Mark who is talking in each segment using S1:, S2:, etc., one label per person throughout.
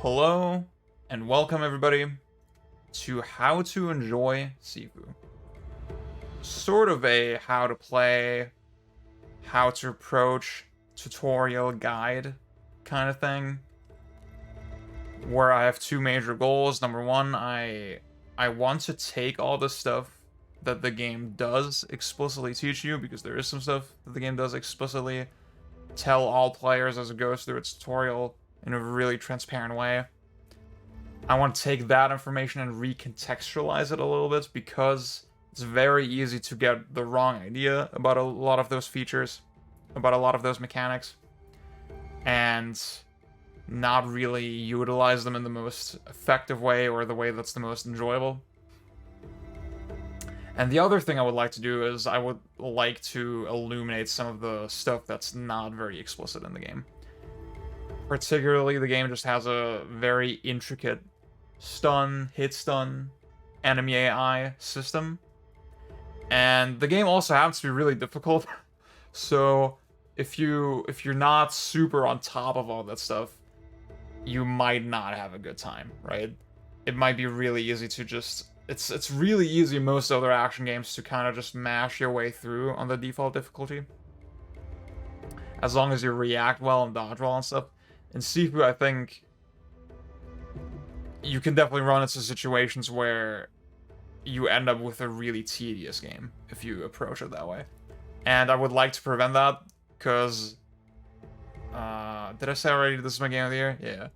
S1: Hello, and welcome everybody to How to Enjoy SIFU. Sort of a how to play, how to approach tutorial guide kind of thing, where I have two major goals. Number one, I want to take all the stuff that the game does explicitly teach you, because there is some stuff that the game does explicitly tell all players as it goes through its tutorial in a really transparent way. I want to take that information and recontextualize it a little bit, because it's very easy to get the wrong idea about a lot of those features, about a lot of those mechanics, and not really utilize them in the most effective way or the way that's the most enjoyable. And the other thing I would like to do is I would like to illuminate some of the stuff that's not very explicit in the game. Particularly, the game just has a very intricate hit stun, enemy AI system. And the game also happens to be really difficult. So if you're not super on top of all that stuff, you might not have a good time, right? It might be really easy to just... It's really easy in most other action games to kind of just mash your way through on the default difficulty, as long as you react well and dodge well and stuff. In SIFU, I think you can definitely run into situations where you end up with a really tedious game if you approach it that way. And I would like to prevent that, because... did I say already this is my game of the year? Yeah.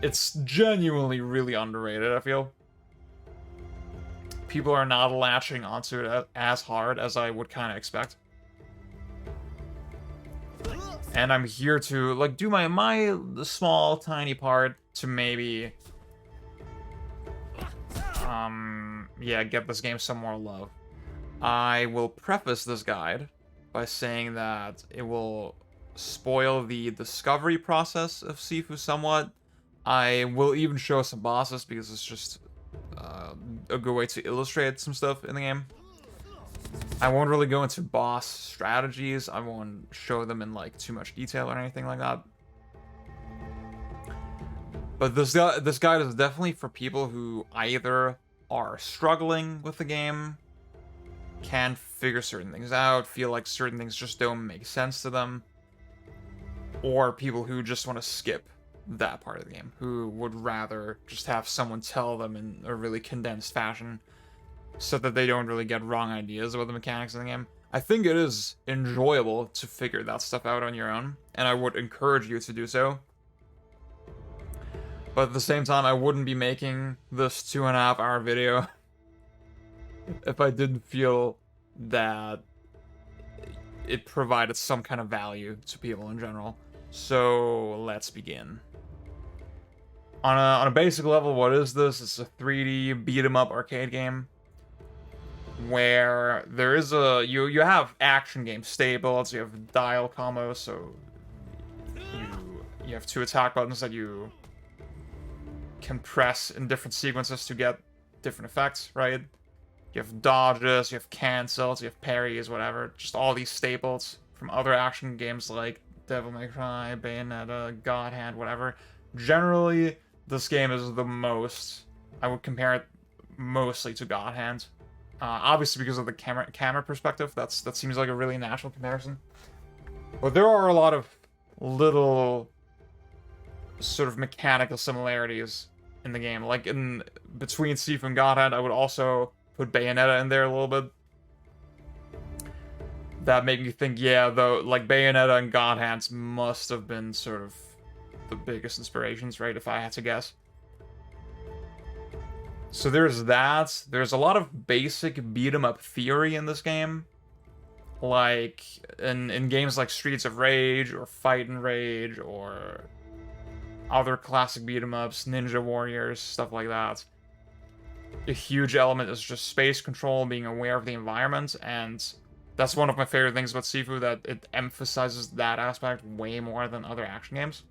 S1: It's genuinely really underrated, I feel. People are not latching onto it as hard as I would kind of expect. And I'm here to, like, do my small, tiny part to maybe... yeah, get this game some more love. I will preface this guide by saying that it will spoil the discovery process of SIFU somewhat. I will even show some bosses, because it's just a good way to illustrate some stuff in the game. I won't really go into boss strategies. I won't show them in like too much detail or anything like that. But this guide is definitely for people who either are struggling with the game, can't figure certain things out, feel like certain things just don't make sense to them, or people who just want to skip that part of the game, who would rather just have someone tell them in a really condensed fashion so that they don't really get wrong ideas about the mechanics of the game. I think it is enjoyable to figure that stuff out on your own, and I would encourage you to do so. But at the same time, I wouldn't be making this 2.5-hour video if I didn't feel that it provided some kind of value to people in general. So let's begin. On a basic level, what is this? It's a 3D beat-em-up arcade game where there is a... You have action game staples, you have dial combos, so you have two attack buttons that you can press in different sequences to get different effects, right? You have dodges, you have cancels, you have parries, whatever. Just all these staples from other action games like Devil May Cry, Bayonetta, God Hand, whatever. Generally, this game is the most... I would compare it mostly to God Hand. Obviously, because of the camera perspective, that seems like a really natural comparison. But there are a lot of little sort of mechanical similarities in the game. Like, in between SIFU and God Hand, I would also put Bayonetta in there a little bit. That made me think, yeah, though, like, Bayonetta and God Hands must have been sort of the biggest inspirations, right, if I had to guess. So there's that. There's a lot of basic beat-em-up theory in this game. Like, in games like Streets of Rage, or Fight and Rage, or other classic beat-em-ups, Ninja Warriors, stuff like that. A huge element is just space control, being aware of the environment, and that's one of my favorite things about SIFU, that it emphasizes that aspect way more than other action games.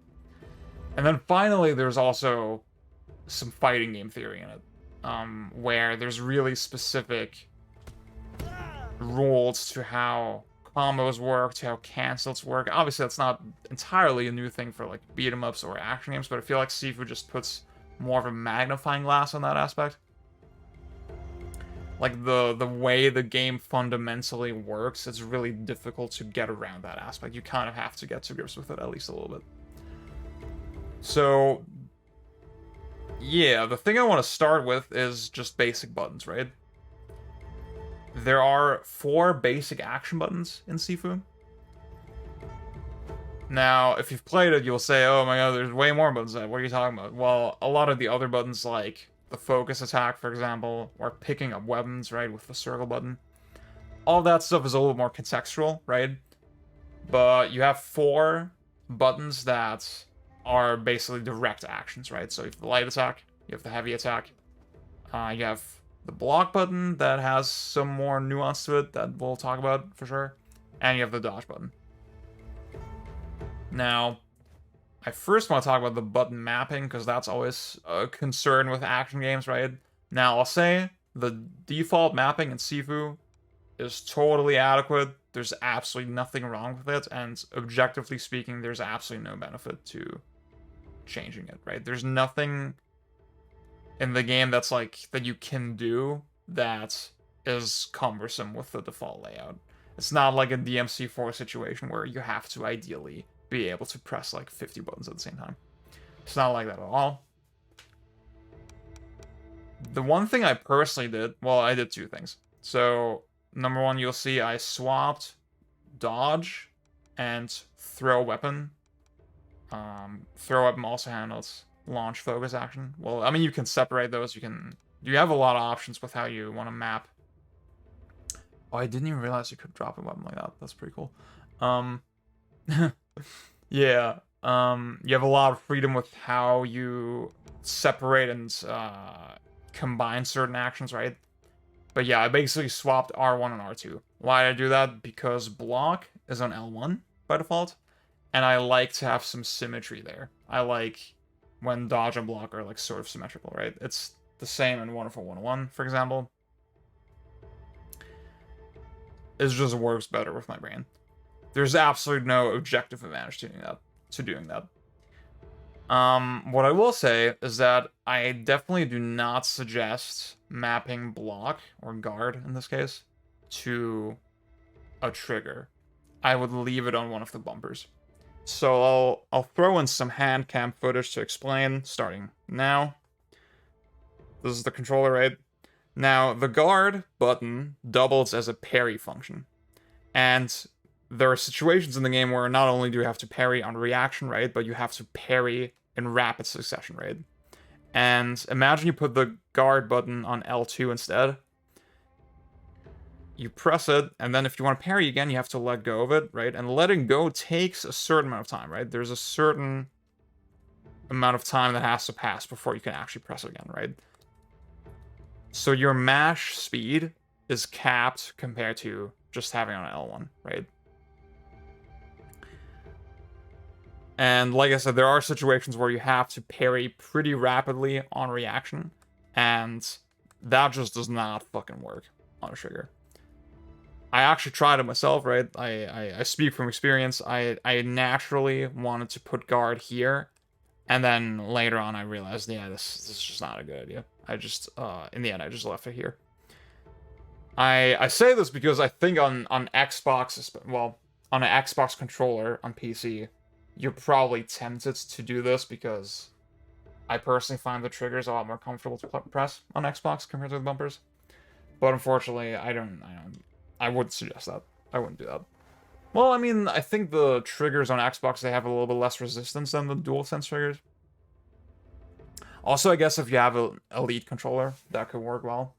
S1: And then finally, there's also some fighting game theory in it, where there's really specific rules to how combos work, to how cancels work. Obviously, that's not entirely a new thing for like beat 'em ups or action games, but I feel like SIFU just puts more of a magnifying glass on that aspect. Like the way the game fundamentally works, it's really difficult to get around that aspect. You kind of have to get to grips with it at least a little bit. So yeah, the thing I want to start with is just basic buttons, right? There are 4 basic action buttons in SIFU. Now, if you've played it, you'll say, oh my god, there's way more buttons. What are you talking about? Well, a lot of the other buttons, like the focus attack, for example, or picking up weapons, right, with the circle button, all that stuff is a little more contextual, right? But you have 4 buttons that are basically direct actions, right? So you have the light attack, you have the heavy attack, you have the block button that has some more nuance to it that we'll talk about for sure, and you have the dodge button. Now, I first want to talk about the button mapping, because that's always a concern with action games, right? Now, I'll say the default mapping in SIFU is totally adequate. There's absolutely nothing wrong with it, and objectively speaking, there's absolutely no benefit to changing it, right? There's nothing in the game that's like, that you can do that is cumbersome with the default layout. It's not like a DMC4 situation where you have to ideally be able to press like 50 buttons at the same time. It's not like that at all. The one thing I personally did, well, I did 2 things. So, number 1, you'll see I swapped dodge and throw weapon. Throw weapon also handles launch focus action. Well, I mean, you can separate those. You have a lot of options with how you want to map. Oh, I didn't even realize you could drop a weapon like that. That's pretty cool. Yeah. You have a lot of freedom with how you separate and combine certain actions, right? But yeah, I basically swapped R1 and R2. Why did I do that? Because block is on L1 by default, and I like to have some symmetry there. I like when dodge and block are like sort of symmetrical, right? It's the same in Wonderful 101, for example. It just works better with my brain. There's absolutely no objective advantage to doing that. What I will say is that I definitely do not suggest mapping block, or guard in this case, to a trigger. I would leave it on one of the bumpers. So I'll throw in some hand cam footage to explain, starting now. This is the controller, right? Now, the guard button doubles as a parry function. And there are situations in the game where not only do you have to parry on reaction, right, but you have to parry in rapid succession, right? And imagine you put the guard button on L2 instead. You press it, and then if you want to parry again, you have to let go of it, right? And letting go takes a certain amount of time, right? There's a certain amount of time that has to pass before you can actually press it again, right? So your mash speed is capped compared to just having it on L1, right? And like I said, there are situations where you have to parry pretty rapidly on reaction, and that just does not fucking work on a trigger. I actually tried it myself, right? I speak from experience. I naturally wanted to put guard here, and then later on I realized, yeah, this is just not a good idea. I just, in the end, I just left it here. I say this because I think on Xbox, well, on an Xbox controller on PC, you're probably tempted to do this because I personally find the triggers a lot more comfortable to press on Xbox compared to the bumpers. But unfortunately, I wouldn't suggest that. I wouldn't do that. Well, I mean, I think the triggers on Xbox, they have a little bit less resistance than the DualSense triggers. Also, I guess if you have an Elite controller, that could work well.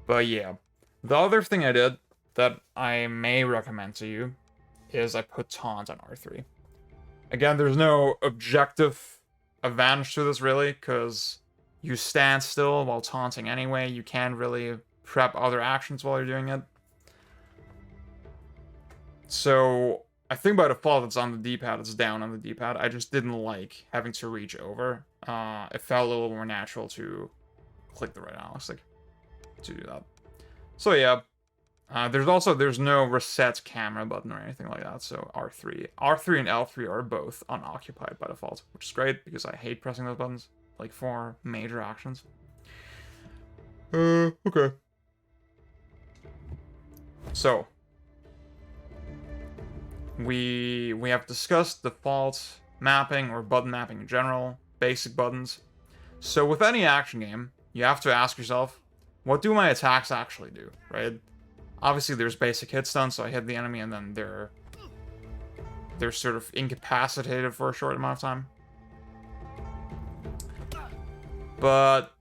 S1: But yeah. The other thing I did that I may recommend to you is I put taunt on R3. Again, there's no objective advantage to this, really, because you stand still while taunting anyway. You can't really prep other actions while you're doing it. So, I think by default it's on the D-pad, it's down on the D-pad. I just didn't like having to reach over. It felt a little more natural to click the right analog stick to do that. So yeah, There's no reset camera button or anything like that, so R3 and L3 are both unoccupied by default, which is great because I hate pressing those buttons, like for major actions. Okay. So we have discussed default mapping or button mapping in general, basic buttons. So with any action game, you have to ask yourself, what do my attacks actually do, right? Obviously, there's basic hit stun, so I hit the enemy and then they're sort of incapacitated for a short amount of time. But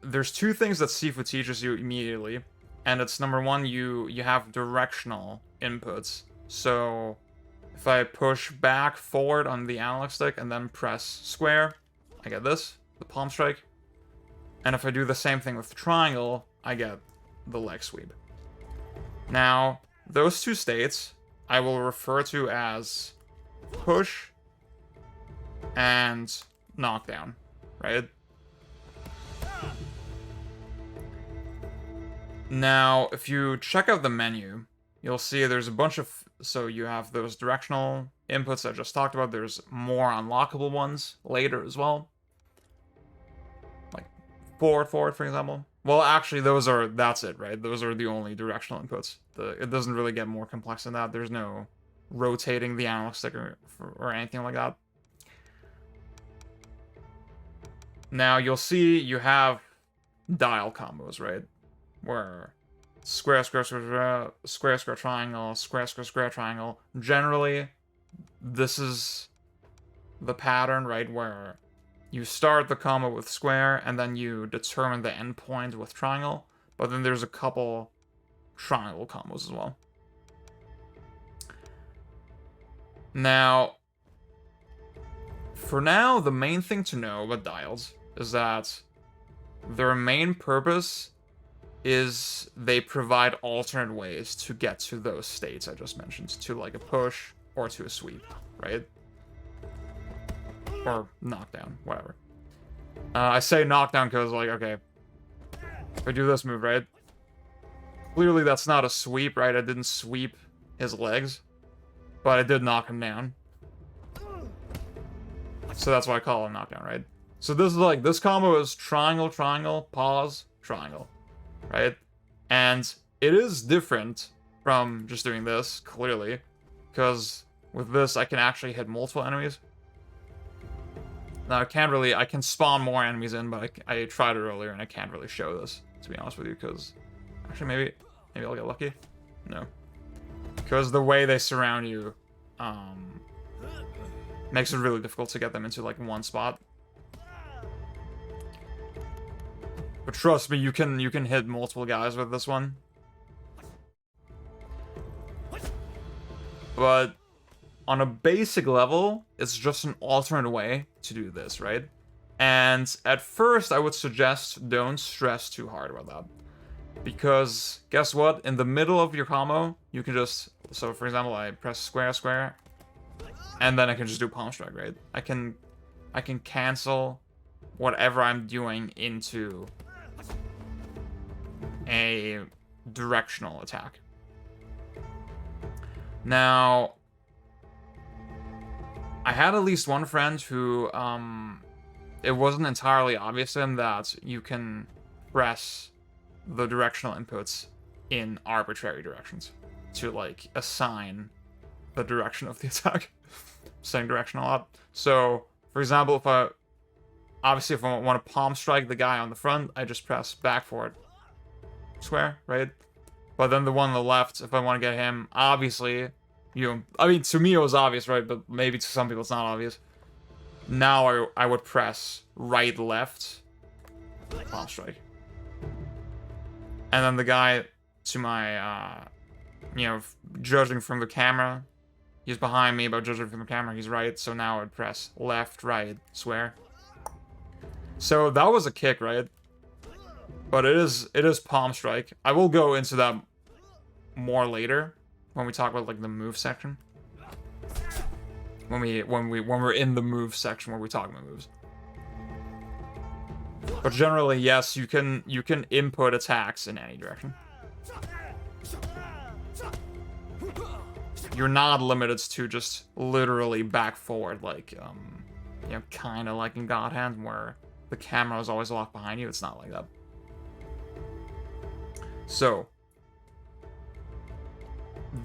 S1: there's two things that SIFU teaches you immediately, and it's number one, you have directional inputs. So if I push back forward on the analog stick and then press square, I get this, the palm strike. And if I do the same thing with the triangle, I get the leg sweep. Now, those two states I will refer to as push and knockdown, right? Now, if you check out the menu, you'll see there's a bunch of... So you have those directional inputs I just talked about. There's more unlockable ones later as well. Like forward, for example. Well, actually, that's it, right? Those are the only directional inputs. It doesn't really get more complex than that. There's no rotating the analog stick or anything like that. Now, you'll see you have dial combos, right? Where square, square, square, square, square, triangle, square, square, square, triangle. Generally, this is the pattern, right? Where you start the combo with square, and then you determine the endpoint with triangle. But then there's a couple triangle combos as well. Now, for now, the main thing to know about dials is that their main purpose is they provide alternate ways to get to those states I just mentioned, to like a push or to a sweep, right? Or knockdown, whatever. I say knockdown because, like, okay, if I do this move, right? Clearly that's not a sweep, right? I didn't sweep his legs, but I did knock him down. So that's why I call it knockdown, right? So this is like, this combo is triangle, triangle, pause, triangle, right? And it is different from just doing this, clearly, because with this I can actually hit multiple enemies. Now I can spawn more enemies in, but I tried it earlier and I can't really show this, to be honest with you, because actually maybe I'll get lucky. No, because the way they surround you makes it really difficult to get them into like one spot. But trust me, you can hit multiple guys with this one. But on a basic level, it's just an alternate way to do this, right? And at first, I would suggest don't stress too hard about that. Because, guess what? In the middle of your combo, you can just... So, for example, I press square, square, and then I can just do palm strike, right? I can cancel whatever I'm doing into a directional attack. Now, I had at least one friend who, it wasn't entirely obvious to him that you can press the directional inputs in arbitrary directions to, like, assign the direction of the attack. Saying direction a lot. So, for example, if I want to palm strike the guy on the front, I just press back forward. Square, right? But then the one on the left, if I want to get him, obviously, I mean, to me it was obvious, right? But maybe to some people it's not obvious. Now I would press right, left, palm strike. And then the guy to my, judging from the camera, he's behind me, but judging from the camera, he's right. So now I would press left, right, square. So that was a kick, right? But it is palm strike. I will go into that more later when we talk about like the move section. When we're in the move section where we talk about moves. But generally, yes, you can input attacks in any direction. you're not limited to just literally back forward, like, you know, kind of like in God Hand, where the camera is always locked behind you. It's not like that. So,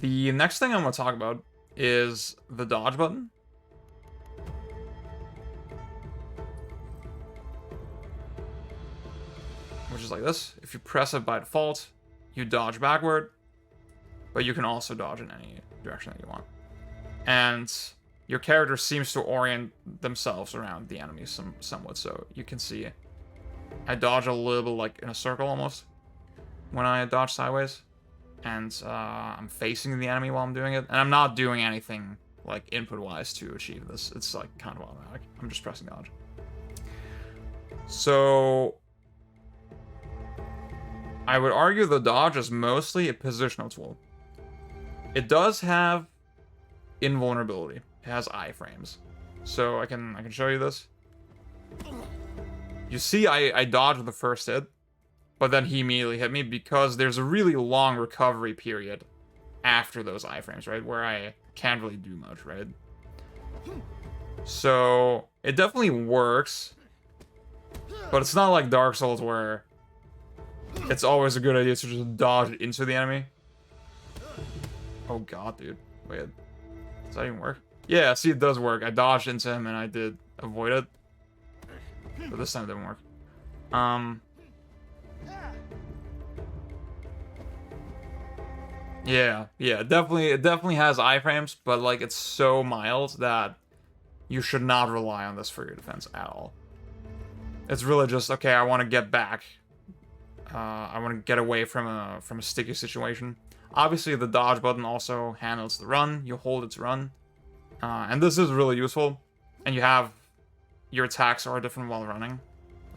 S1: the next thing I'm going to talk about is the dodge button. Which is like this. If you press it by default, you dodge backward, but you can also dodge in any direction that you want. And your character seems to orient themselves around the enemy somewhat, so you can see I dodge a little bit like in a circle almost when I dodge sideways, and I'm facing the enemy while I'm doing it, and I'm not doing anything like input-wise to achieve this. It's like kind of automatic. I'm just pressing dodge. So I would argue the dodge is mostly a positional tool. It does have invulnerability. It has iframes. So I can show you this. You see I dodged the first hit, but then he immediately hit me because there's a really long recovery period after those iframes, right? Where I can't really do much, right? So it definitely works, but it's not like Dark Souls where it's always a good idea to just dodge into the enemy. Oh god, dude. Wait. Does that even work? Yeah, see, it does work. I dodged into him and I did avoid it. But this time it didn't work. Yeah, it definitely has iframes, but like it's so mild that you should not rely on this for your defense at all. It's really just, okay, I want to get back. I want to get away from a sticky situation. Obviously, the dodge button also handles the run. You hold it to run. And this is really useful. And you have... your attacks are different while running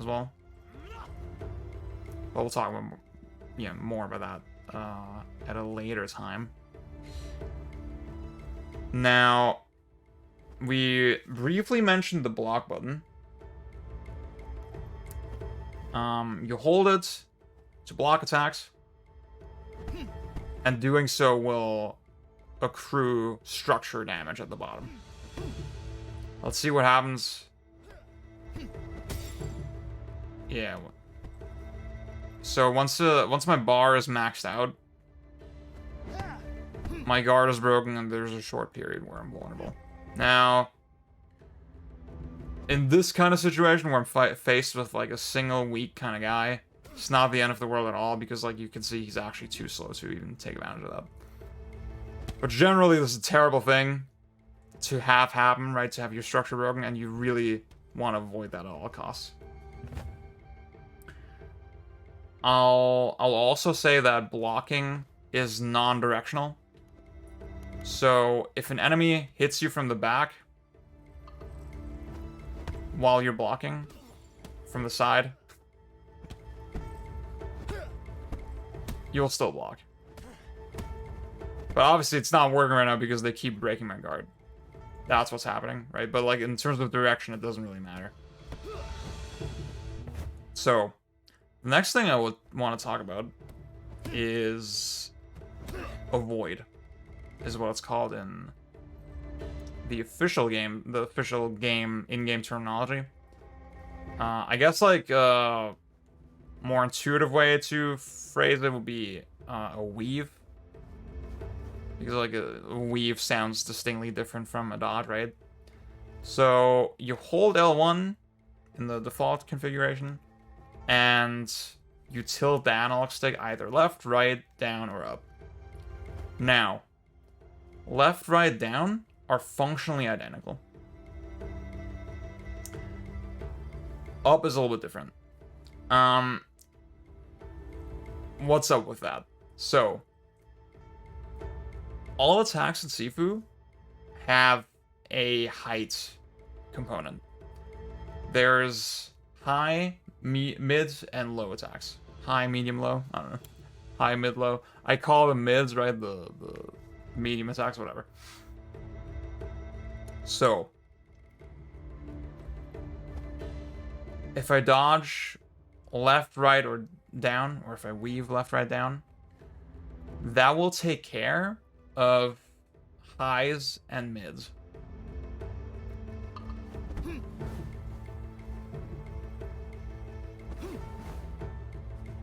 S1: as well. But we'll talk about more about that at a later time. Now, we briefly mentioned the block button. You hold it to block attacks, and doing so will accrue structure damage at the bottom. Let's see what happens. Yeah. So once my bar is maxed out, my guard is broken, and there's a short period where I'm vulnerable. Now, in this kind of situation where I'm faced with like a single weak kind of guy, it's not the end of the world at all, because like you can see he's actually too slow to even take advantage of that. But generally, this is a terrible thing to have happen, right? To have your structure broken, and you really want to avoid that at all costs. I'll also say that blocking is non-directional. So if an enemy hits you from the back while you're blocking from the side, you'll still block. But obviously it's not working right now because they keep breaking my guard. That's what's happening, right? But like in terms of direction, it doesn't really matter. So the next thing I would want to talk about is avoid, is what it's called in the official game, in-game terminology. I guess like a more intuitive way to phrase it would be a weave. Because like a weave sounds distinctly different from a dodge, right? So you hold L1 in the default configuration, and you tilt the analog stick either left, right, down, or up. Now, left, right, down are functionally identical. Up is a little bit different. What's up with that? So, all attacks in SIFU have a height component. There's high, mid, and low attacks. High, medium, low. I don't know. High, mid, low. I call them mids, right? The medium attacks, whatever. So, if I dodge left, right, or down, or if I weave left, right, down, that will take care of highs and mids.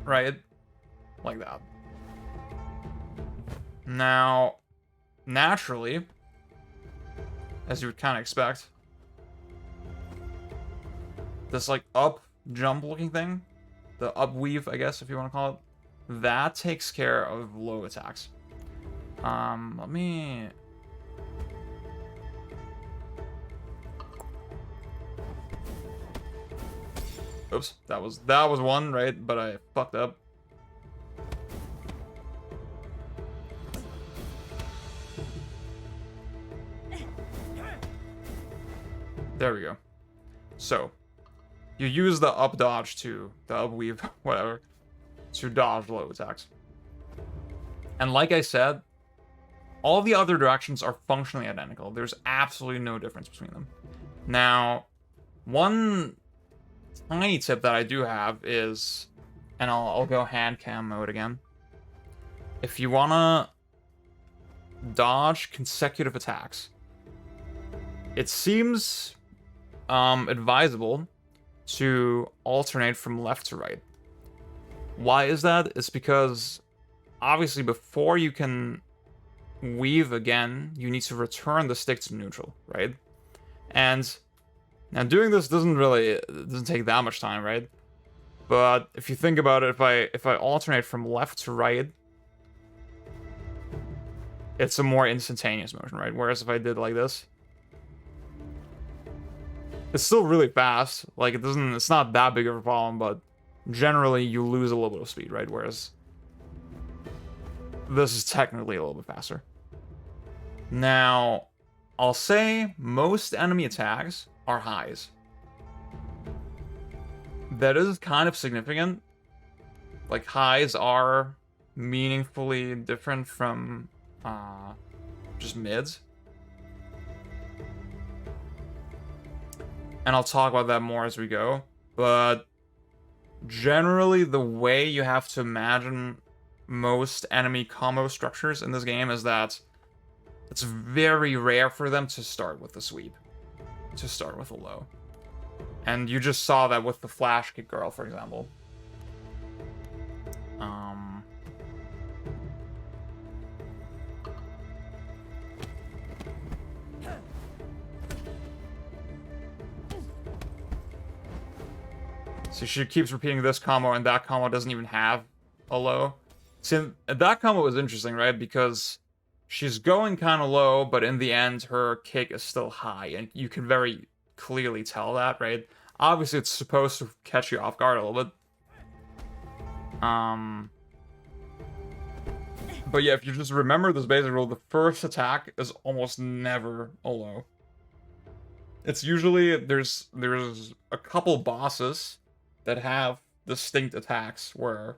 S1: Right? Like that. Now, naturally, as you would kind of expect, this like up jump looking thing, the up weave, I guess, if you want to call it, that takes care of low attacks. Let me... Oops, that was one, right? But I fucked up. There we go. So, you use the up dodge to, the up weave, whatever, to dodge low attacks. And like I said, all the other directions are functionally identical. There's absolutely no difference between them. Now, one tiny tip that I do have is, and I'll go hand cam mode again. If you wanna dodge consecutive attacks, it seems advisable to alternate from left to right. Why is that? It's because obviously before you can weave again, you need to return the stick to neutral, right? And now doing this doesn't take that much time, right? But if you think about it, if I alternate from left to right, it's a more instantaneous motion, right? Whereas if I did like this, it's still really fast. Like it's not that big of a problem, but generally you lose a little bit of speed, right? Whereas this is technically a little bit faster. Now, I'll say most enemy attacks are highs. That is kind of significant. Like highs are meaningfully different from just mids. And I'll talk about that more as we go. But generally, the way you have to imagine most enemy combo structures in this game is that it's very rare for them to start with a sweep, to start with a low. And you just saw that with the flash kick girl, for example. So she keeps repeating this combo, and that combo doesn't even have a low. See, that combo was interesting, right? Because she's going kind of low, but in the end, her kick is still high, and you can very clearly tell that, right? Obviously, it's supposed to catch you off guard a little bit. But yeah, if you just remember this basic rule, the first attack is almost never a low. It's usually, there's a couple bosses that have distinct attacks where,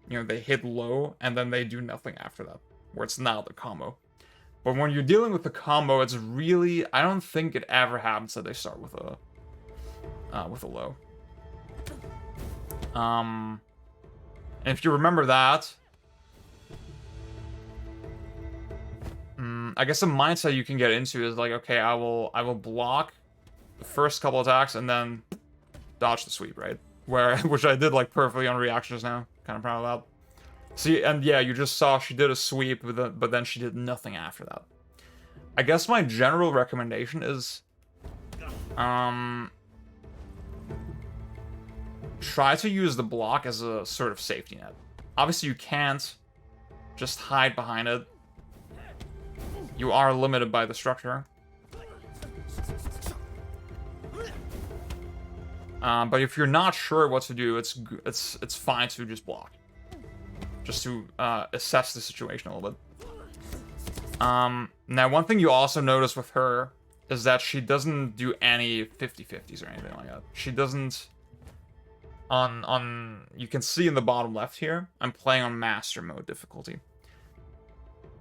S1: you know, they hit low and then they do nothing after that, where it's not the combo. But when you're dealing with the combo, it's really, I don't think it ever happens that they start with a low. And if you remember that, I guess the mindset you can get into is like, okay, I will block the first couple attacks and then dodge the sweep, right? Which I did like perfectly on reaction just now. Kind of proud of that. See, and yeah, you just saw she did a sweep, but then she did nothing after that. I guess my general recommendation is, try to use the block as a sort of safety net. Obviously, you can't just hide behind it. You are limited by the structure. But if you're not sure what to do, it's fine to just block, just to assess the situation a little bit. Now, one thing you also notice with her is that she doesn't do any 50-50s or anything like that. She doesn't. You can see in the bottom left here, I'm playing on master mode difficulty.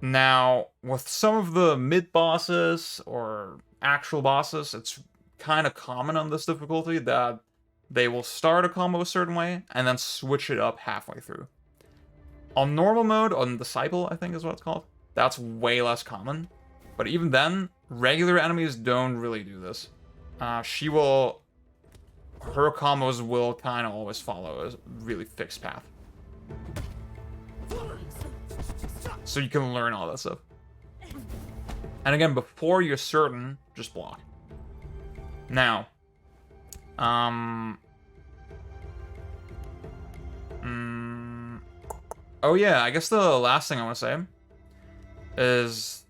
S1: Now, with some of the mid bosses or actual bosses, it's kind of common on this difficulty that they will start a combo a certain way and then switch it up halfway through. On normal mode, on Disciple, I think is what it's called, that's way less common. But even then, regular enemies don't really do this. Her combos will kind of always follow a really fixed path. So you can learn all that stuff. And again, before you're certain, just block. Now, oh yeah, I guess the last thing I want to say is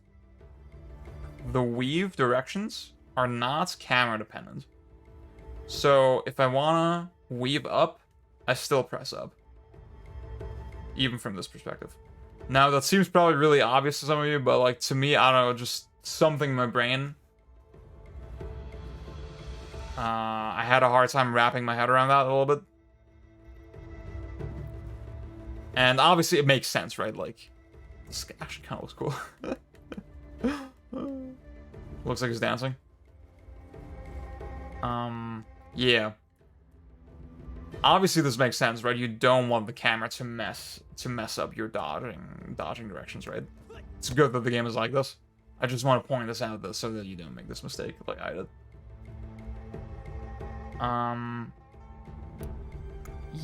S1: the weave directions are not camera dependent. So if I want to weave up, I still press up. Even from this perspective. Now, that seems probably really obvious to some of you, but, like, to me, I don't know, just something in my brain. I had a hard time wrapping my head around that a little bit. And obviously it makes sense, right? Like, this actually kind of looks cool. Looks like he's dancing. Yeah. Obviously this makes sense, right? You don't want the camera to mess up your dodging directions, right? It's good that the game is like this. I just want to point this out so that you don't make this mistake like I did.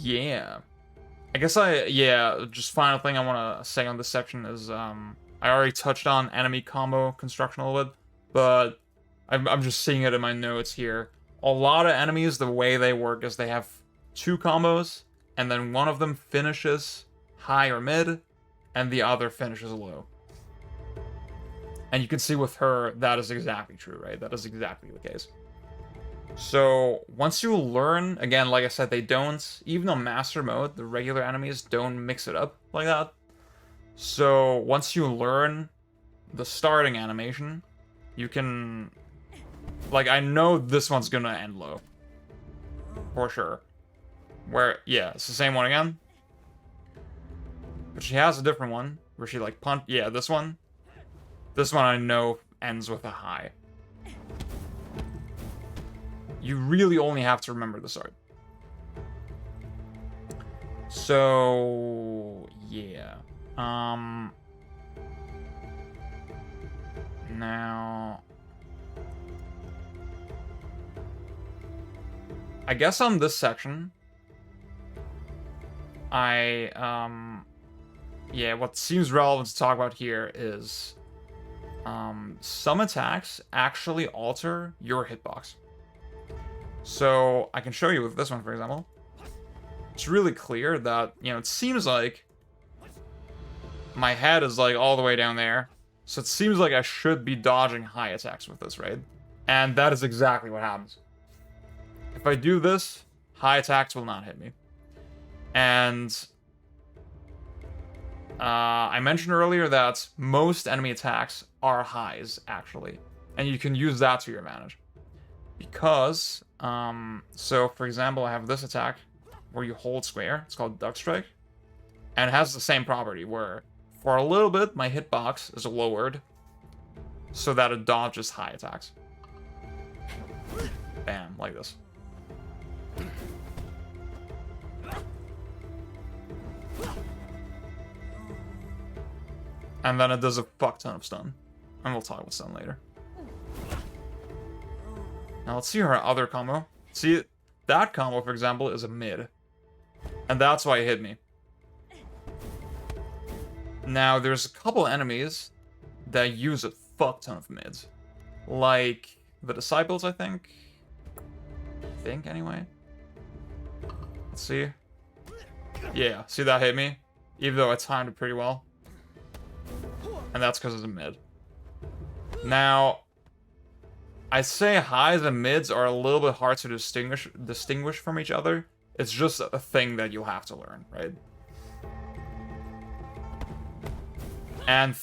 S1: Yeah. I guess just final thing I want to say on this section is, I already touched on enemy combo construction a little bit, but I'm just seeing it in my notes here. A lot of enemies, the way they work is they have 2 combos, and then one of them finishes high or mid, and the other finishes low. And you can see with her, that is exactly true, right? That is exactly the case. So, once you learn, again, like I said, they don't, even on Master Mode, the regular enemies don't mix it up like that. So, once you learn the starting animation, you can, like, I know this one's gonna end low. For sure. Where, yeah, it's the same one again. But she has a different one, where she, like, yeah, this one. This one I know ends with a high. You really only have to remember the start. So, yeah. Now, I guess on this section, yeah, what seems relevant to talk about here is, some attacks actually alter your hitbox. So, I can show you with this one, for example. It's really clear that, you know, it seems like my head is, like, all the way down there. So it seems like I should be dodging high attacks with this, right? And that is exactly what happens. If I do this, high attacks will not hit me. And I mentioned earlier that most enemy attacks are highs, actually. And you can use that to your advantage. Because, so for example, I have this attack where you hold square. It's called Duck Strike. And it has the same property where for a little bit, my hitbox is lowered so that it dodges high attacks. Bam, like this. And then it does a fuck ton of stun. And we'll talk about stun later. Now let's see her other combo. See, that combo, for example, is a mid. And that's why it hit me. Now, there's a couple enemies that use a fuck ton of mids. Like the Disciples, I think. Anyway. Let's see. Yeah, see that hit me? Even though I timed it pretty well. And that's because it's a mid. Now, I say highs and mids are a little bit hard to distinguish from each other. It's just a thing that you'll have to learn, right? And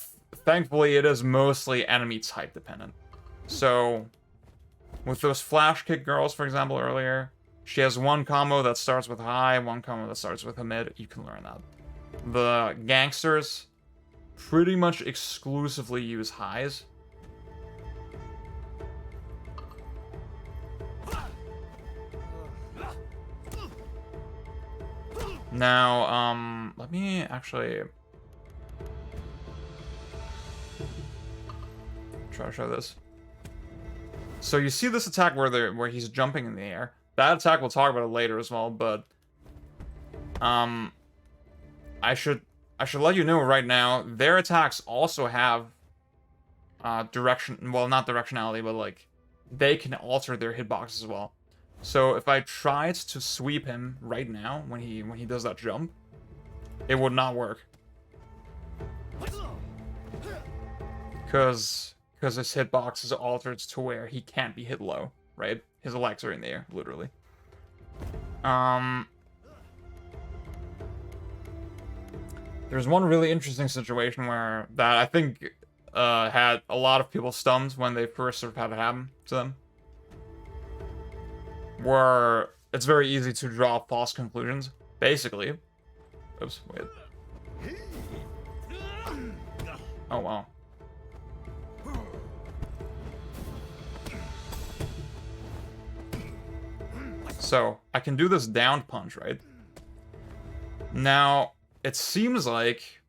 S1: thankfully, it is mostly enemy type dependent. So, with those flash kick girls, for example, earlier, she has one combo that starts with high, one combo that starts with a mid. You can learn that. The gangsters pretty much exclusively use highs. Now, let me actually try to show this. So you see this attack where he's jumping in the air. That attack, we'll talk about it later as well, but I should let you know right now, their attacks also have not directionality, but like they can alter their hitbox as well. So if I tried to sweep him right now when he does that jump, it would not work. Because his hitbox is altered to where he can't be hit low, right? His legs are in the air, literally. There's one really interesting situation where that I think had a lot of people stunned when they first sort of had it happen to them. Where it's very easy to draw false conclusions. Basically. Oops, wait. Oh, wow. So, I can do this down punch, right? Now, it seems like,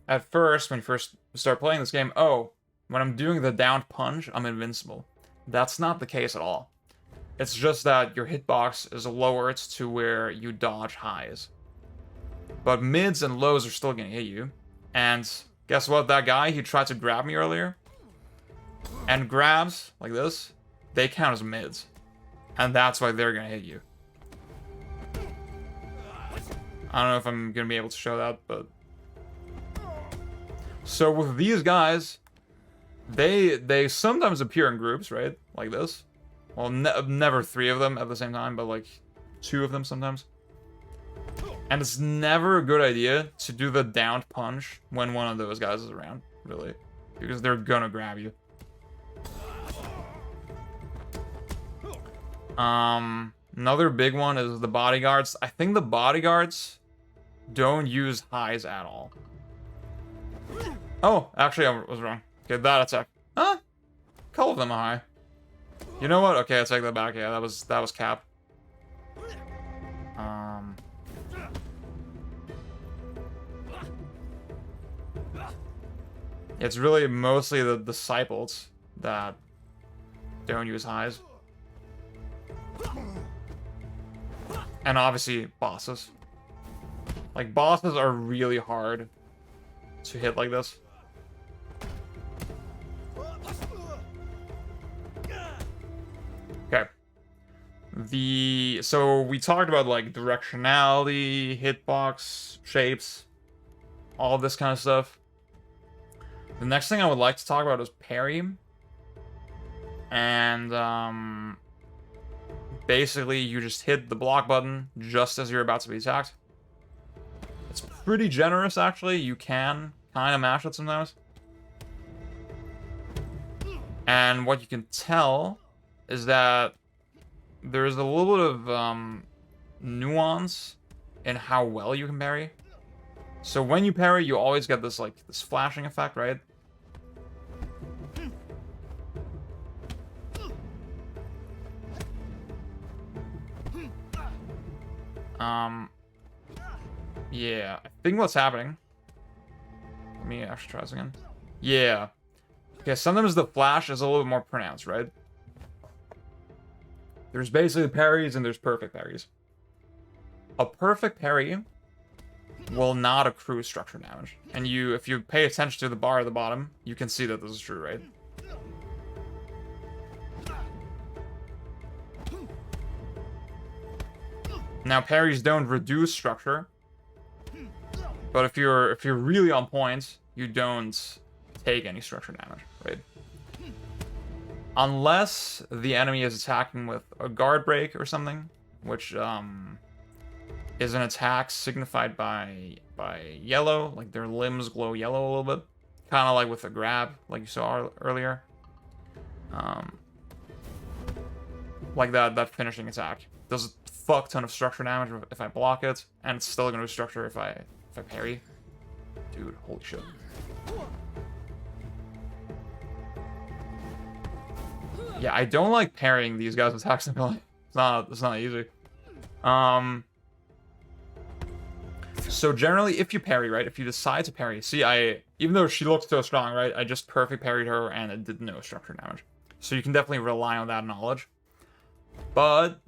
S1: at first, when you first start playing this game, oh, when I'm doing the down punch, I'm invincible. That's not the case at all. It's just that your hitbox is lowered to where you dodge highs. But mids and lows are still gonna hit you. And guess what? That guy, he tried to grab me earlier. And grabs, like this, they count as mids. And that's why they're gonna hit you. I don't know if I'm gonna be able to show that, but... So with these guys, they sometimes appear in groups, right? Like this. Well, never 3 of them at the same time, but like 2 of them sometimes. And it's never a good idea to do the downed punch when one of those guys is around, really. Because they're gonna grab you. Another big one is the bodyguards. I think the bodyguards don't use highs at all. Oh, actually, I was wrong. Okay, that attack. Huh? A couple of them are high. You know what? Okay, I take that back. Yeah, that was cap. It's really mostly the disciples that don't use highs. And obviously, bosses. Like, bosses are really hard to hit like this. Okay. So we talked about, like, directionality, hitbox, shapes, all this kind of stuff. The next thing I would like to talk about is parry. And, basically, you just hit the block button just as you're about to be attacked. It's pretty generous, actually. You can kind of mash it sometimes. And what you can tell is that there's a little bit of nuance in how well you can parry. So when you parry, you always get this, like, this flashing effect, right? Yeah, I think what's happening... Let me actually try this again. Yeah. Okay, sometimes the flash is a little bit more pronounced, right? There's basically parries and there's perfect parries. A perfect parry will not accrue structure damage. And if you pay attention to the bar at the bottom, you can see that this is true, right? Now, parries don't reduce structure. But if you're really on point, you don't take any structure damage, right? Unless the enemy is attacking with a guard break or something, which is an attack signified by yellow, like their limbs glow yellow a little bit, kind of like with a grab, like you saw earlier. Like that finishing attack does a fuck ton of structure damage if I block it, and it's still gonna do structure if I parry. Dude, holy shit. Yeah, I don't like parrying these guys' attacks in melee. It's not easy. So generally, if you parry, right, if you decide to parry, see, even though she looked so strong, right, I just perfect parried her and it did no structure damage. So you can definitely rely on that knowledge. But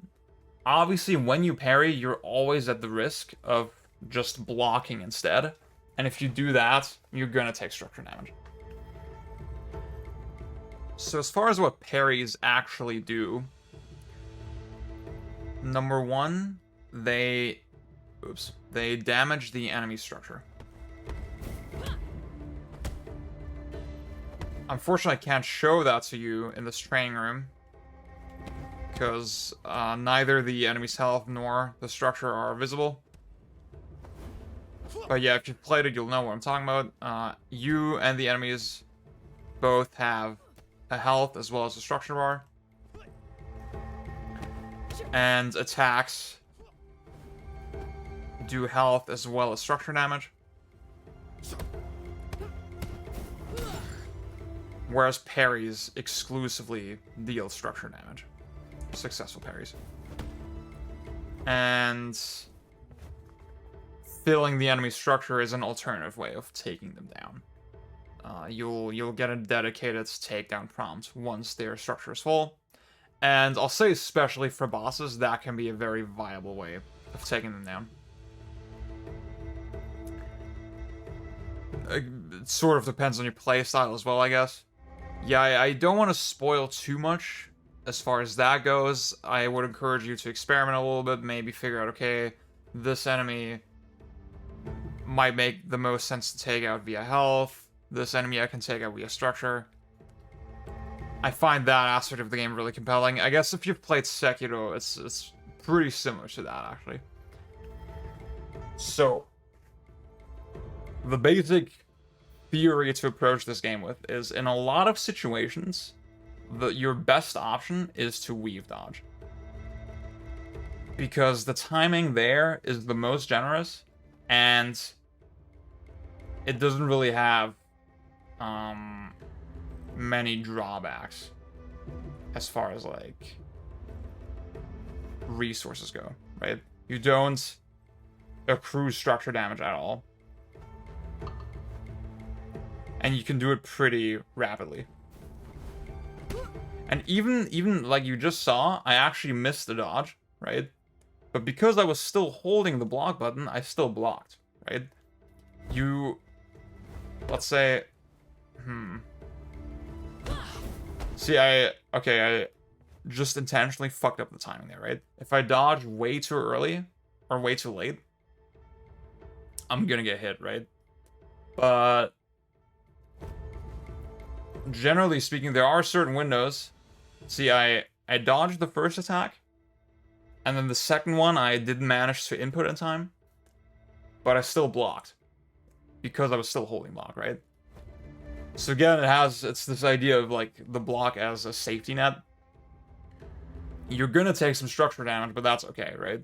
S1: obviously, when you parry, you're always at the risk of just blocking instead. And if you do that, you're gonna take structure damage. So as far as what parries actually do, number one, they damage the enemy structure. Unfortunately, I can't show that to you in this training room, because neither the enemy's health nor the structure are visible. But yeah, if you've played it, you'll know what I'm talking about. You and the enemies both have a health as well as a structure bar. And attacks do health as well as structure damage. Whereas parries exclusively deal structure damage. Successful parries. And filling the enemy structure is an alternative way of taking them down. You'll get a dedicated takedown prompt once their structure is full. And I'll say especially for bosses, that can be a very viable way of taking them down. It sort of depends on your playstyle as well, I guess. Yeah, I don't want to spoil too much as far as that goes. I would encourage you to experiment a little bit, maybe figure out, okay, this enemy might make the most sense to take out via health. This enemy I can take out via structure. I find that aspect of the game really compelling. I guess if you've played Sekiro, it's pretty similar to that, actually. So, the basic theory to approach this game with is, in a lot of situations, your best option is to weave dodge. Because the timing there is the most generous, and it doesn't really have many drawbacks as far as, like, resources go, right? You don't accrue structure damage at all. And you can do it pretty rapidly. And even like you just saw, I actually missed the dodge, right? But because I was still holding the block button, I still blocked, right? Let's say, see, I just intentionally fucked up the timing there, right? If I dodge way too early or way too late, I'm gonna get hit, right? But generally speaking, there are certain windows. See, I dodged the first attack, and then the second one I didn't manage to input in time, but I still blocked because I was still holding block, right? So again, it's this idea of, like, the block as a safety net. You're gonna take some structure damage, but that's okay, right?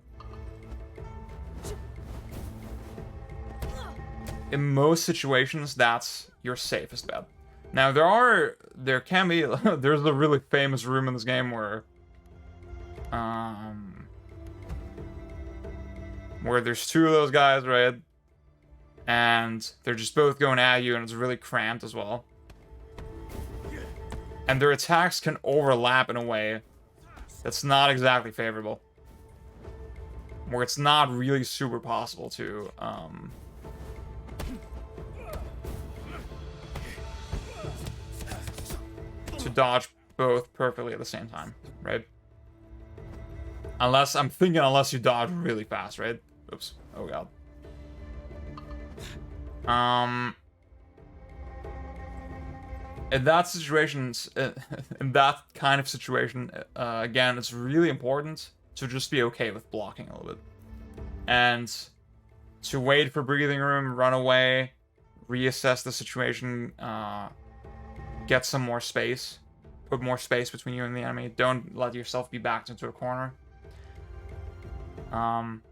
S1: In most situations, that's your safest bet. Now, there can be, there's a really famous room in this game where there's two of those guys, right? And they're just both going at you, and it's really cramped as well. And their attacks can overlap in a way that's not exactly favorable. Where it's not really super possible to dodge both perfectly at the same time, right? Unless you dodge really fast, right? Oops. Oh god. In that kind of situation, again, it's really important to just be okay with blocking a little bit. And to wait for breathing room, run away, reassess the situation, get some more space. Put more space between you and the enemy. Don't let yourself be backed into a corner.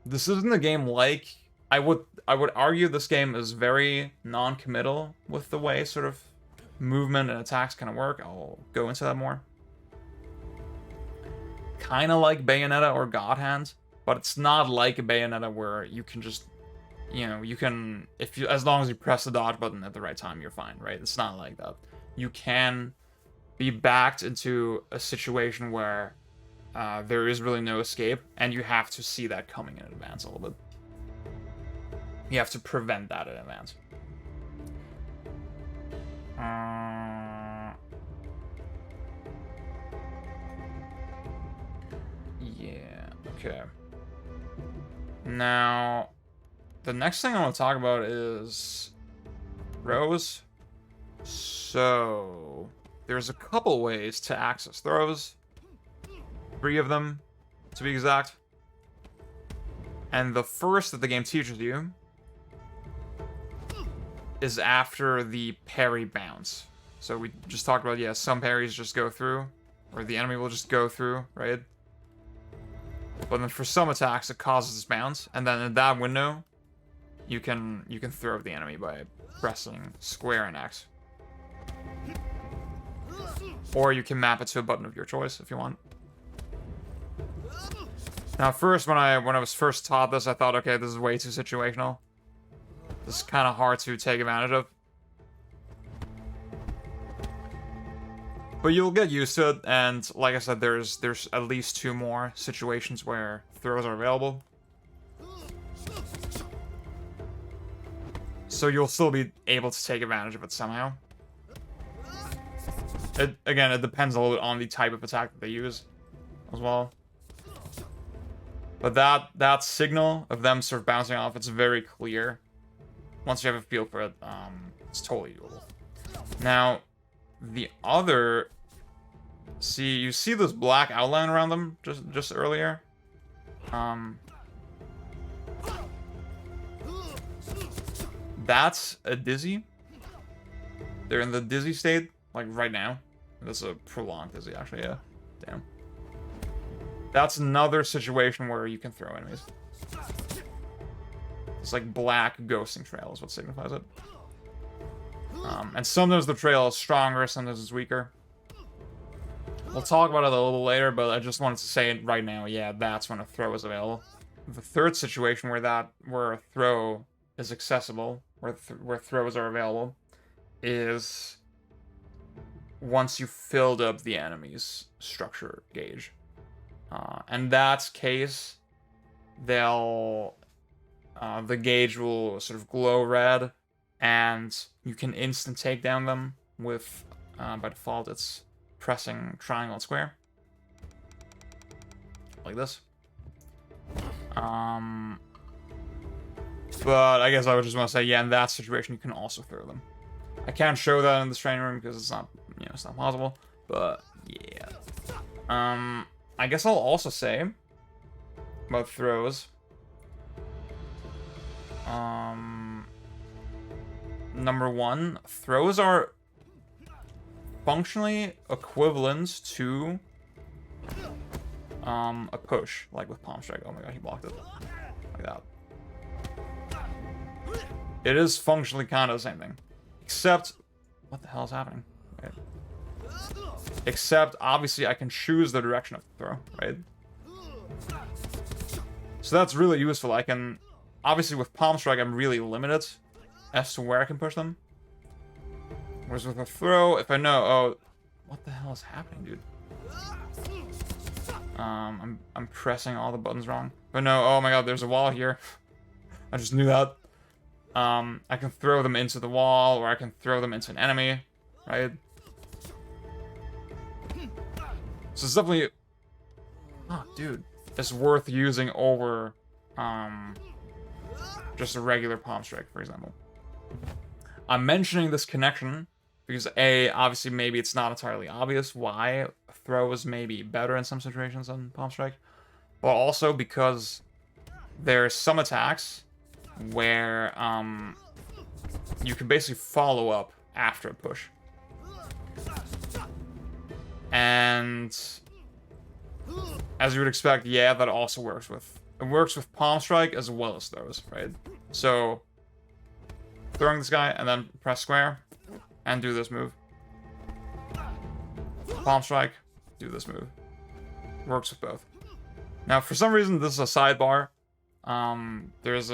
S1: This isn't a game like... I would argue this game is very non-committal with the way sort of movement and attacks kind of work. I'll go into that more. Kind of like Bayonetta or God Hand, but it's not like a Bayonetta where you can just you know, you can, as long as you press the dodge button at the right time, you're fine, right? It's not like that. You can be backed into a situation where there is really no escape, and you have to see that coming in advance a little bit. You have to prevent that in advance. Yeah, okay. Now, the next thing I want to talk about is throws. So, there's a couple ways to access throws. 3 of them, to be exact. And the first that the game teaches you is after the parry bounce. So we just talked about, yeah, some parries just go through, or the enemy will just go through, right? But then for some attacks, it causes this bounce, and then in that window, you can throw the enemy by pressing square and X. Or you can map it to a button of your choice if you want. Now, first, when I was first taught this, I thought, okay, this is way too situational. This is kind of hard to take advantage of. But you'll get used to it, and like I said, there's at least 2 more situations where throws are available. So you'll still be able to take advantage of it somehow. Again, it depends a little bit on the type of attack that they use as well. But that signal of them sort of bouncing off, it's very clear. Once you have a feel for it, it's totally doable. Now, the other... you see this black outline around them just earlier? That's a dizzy. They're in the dizzy state, like right now. That's a prolonged dizzy, actually, yeah. Damn. That's another situation where you can throw enemies. It's like black ghosting trail is what signifies it. And sometimes the trail is stronger, sometimes it's weaker. We'll talk about it a little later, but I just wanted to say it right now. Yeah, that's when a throw is available. The third situation where a throw is accessible, where throws are available, is once you've filled up the enemy's structure gauge. In that case, the gauge will sort of glow red, and you can instant take down them with, by default, it's pressing triangle and square. Like this. But I guess I would just want to say, yeah, in that situation, you can also throw them. I can't show that in this training room because it's not, it's not possible. But, yeah. I guess I'll also say about throws. Number 1, throws are functionally equivalent to a push, like with palm strike. Oh my god, he blocked it. Like that. It is functionally kind of the same thing. Except, what the hell is happening? Right. Except, obviously, I can choose the direction of the throw, right? So that's really useful. I can, obviously with palm strike, I'm really limited as to where I can push them. Whereas with a throw, if I know, oh, what the hell is happening, dude? I'm pressing all the buttons wrong. But no, oh my god, there's a wall here. I just knew that. I can throw them into the wall, or I can throw them into an enemy, right? So it's definitely... Oh, dude. It's worth using over, just a regular palm strike, for example. I'm mentioning this connection because A, obviously maybe it's not entirely obvious why throw is maybe better in some situations than palm strike, but also because there's some attacks where you can basically follow up after a push. And as you would expect, yeah, that also works with... It works with palm strike as well as throws, right? So, throwing this guy and then press square and do this move. Palm strike, do this move. Works with both. Now, for some reason, this is a sidebar. There's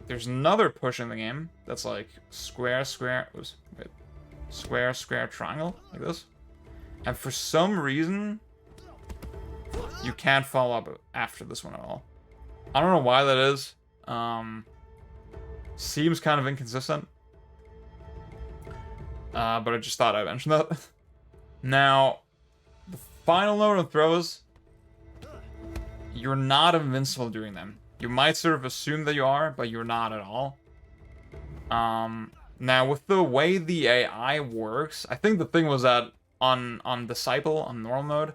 S1: there's another push in the game that's like square, square, oops, wait, square, square, triangle, like this. And for some reason, you can't follow up after this one at all. I don't know why that is. Seems kind of inconsistent. But I just thought I'd mention that. Now, the final note on throws, you're not invincible doing them. You might sort of assume that you are, but you're not at all. Now, with the way the AI works, I think the thing was that on Disciple, on normal mode,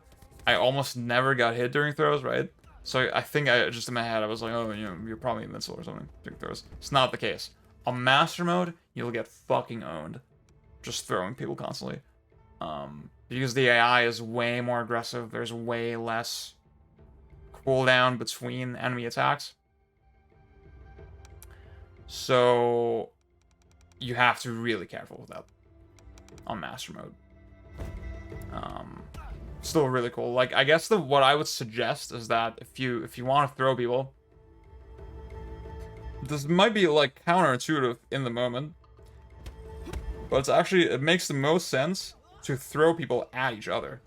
S1: I almost never got hit during throws, right? So I think just in my head, I was like, oh, you know, you're probably invincible or something during throws. It's not the case. On Master mode, you'll get fucking owned. Just throwing people constantly. Because the AI is way more aggressive, there's way less cooldown between enemy attacks. So you have to be really careful with that on Master mode. Still really cool. Like, I guess what I would suggest is that if you want to throw people, this might be like counterintuitive in the moment, but it's actually, it makes the most sense to throw people at each other.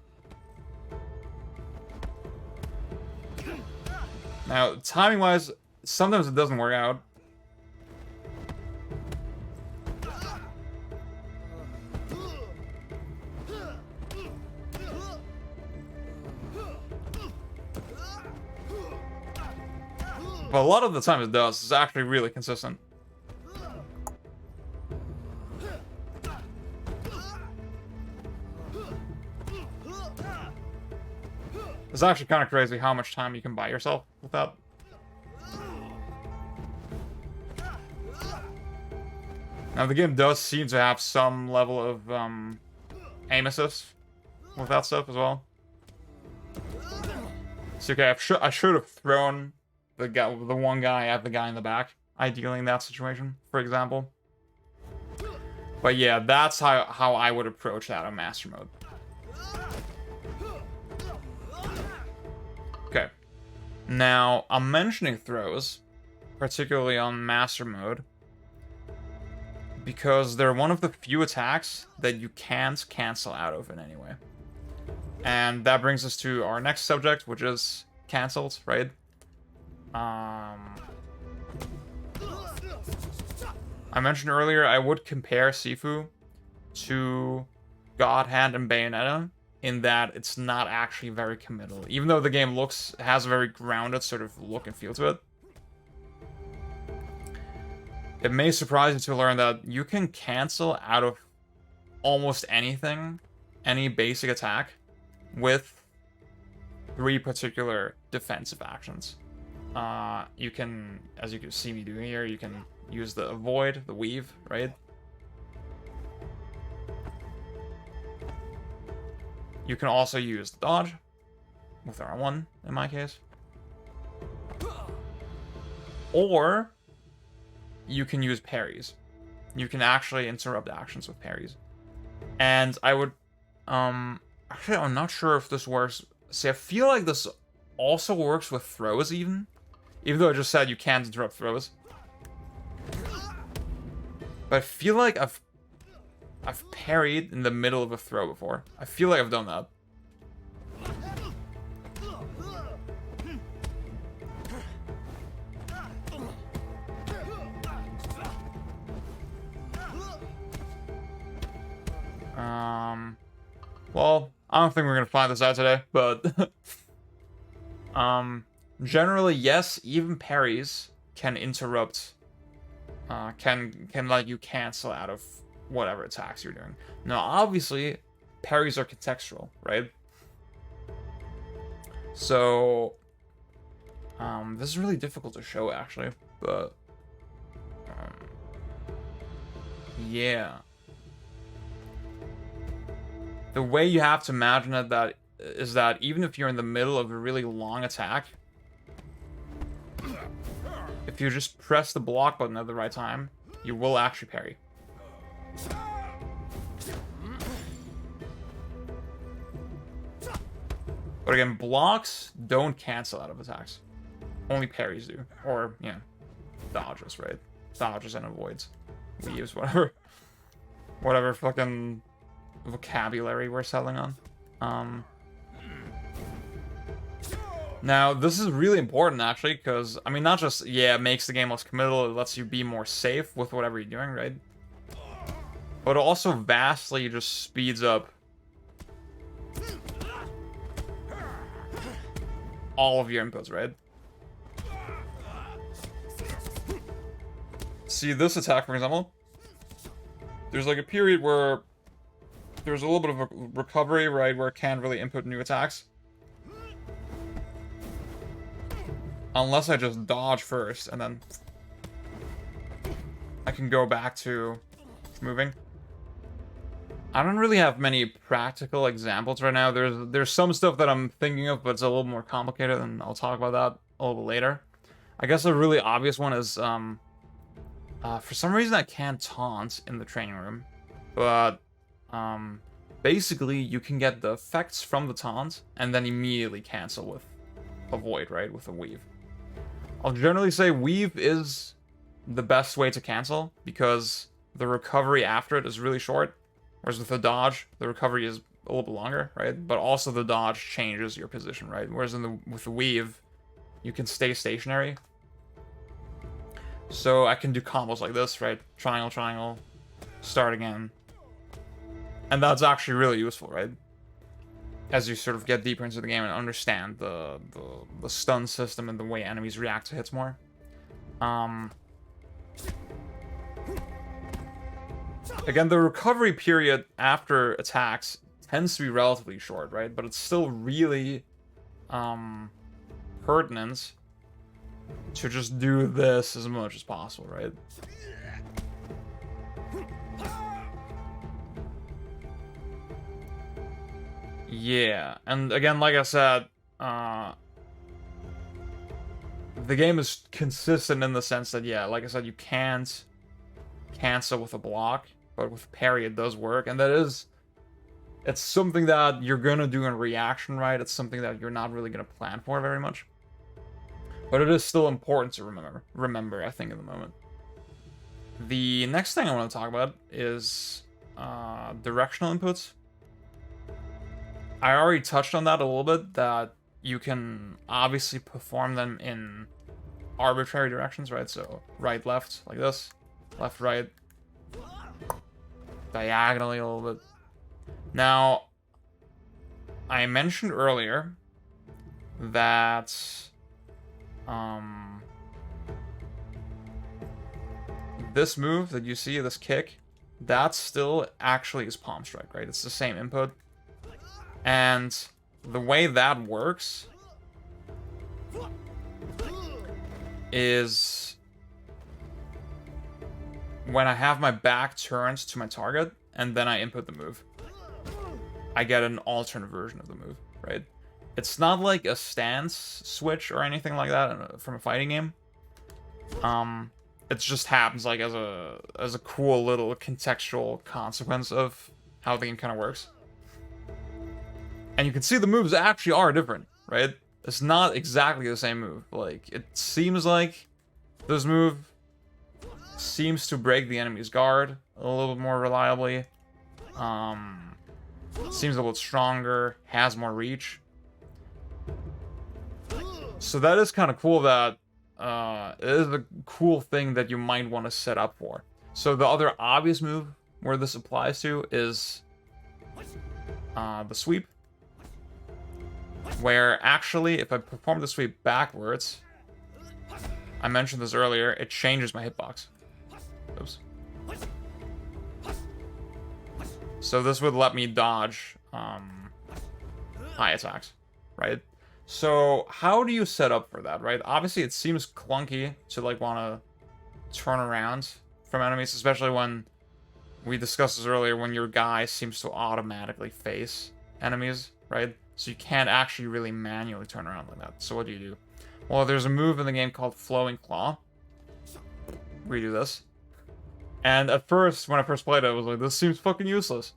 S1: Now, timing-wise, sometimes it doesn't work out. But a lot of the time it does. It's actually really consistent. It's actually kind of crazy how much time you can buy yourself with that. Now the game does seem to have some level of aim assist with that stuff as well. So okay, I should have thrown the one guy at the guy in the back, ideally in that situation, for example. But yeah, that's how I would approach that on Master mode. Okay. Now, I'm mentioning throws, particularly on Master mode, because they're one of the few attacks that you can't cancel out of in any way. And that brings us to our next subject, which is cancels, right? I mentioned earlier I would compare SIFU to God Hand and Bayonetta in that it's not actually very committal. Even though the game has a very grounded sort of look and feel to it. It may surprise you to learn that you can cancel out of almost anything, any basic attack, with 3 particular defensive actions. You can, as you can see me doing here, you can use the avoid, the weave, right? You can also use the dodge, with R1 in my case. Or you can use parries. You can actually interrupt actions with parries. And I would, actually I'm not sure if this works. See, I feel like this also works with throws even though I just said you can't interrupt throws. But I feel like I've parried in the middle of a throw before. I feel like I've done that. Well, I don't think we're gonna find this out today, but generally, yes, even parries can interrupt, can let you cancel out of whatever attacks you're doing. Now, obviously, parries are contextual, right? So, this is really difficult to show, actually, but, yeah. The way you have to imagine it is that even if you're in the middle of a really long attack, if you just press the block button at the right time, you will actually parry. But again, blocks don't cancel out of attacks. Only parries do. Or, yeah, dodges, right? dodges and avoids, weaves, whatever. Whatever fucking vocabulary we're settling on. Now, this is really important, actually, because, I mean, not just, yeah, it makes the game less committal, it lets you be more safe with whatever you're doing, right? But it also vastly just speeds up all of your inputs, right? See, this attack, for example, there's like a period where there's a little bit of a recovery, right, where it can't really input new attacks. Unless I just dodge first, and then I can go back to moving. I don't really have many practical examples right now. There's some stuff that I'm thinking of, but it's a little more complicated, and I'll talk about that a little bit later. I guess a really obvious one is, for some reason I can't taunt in the training room, but basically you can get the effects from the taunt, and then immediately cancel with avoid, right, with a weave. I'll generally say weave is the best way to cancel, because the recovery after it is really short, whereas with the dodge, the recovery is a little bit longer, right? But also the dodge changes your position, right? Whereas with the weave, you can stay stationary. So I can do combos like this, right? Triangle, triangle, start again. And that's actually really useful, right? As you sort of get deeper into the game and understand the stun system and the way enemies react to hits more. Again, the recovery period after attacks tends to be relatively short, right? But it's still really pertinent to just do this as much as possible, right? Yeah, and again, like I said, the game is consistent in the sense that, yeah, like I said, you can't cancel with a block, but with parry it does work, and it's something that you're gonna do in reaction, right? It's something that you're not really gonna plan for very much. But it is still important to remember, I think, in the moment. The next thing I want to talk about is directional inputs. I already touched on that a little bit, that you can obviously perform them in arbitrary directions, right? So right, left, like this. Left, right. Diagonally a little bit. Now, I mentioned earlier that this move that you see, this kick, that still actually is palm strike, right? It's the same input. And the way that works is when I have my back turned to my target and then I input the move, I get an alternate version of the move, right? It's not like a stance switch or anything like that from a fighting game. It just happens like as a cool little contextual consequence of how the game kind of works. And you can see the moves actually are different, right? It's not exactly the same move. Like, it seems like this move seems to break the enemy's guard a little bit more reliably. Seems a little stronger, has more reach. So that is kind of cool that it is a cool thing that you might want to set up for. So the other obvious move where this applies to is the sweep. Where actually, if I perform the sweep backwards, I mentioned this earlier, it changes my hitbox. Oops. So this would let me dodge high attacks, right? So how do you set up for that, right? Obviously, it seems clunky to like want to turn around from enemies, especially when we discussed this earlier, when your guy seems to automatically face enemies, right? So you can't actually really manually turn around like that. So what do? Well, there's a move in the game called Flowing Claw. We do this. And at first, when I first played it, I was like, this seems fucking useless.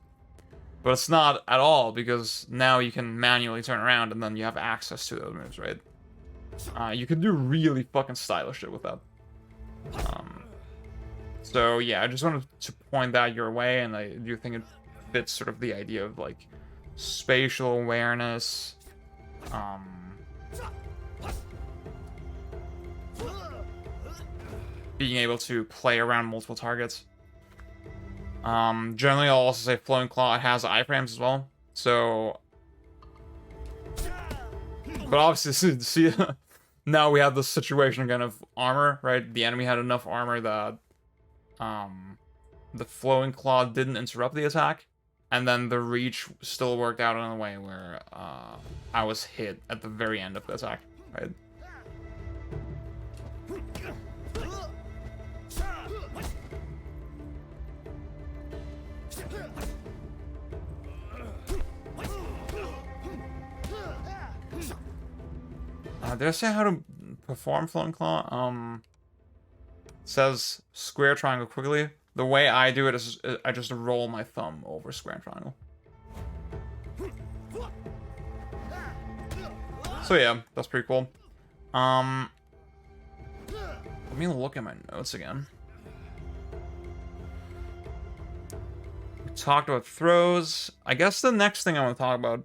S1: But it's not at all, because now you can manually turn around and then you have access to those moves, right? You can do really fucking stylish shit with that. So yeah, I just wanted to point that your way, and I do think it fits sort of the idea of like spatial awareness. Being able to play around multiple targets. Generally, I'll also say Flowing Claw has iframes as well. So, but obviously, see, now we have this situation again of armor, right? The enemy had enough armor that the Flowing Claw didn't interrupt the attack, and then the reach still worked out in a way where I was hit at the very end of the attack, right? Did I say how to perform Flowing Claw? It says square triangle quickly. The way I do it is I just roll my thumb over square and triangle. So yeah, that's pretty cool. Let me look at my notes again. We talked about throws. I guess the next thing I want to talk about,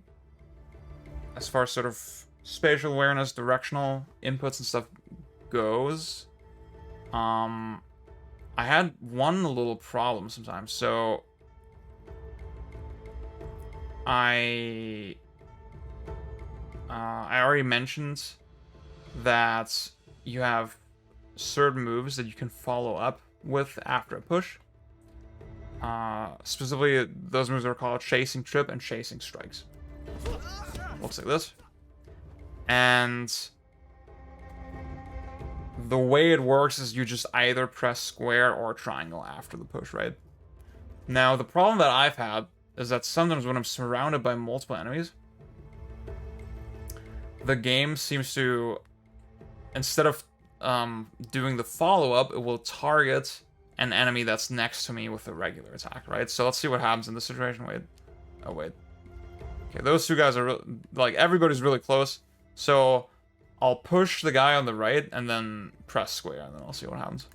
S1: as far as sort of spatial awareness, directional inputs and stuff goes, I had one little problem sometimes. So I already mentioned that you have certain moves that you can follow up with after a push. Specifically, those moves are called Chasing Trip and Chasing Strikes. Looks like this. And the way it works is you just either press square or triangle after the push, right? Now, the problem that I've had is that sometimes when I'm surrounded by multiple enemies, the game seems to, instead of doing the follow-up, it will target an enemy that's next to me with a regular attack, right? So let's see what happens in this situation. Wait. Oh, wait. Okay, those two guys are, like, everybody's really close. So I'll push the guy on the right and then press square, and then I'll see what happens.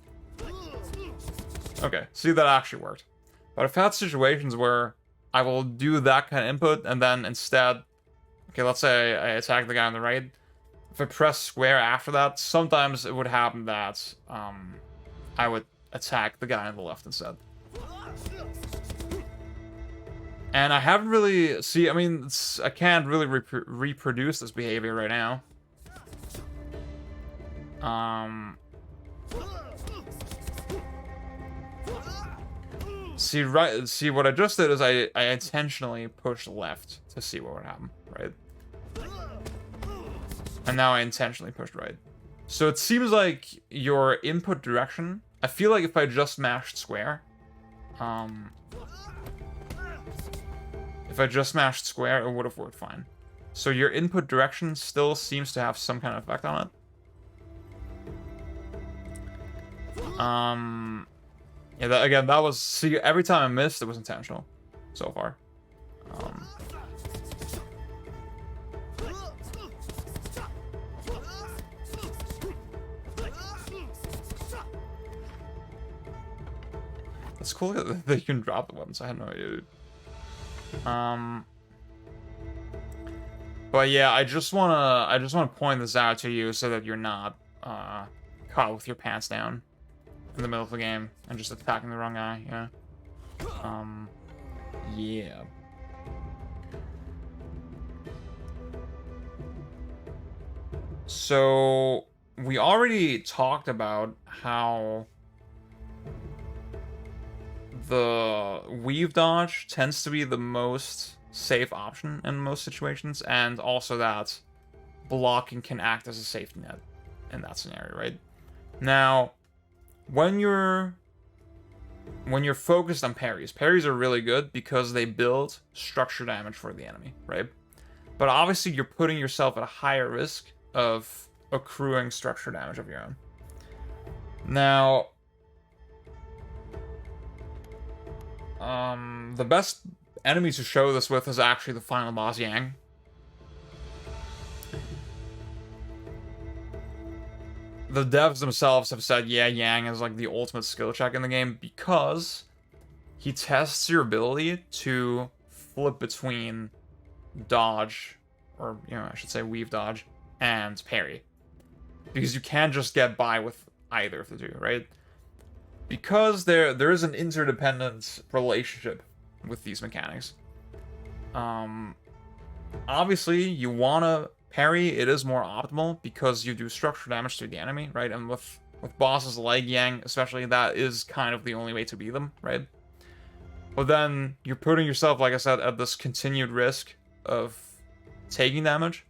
S1: Okay, see, that actually worked. But I've had situations where I will do that kind of input, and then instead, okay, let's say I attack the guy on the right. If I press square after that, sometimes it would happen that I would attack the guy on the left instead. And I haven't really... See, I mean, I can't really reproduce this behavior right now. See, what I just did is I intentionally pushed left to see what would happen, right? And now I intentionally pushed right. So it seems like your input direction... I feel like if I just mashed square... if I just mashed square, it would have worked fine. So your input direction still seems to have some kind of effect on it. Yeah, again, that was... See, every time I missed, it was intentional. So far. It's cool that you can drop the weapons. I had no idea, dude. But yeah, I just wanna point this out to you so that you're not caught with your pants down in the middle of the game and just attacking the wrong guy. Yeah. Yeah. So we already talked about how the weave dodge tends to be the most safe option in most situations, and also that blocking can act as a safety net in that scenario, right? Now, when you're focused on parries are really good because they build structure damage for the enemy, right? But obviously you're putting yourself at a higher risk of accruing structure damage of your own. Now, the best enemy to show this with is actually the final boss, Yang. the devs themselves have said, yeah, Yang is like the ultimate skill check in the game because he tests your ability to flip between dodge, or, you know, I should say weave dodge, and parry. Because you can't just get by with either of the two, right? Because there is an interdependent relationship with these mechanics. Obviously, you wanna parry, it is more optimal because you do structural damage to the enemy, right? And with bosses like Yang, especially, that is kind of the only way to beat them, right? But then you're putting yourself, like I said, at this continued risk of taking damage.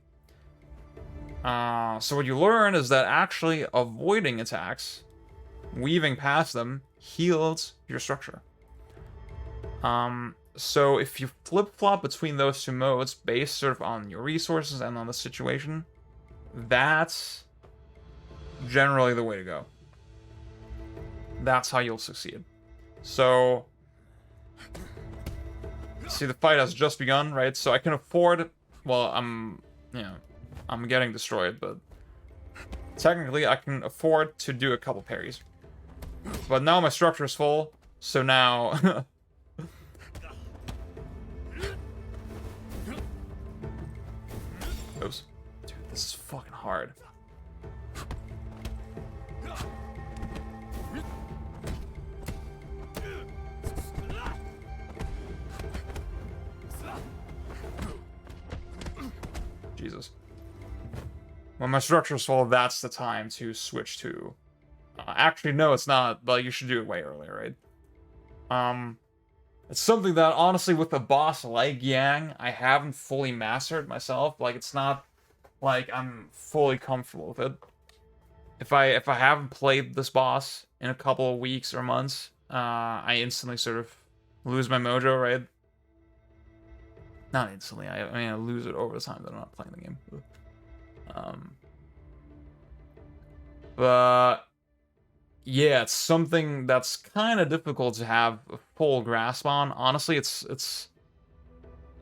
S1: So what you learn is that actually avoiding attacks, weaving past them, heals your structure. So if you flip-flop between those two modes based sort of on your resources and on the situation, that's generally the way to go. That's how you'll succeed. So, see, the fight has just begun, right? So I can afford, well, I'm getting destroyed, but technically I can afford to do a couple parries. But now my structure is full, so now... Oops. Dude, this is fucking hard. Jesus. When my structure is full, that's the time to switch to... actually, no, it's not, but you should do it way earlier, right? It's something that, honestly, with a boss like Yang, I haven't fully mastered myself. Like, it's not like I'm fully comfortable with it. If I haven't played this boss in a couple of weeks or months, I instantly sort of lose my mojo, right? Not instantly, I mean, I lose it over the time that I'm not playing the game. But... yeah, it's something that's kind of difficult to have a full grasp on. Honestly, it's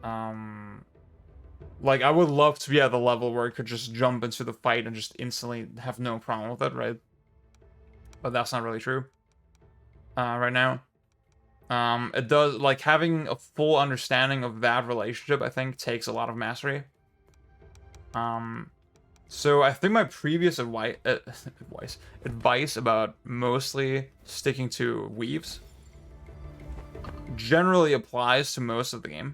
S1: like, I would love to be at the level where I could just jump into the fight and just instantly have no problem with it, right? But that's not really true right now. It does, like, having a full understanding of that relationship, I think, takes a lot of mastery. So I think my previous advice about mostly sticking to weaves generally applies to most of the game.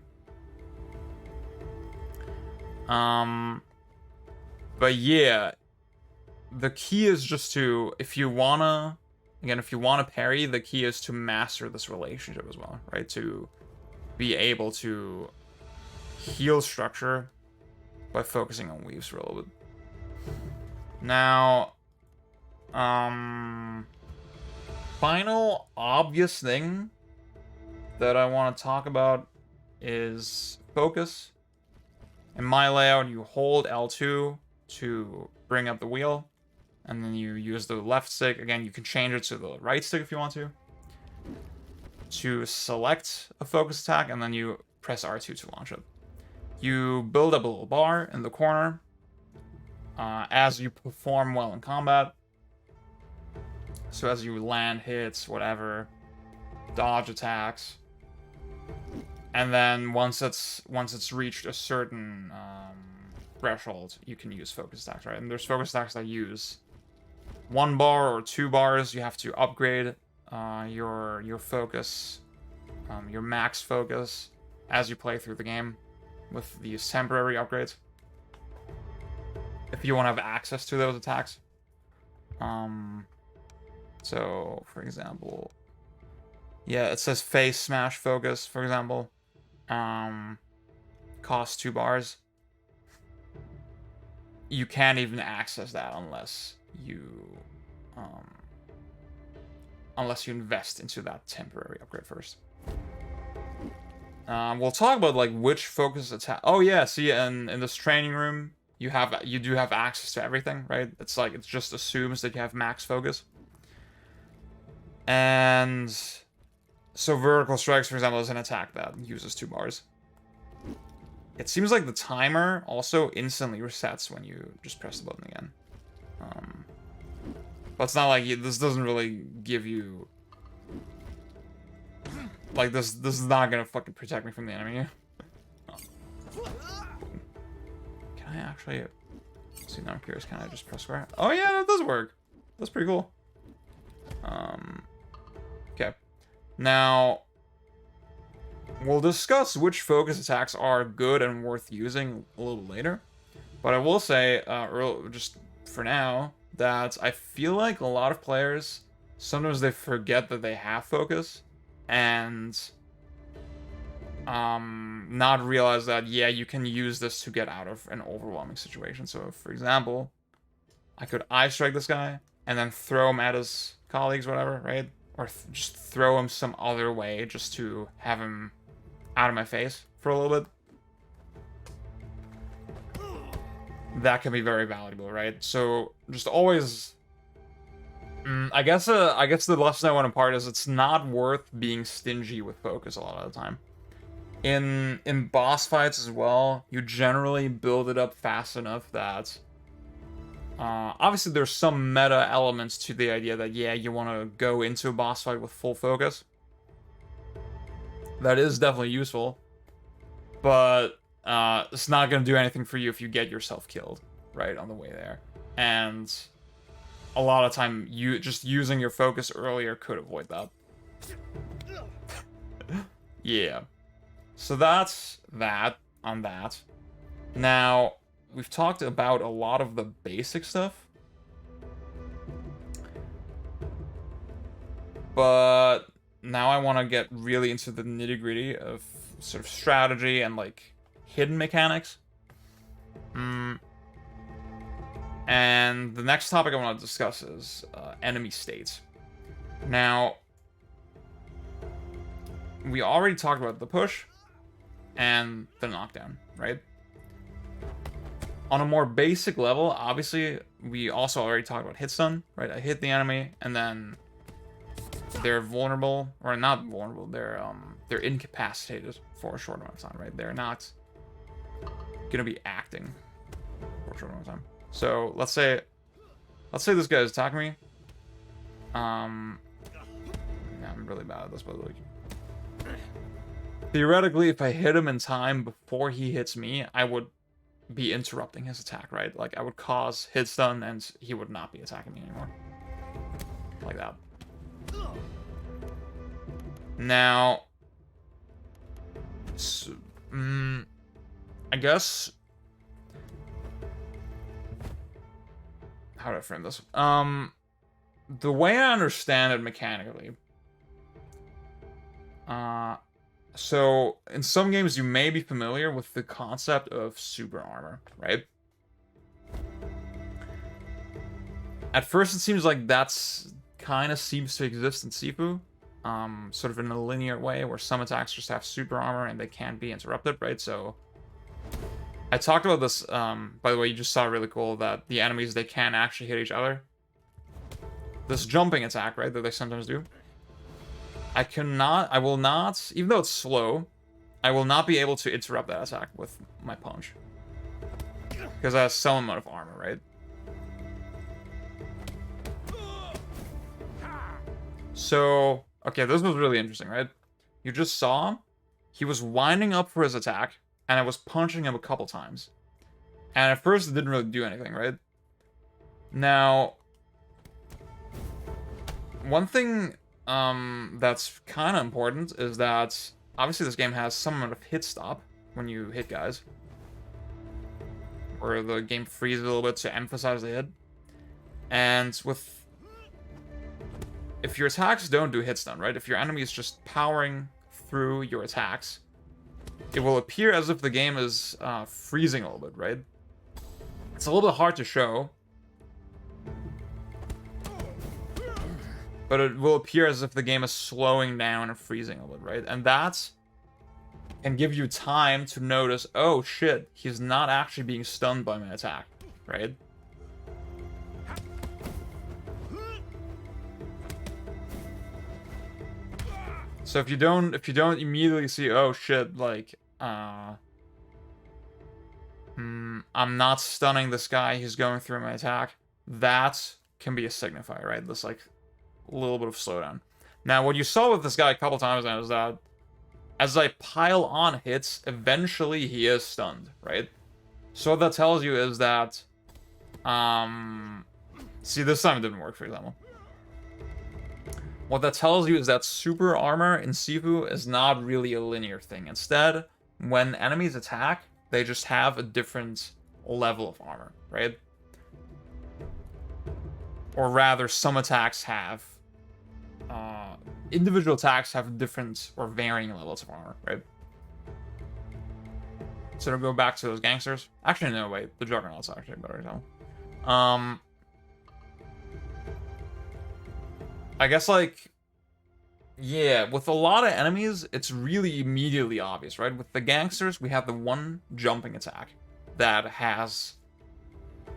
S1: But yeah, the key is just to, if you wanna parry, the key is to master this relationship as well, right? To be able to heal structure by focusing on weaves for a little bit. Now, final obvious thing that I want to talk about is focus. In my layout, you hold L2 to bring up the wheel, and then you use the left stick. Again, you can change it to the right stick if you want to select a focus attack, and then you press R2 to launch it. You build up a little bar in the corner as you perform well in combat. So as you land hits, whatever, dodge attacks, and then once it's reached a certain threshold, you can use focus attacks, right? And there's focus attacks that use 1 bar or 2 bars. You have to upgrade your focus, your max focus, as you play through the game with these temporary upgrades, if you want to have access to those attacks. So, for example, yeah, it says face smash focus, for example. Costs 2 bars. You can't even access that unless you invest into that temporary upgrade first. We'll talk about like which focus attack. Oh yeah, see, in this training room, you do have access to everything, right? It's like, it just assumes that you have max focus. And so vertical strikes, for example, is an attack that uses 2 bars. It seems like the timer also instantly resets when you just press the button again. But it's not like this doesn't really give you... Like, this is not gonna fucking protect me from the enemy. Oh. Can I actually... See, now I'm curious, can I just press square? Oh yeah, that does work. That's pretty cool. Okay. Now, we'll discuss which focus attacks are good and worth using a little later. But I will say, just for now, that I feel like a lot of players, sometimes they forget that they have focus, and not realize that, yeah, you can use this to get out of an overwhelming situation. So, for example, I could eye strike this guy, and then throw him at his colleagues, whatever, right? Or just throw him some other way, just to have him out of my face for a little bit. That can be very valuable, right? So just always, I guess the lesson I want to impart is it's not worth being stingy with focus a lot of the time. In boss fights as well, you generally build it up fast enough that obviously there's some meta elements to the idea that, yeah, you want to go into a boss fight with full focus. That is definitely useful, but it's not going to do anything for you if you get yourself killed, right, on the way there. And a lot of time, you just using your focus earlier could avoid that. Yeah. So that's that on that. Now, we've talked about a lot of the basic stuff. But now I want to get really into the nitty-gritty of sort of strategy and, like, hidden mechanics. And the next topic I want to discuss is enemy states. Now, we already talked about the push and the knockdown, right? On a more basic level, obviously, we also already talked about hit stun, right? I hit the enemy, and then they're vulnerable, or not vulnerable, they're incapacitated for a short amount of time, right? They're not gonna be acting for a short amount of time. So let's say this guy is attacking me. Yeah, I'm really bad at this, but like, theoretically, if I hit him in time before he hits me, I would be interrupting his attack, right? Like, I would cause hit stun, and he would not be attacking me anymore. Like that. Now, so, I guess, how do I frame this? The way I understand it mechanically, so in some games you may be familiar with the concept of super armor, right? At first it seems like that's kind of seems to exist in SIFU, sort of in a linear way where some attacks just have super armor and they can't be interrupted, right? So I talked about this, by the way, you just saw really cool that the enemies, they can actually hit each other. This jumping attack, right, that they sometimes do. I will not, even though it's slow, I will not be able to interrupt that attack with my punch. Because it has some amount of armor, right? So, okay, this was really interesting, right? You just saw he was winding up for his attack, and I was punching him a couple times. And at first it didn't really do anything, right? Now, one thing that's kind of important is that obviously this game has some amount of hit stop when you hit guys, where the game freezes a little bit to emphasize the hit. And if your attacks don't do hit stun, right? If your enemy is just powering through your attacks, it will appear as if the game is freezing a little bit, right? It's a little bit hard to show, but it will appear as if the game is slowing down and freezing a little bit, right? And that can give you time to notice, oh shit, he's not actually being stunned by my attack, right? So if you don't immediately see, oh shit, like, I'm not stunning this guy, he's going through my attack, that can be a signifier, right? This, like, little bit of slowdown. Now, what you saw with this guy a couple times now is that as I pile on hits, eventually he is stunned, right? So what that tells you is that, see, this time it didn't work, for example. What that tells you is that super armor in SIFU is not really a linear thing. Instead, when enemies attack, they just have a different level of armor, right? Or rather, some attacks have... individual attacks have different or varying levels of armor, right? So to go back to those gangsters... Actually, no, wait. The Juggernaut's actually a better example. I guess, like... Yeah, with a lot of enemies, it's really immediately obvious, right? With the gangsters, we have the one jumping attack that has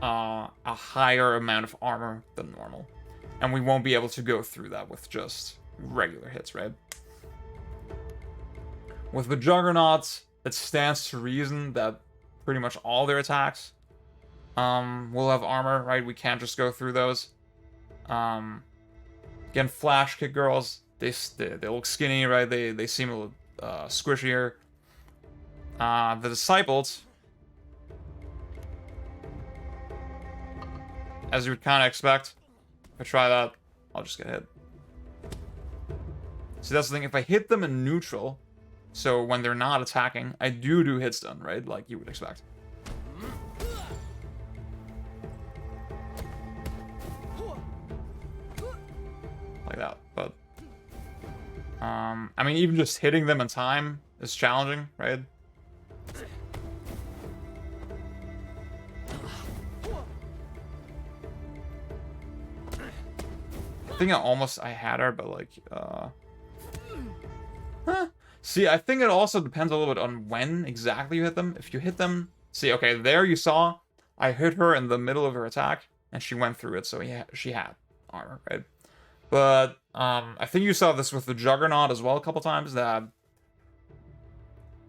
S1: a higher amount of armor than normal. And we won't be able to go through that with just regular hits, right? With the Juggernauts, it stands to reason that pretty much all their attacks will have armor, right? We can't just go through those. Again, Flash Kick Girls, they look skinny, right? They seem a little squishier. The Disciples, as you would kind of expect, if I try that, I'll just get hit. See, that's the thing. If I hit them in neutral, so when they're not attacking, I do hit stun, right? Like you would expect. Like that, but... I mean, even just hitting them in time is challenging, right? I think I had her, but like, huh? See, I think it also depends a little bit on when exactly you hit them. If you hit them, see, okay, there you saw, I hit her in the middle of her attack, and she went through it, so she had armor, right? But, I think you saw this with the Juggernaut as well a couple times, that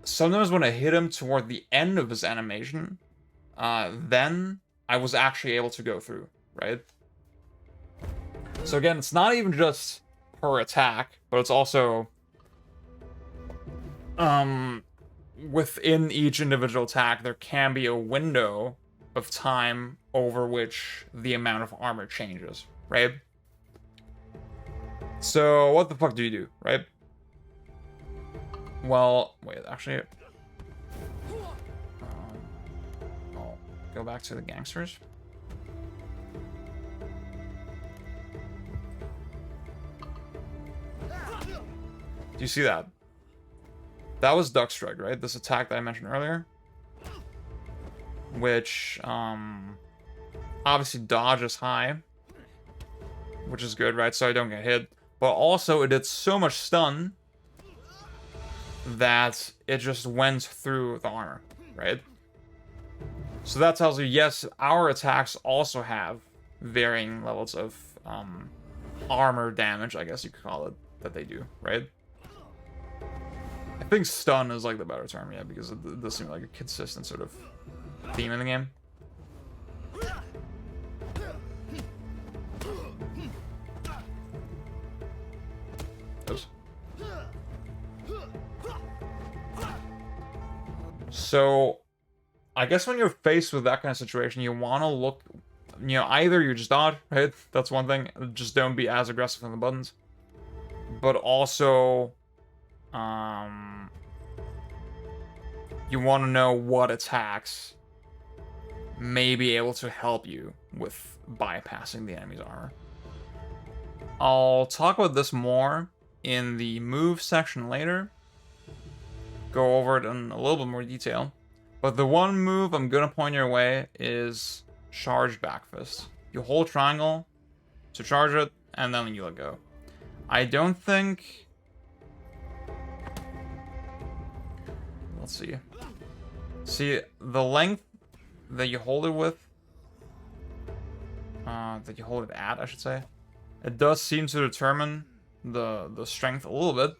S1: sometimes when I hit him toward the end of his animation, then I was actually able to go through, right? So again, it's not even just per attack, but it's also within each individual attack, there can be a window of time over which the amount of armor changes, right? So what the fuck do you do, right? Well, wait, actually, I'll go back to the gangsters. Do you see that? That was Duck Strike, right? This attack that I mentioned earlier. Which, obviously dodges high. Which is good, right? So I don't get hit. But also, it did so much stun that it just went through the armor, right? So that tells you, yes, our attacks also have varying levels of armor damage, I guess you could call it, that they do, right? I think stun is like the better term, yeah, because it does seem like a consistent sort of theme in the game. Oops. So, I guess when you're faced with that kind of situation, you want to look, you know, either you just dodge, right? That's one thing. Just don't be as aggressive on the buttons. But also, you want to know what attacks may be able to help you with bypassing the enemy's armor. I'll talk about this more in the move section later. Go over it in a little bit more detail. But the one move I'm going to point your way is Charge Back Fist. You hold triangle to charge it, and then you let go. I don't think... Let's see. See, the length that you hold it with... that you hold it at, I should say. It does seem to determine the strength a little bit.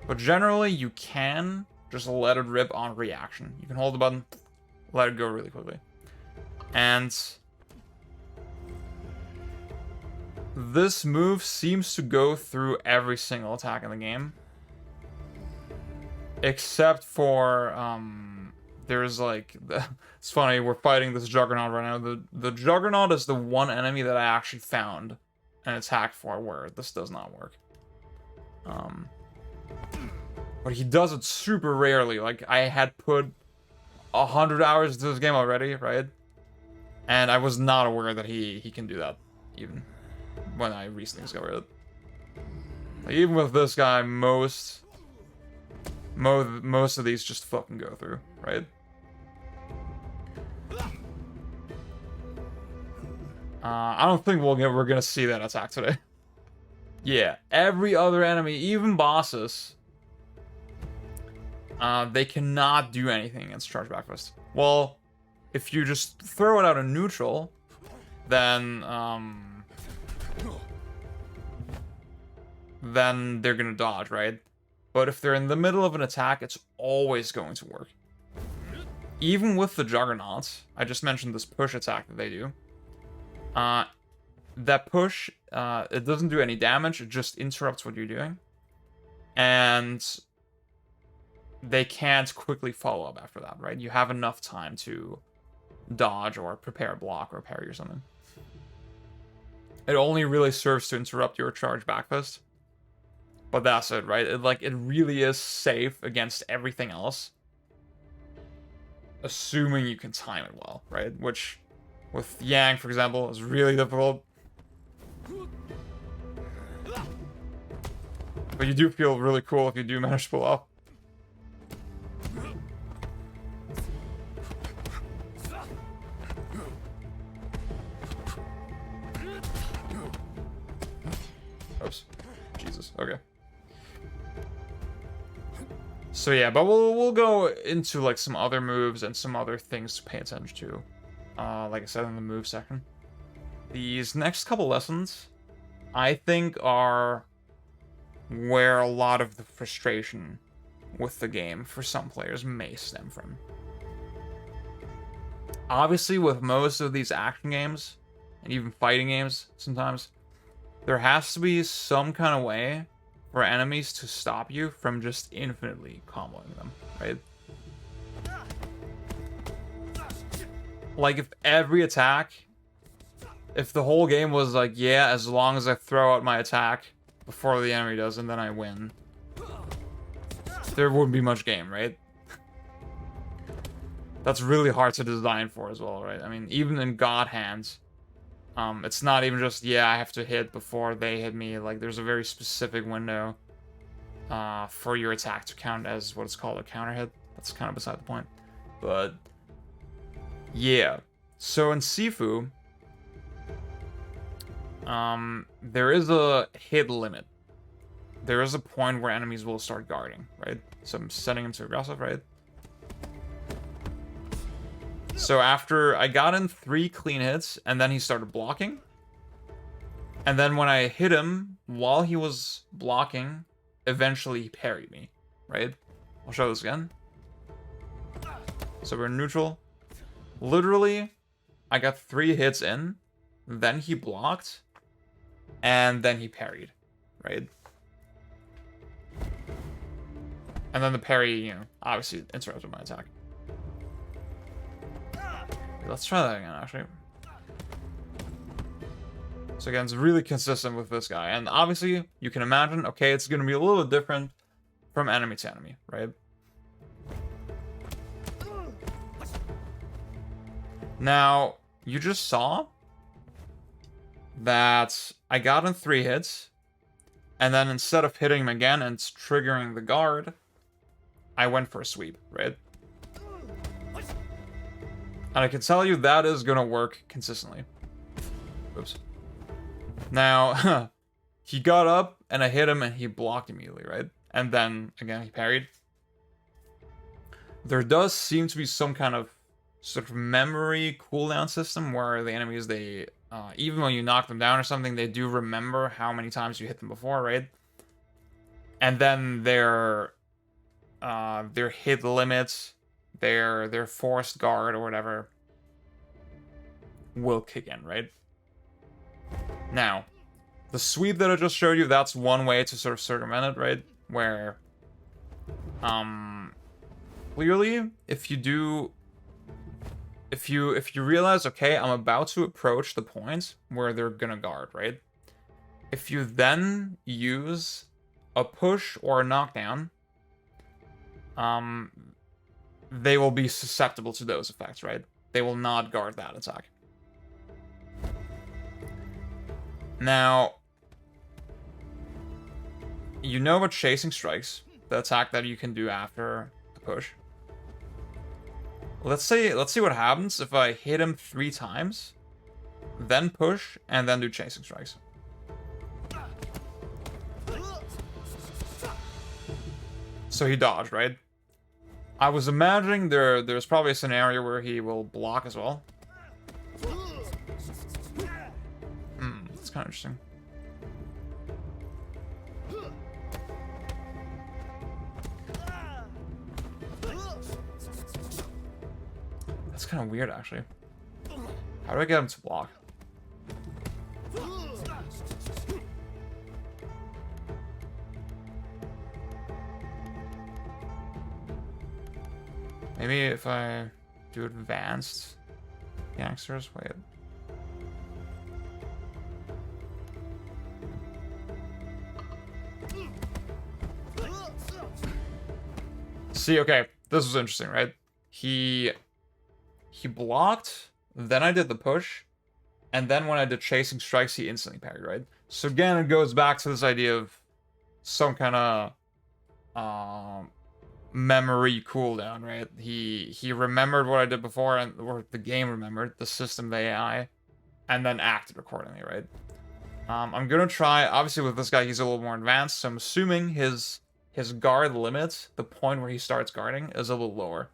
S1: But generally, you can just let it rip on reaction. You can hold the button, let it go really quickly. And this move seems to go through every single attack in the game. Except for, there's like, it's funny, we're fighting this Juggernaut right now. The Juggernaut is the one enemy that I actually found an attack for where this does not work. But he does it super rarely. Like, I had put 100 hours into this game already, right? And I was not aware that he can do that, even when I recently discovered it. Like, even with this guy, most of these just fucking go through, right? I don't think we're gonna see that attack today. Yeah, every other enemy, even bosses, they cannot do anything against Charge Back Fist. Well, if you just throw it out in neutral, then they're gonna dodge, right? But if they're in the middle of an attack, it's always going to work. Even with the Juggernauts, I just mentioned this push attack that they do. That push, it doesn't do any damage, it just interrupts what you're doing. And they can't quickly follow up after that, right? You have enough time to dodge or prepare a block or parry or something. It only really serves to interrupt your charge back fist. But that's it, right? It really is safe against everything else. Assuming you can time it well, right? Which, with Yang, for example, is really difficult. But you do feel really cool if you do manage to pull off. Oops. Jesus. Okay. So yeah, but we'll go into like some other moves and some other things to pay attention to. Like I said in the move section. These next couple lessons, I think, are where a lot of the frustration with the game for some players may stem from. Obviously, with most of these action games, and even fighting games sometimes, there has to be some kind of way for enemies to stop you from just infinitely comboing them, right? Like, if every attack, if the whole game was like, yeah, as long as I throw out my attack before the enemy does, and then I win, there wouldn't be much game, right? That's really hard to design for as well, right? I mean, even in God Hands, it's not even just, yeah, I have to hit before they hit me. Like, there's a very specific window for your attack to count as what is called a counter hit. That's kind of beside the point. But, yeah. So in SIFU, there is a hit limit. There is a point where enemies will start guarding, right? So I'm setting him to aggressive, right? So after I got in 3 clean hits, and then he started blocking. And then when I hit him while he was blocking, eventually he parried me, right? I'll show this again. So we're neutral. Literally, I got 3 hits in, then he blocked, and then he parried, right? And then the parry, you know, obviously interrupted my attack. Let's try that again, actually. So again, it's really consistent with this guy. And obviously, you can imagine, okay, it's going to be a little bit different from enemy to enemy, right? Now, you just saw that I got in 3 hits, and then instead of hitting him again and triggering the guard, I went for a sweep, right? And I can tell you that is going to work consistently. Oops. Now, he got up, and I hit him, and he blocked immediately, right? And then, again, he parried. There does seem to be some kind of sort of memory cooldown system where the enemies, they, even when you knock them down or something, they do remember how many times you hit them before, right? And then their hit limits, their forced guard or whatever will kick in, right? Now, The sweep that I just showed you, that's one way to sort of circumvent it, right? Where, clearly, if you realize, okay, I'm about to approach the point where they're gonna guard, right? If you then use a push or a knockdown, they will be susceptible to those effects, right? They will not guard that attack. Now, you know about chasing strikes, the attack that you can do after the push. Let's see what happens if I hit him 3 times, then push, and then do chasing strikes. So he dodged, right? I was imagining there's probably a scenario where he will block as well. That's kind of interesting. That's kind of weird, actually. How do I get him to block? Maybe if I do advanced gangsters, wait. See, okay, this was interesting, right? He blocked, then I did the push, and then when I did chasing strikes, he instantly parried, right? So again, it goes back to this idea of some kind of memory cooldown, right? He remembered what I did before, or the game remembered, the system, the AI, and then acted accordingly, right? I'm gonna try, obviously with this guy, he's a little more advanced, so I'm assuming his guard limit, the point where he starts guarding, is a little lower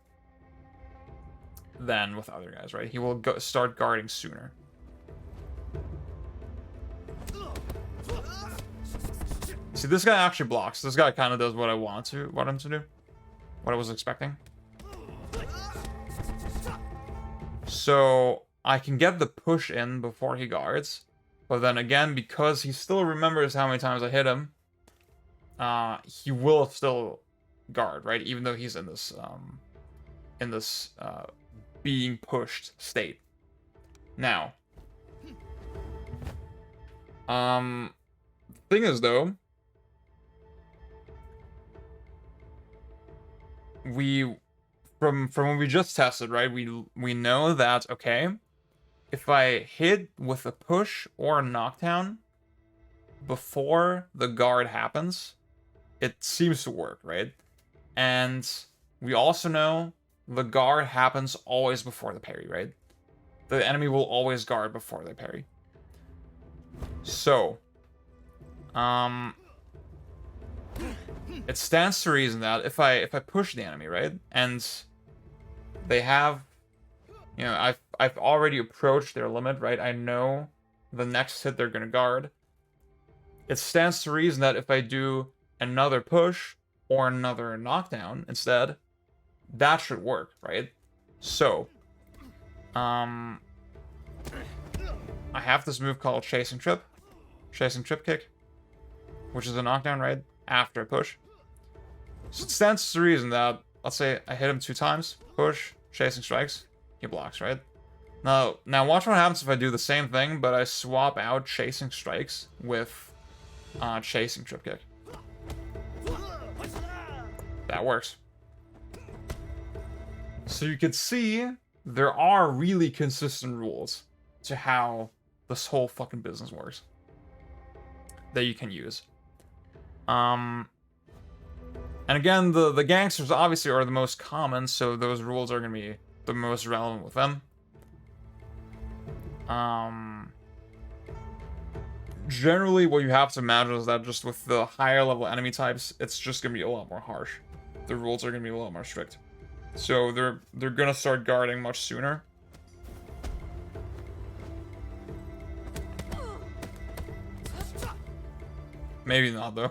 S1: than with other guys, right? He will start guarding sooner. See, this guy actually blocks. This guy kind of does what I want him to do. What I was expecting. So I can get the push in before he guards, but then again, because he still remembers how many times I hit him, he will still guard, right? Even though he's in this being pushed state. Now, the thing is though, from when we just tested, right? We know that, okay, if I hit with a push or a knockdown before the guard happens, it seems to work, right? And we also know the guard happens always before the parry, right? The enemy will always guard before they parry. So, it stands to reason that if I push the enemy, right, and they have, you know, I've already approached their limit, right? I know the next hit they're gonna guard. It stands to reason that if I do another push or another knockdown instead, that should work, right? So, I have this move called chasing trip kick, which is a knockdown, right? After a push. So it stands to reason that, let's say I hit him 2 times, push, chasing strikes, he blocks, right? Now watch what happens if I do the same thing, but I swap out chasing strikes with chasing trip kick. That works. So you can see there are really consistent rules to how this whole fucking business works that you can use. And again, the gangsters obviously are the most common, so those rules are going to be the most relevant with them. Generally, what you have to imagine is that just with the higher level enemy types, it's just going to be a lot more harsh. The rules are going to be a lot more strict. So they're going to start guarding much sooner. Maybe not, though.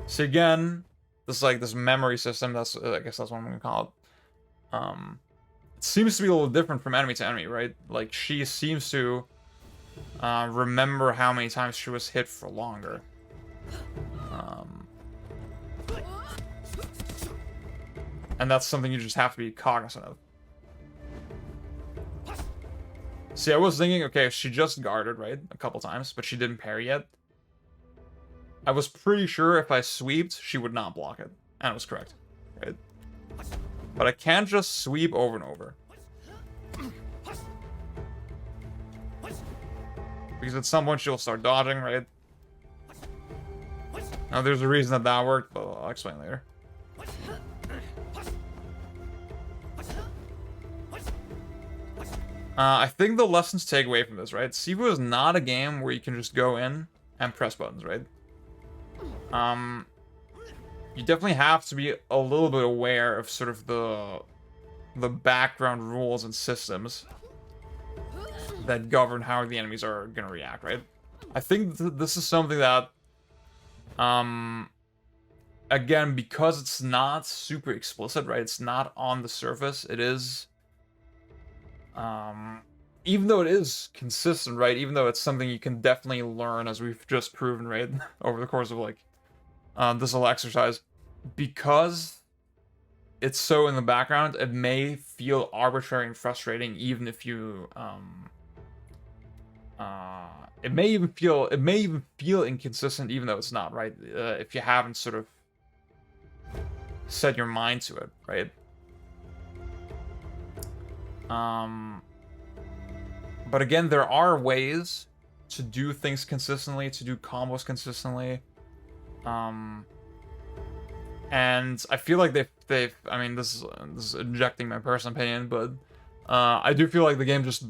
S1: So again, this is like this memory system. That's, I guess that's what I'm gonna call It seems to be a little different from enemy to enemy, right? Like, she seems to remember how many times she was hit for longer. And that's something you just have to be cognizant of. See, I was thinking, okay, she just guarded, right? A couple times, but she didn't parry yet. I was pretty sure if I sweeped, she would not block it. And I was correct, right? But I can't just sweep over and over. Because at some point she'll start dodging, right? Now there's a reason that that worked, but I'll explain later. I think the lessons to take away from this, right? SIFU is not a game where you can just go in and press buttons, right? You definitely have to be a little bit aware of sort of the background rules and systems that govern how the enemies are gonna react, right? I think this is something that, again, because it's not super explicit, right? It's not on the surface. It is, even though it is consistent, right? Even though it's something you can definitely learn, as we've just proven, right? Over the course of, like, this little exercise. Because it's so in the background, it may feel arbitrary and frustrating, even if you, it may even feel inconsistent, even though it's not, right? If you haven't sort of set your mind to it, right? But again, there are ways to do things consistently, to do combos consistently. And I feel like they've I mean, this is injecting my personal opinion, but I do feel like the game just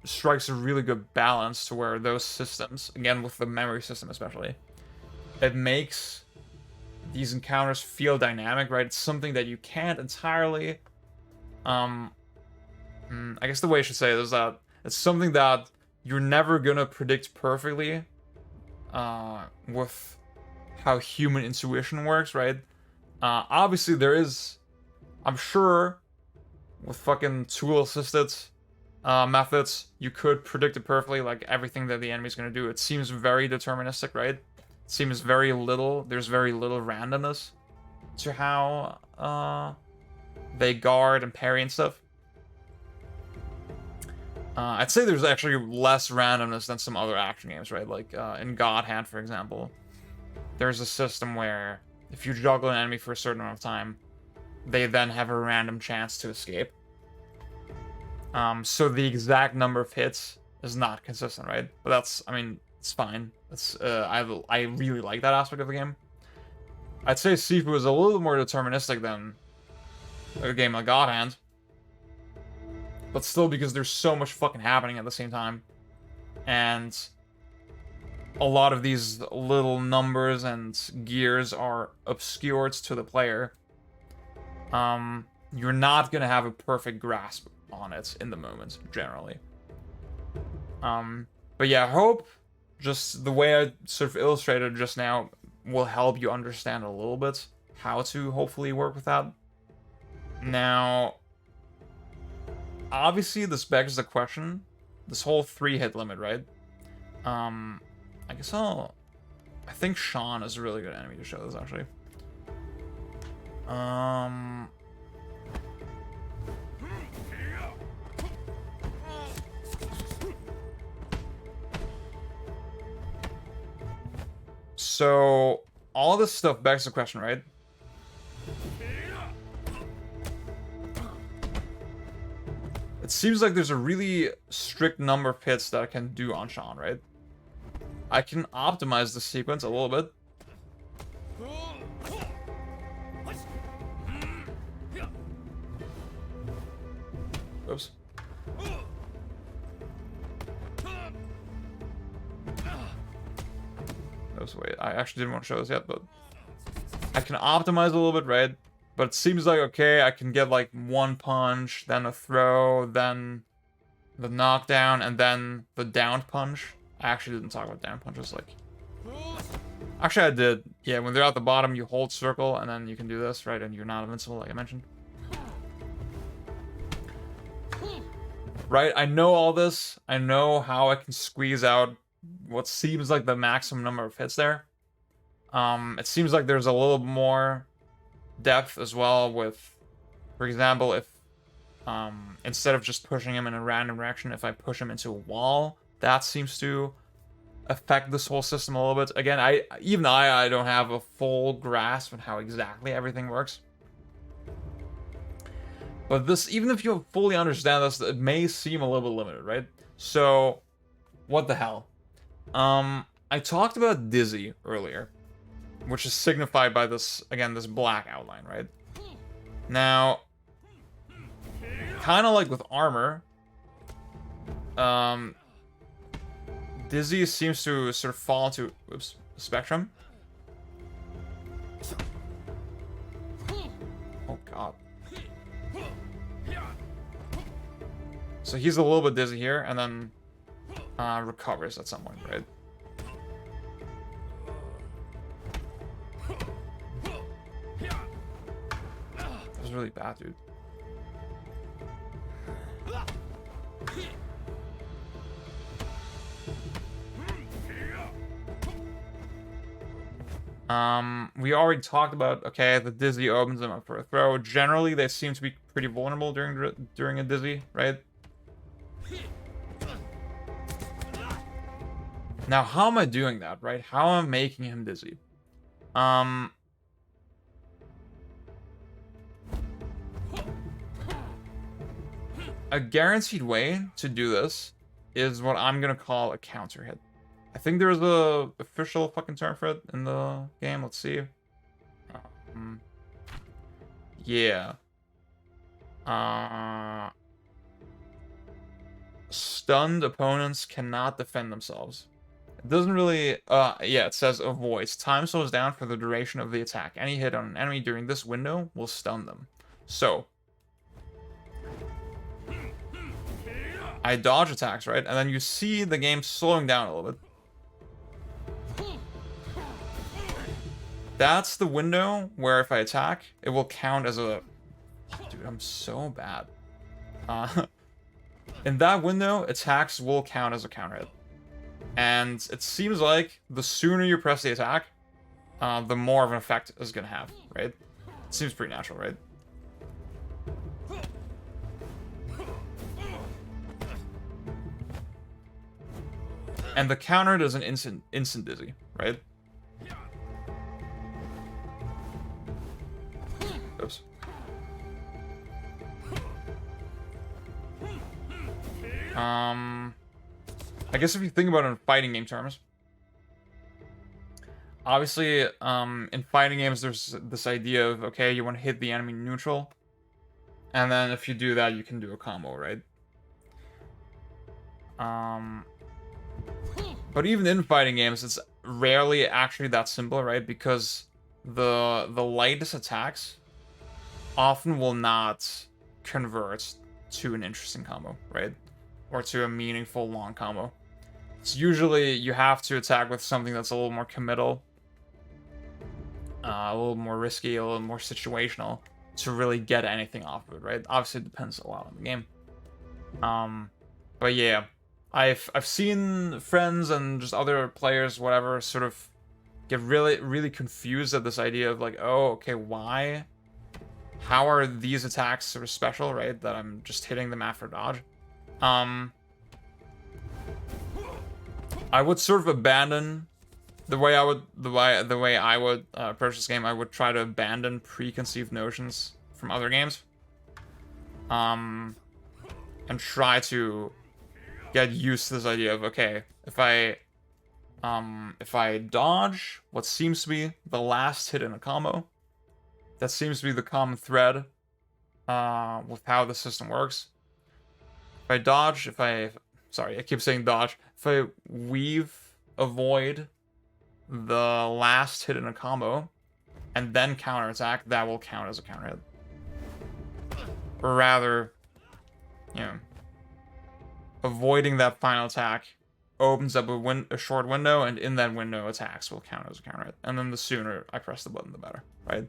S1: strikes a really good balance to where those systems, again with the memory system especially, it makes these encounters feel dynamic, right? It's something that you can't entirely, I guess the way I should say it is that it's something that you're never gonna predict perfectly with how human intuition works, right? Obviously there is, I'm sure, with fucking tool-assisted methods, you could predict it perfectly, like everything that the enemy's gonna do. It seems very deterministic, right? It seems very little, there's very little randomness to how they guard and parry and stuff. I'd say there's actually less randomness than some other action games, right? Like in God Hand, for example, there's a system where if you juggle an enemy for a certain amount of time, they then have a random chance to escape. So the exact number of hits is not consistent, right? But that's, I mean, it's fine. It's I really like that aspect of the game. I'd say SIFU is a little more deterministic than a game like God Hand. But still, because there's so much fucking happening at the same time. And a lot of these little numbers and gears are obscured to the player. You're not gonna have a perfect grasp on it in the moment, generally. But yeah, I hope just the way I sort of illustrated just now will help you understand a little bit how to hopefully work with that. Now, obviously this begs the question, this whole 3-hit limit, right? I guess I think Sean is a really good enemy to show this, actually. So, all this stuff begs the question, right? It seems like there's a really strict number of hits that I can do on Sean, right? I can optimize the sequence a little bit. Oops. Oops, wait, I actually didn't want to show this yet, but I can optimize a little bit, right? But it seems like, okay, I can get like one punch, then a throw, then the knockdown, and then the downed punch. I actually didn't talk about down punches, like... Actually, I did. Yeah, when they're at the bottom, you hold circle, and then you can do this, right? And you're not invincible, like I mentioned. right? I know all this. I know how I can squeeze out what seems like the maximum number of hits there. It seems like there's a little more depth as well with, for example, if instead of just pushing him in a random direction, if I push him into a wall, that seems to affect this whole system a little bit. Again, I don't have a full grasp on how exactly everything works. But this, even if you fully understand this, it may seem a little bit limited, right? So, what the hell? I talked about dizzy earlier, which is signified by this, again, this black outline, right? Now, kind of like with armor, dizzy seems to sort of fall into, oops, spectrum. Oh god. So he's a little bit dizzy here, and then recovers at some point, right? That was really bad, dude. We already talked about, okay, the dizzy opens them up for a throw. Generally, they seem to be pretty vulnerable during a dizzy, right? Now, how am I doing that, right? How am I making him dizzy? A guaranteed way to do this is what I'm gonna call a counter hit. I think there's a official fucking term for it in the game. Let's see. Yeah. Stunned opponents cannot defend themselves. It doesn't really, yeah, it says avoids. Time slows down for the duration of the attack. Any hit on an enemy during this window will stun them. So, I dodge attacks, right? And then you see the game slowing down a little bit. That's the window where if I attack, it will count as a... Dude, I'm so bad. In that window, attacks will count as a counter hit. And it seems like the sooner you press the attack, the more of an effect it's going to have, right? It seems pretty natural, right? And the counter does an instant dizzy, right? Oops. I guess if you think about it in fighting game terms, obviously, in fighting games, there's this idea of, okay, you want to hit the enemy neutral, and then if you do that, you can do a combo, right? But even in fighting games, it's rarely actually that simple, right? Because the lightest attacks often will not convert to an interesting combo, right? Or to a meaningful long combo. It's usually you have to attack with something that's a little more committal, a little more risky, a little more situational to really get anything off of it, right? Obviously, it depends a lot on the game. But yeah, I've seen friends and just other players, whatever, sort of get really confused at this idea of like, oh, okay, why? How are these attacks sort of special, right? That I'm just hitting them after dodge. I would sort of abandon the way I would approach this game. I would try to abandon preconceived notions from other games, and try to get used to this idea of, okay, if I dodge what seems to be the last hit in a combo, that seems to be the common thread with how the system works. If I dodge, sorry, I keep saying dodge. If I avoid the last hit in a combo, and then counterattack, that will count as a counter hit. Or rather, you know, avoiding that final attack opens up a short window, and in that window, attacks will count as a counter hit. And then the sooner I press the button, the better, right?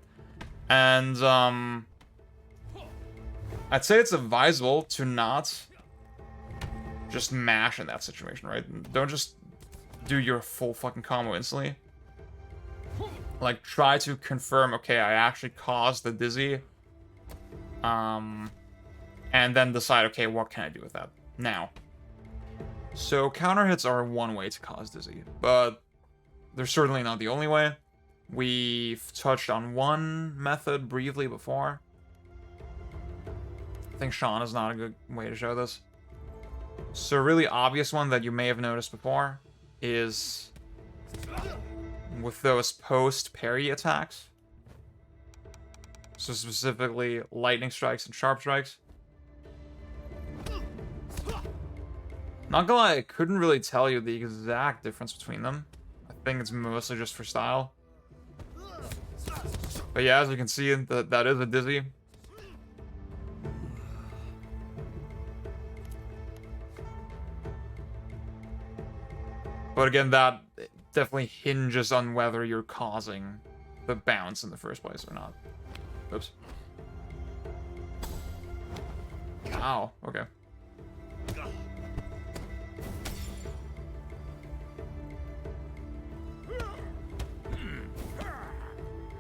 S1: And I'd say it's advisable to not just mash in that situation, right? Don't just do your full fucking combo instantly. Like, try to confirm, okay, I actually caused the dizzy. And then decide, okay, what can I do with that now? So counter hits are one way to cause dizzy, but they're certainly not the only way. We've touched on one method briefly before. I think Sean is not a good way to show this. So a really obvious one that you may have noticed before is with those post-parry attacks. So specifically lightning strikes and sharp strikes. Not gonna lie, I couldn't really tell you the exact difference between them. I think it's mostly just for style. But yeah, as you can see, that is a dizzy. But again, that definitely hinges on whether you're causing the bounce in the first place or not. Oops. Ow, okay.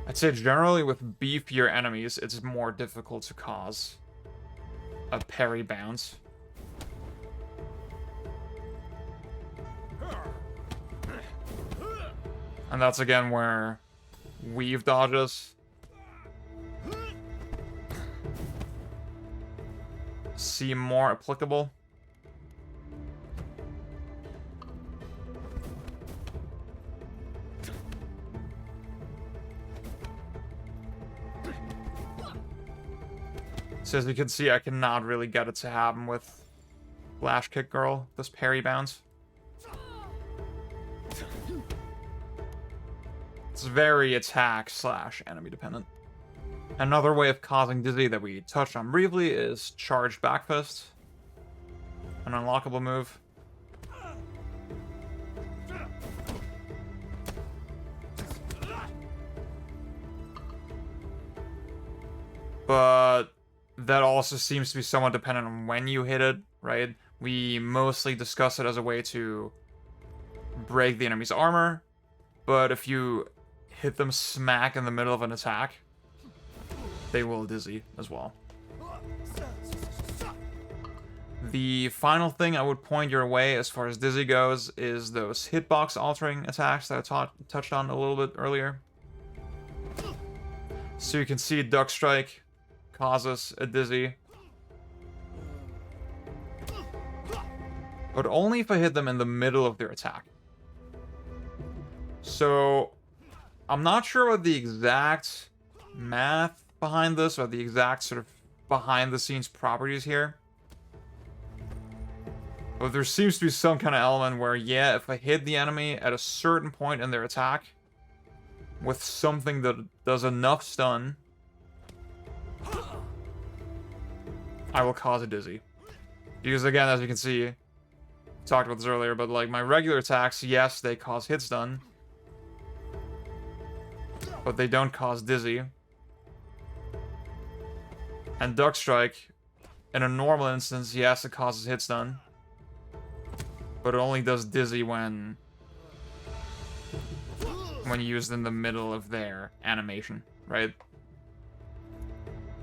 S1: I'd say generally with beefier enemies, it's more difficult to cause a parry bounce. And that's again where weave dodges seem more applicable. So as you can see, I cannot really get it to happen with Flash Kick Girl, this parry bounce. It's very attack / enemy dependent. Another way of causing dizzy that we touched on briefly is charged back fist, an unlockable move. But that also seems to be somewhat dependent on when you hit it, right? We mostly discuss it as a way to break the enemy's armor, but if you hit them smack in the middle of an attack, they will dizzy as well. The final thing I would point your way as far as dizzy goes is those hitbox-altering attacks that I touched on a little bit earlier. So you can see Duck Strike causes a dizzy, but only if I hit them in the middle of their attack. So I'm not sure what the exact math behind this, or the exact sort of behind the scenes properties here, but there seems to be some kind of element where, yeah, if I hit the enemy at a certain point in their attack with something that does enough stun, I will cause a dizzy. Because again, as you can see, I talked about this earlier, but like my regular attacks, yes, they cause hit stun, but they don't cause dizzy. And Duck Strike, in a normal instance, yes, it causes hit stun, but it only does dizzy when used in the middle of their animation, right?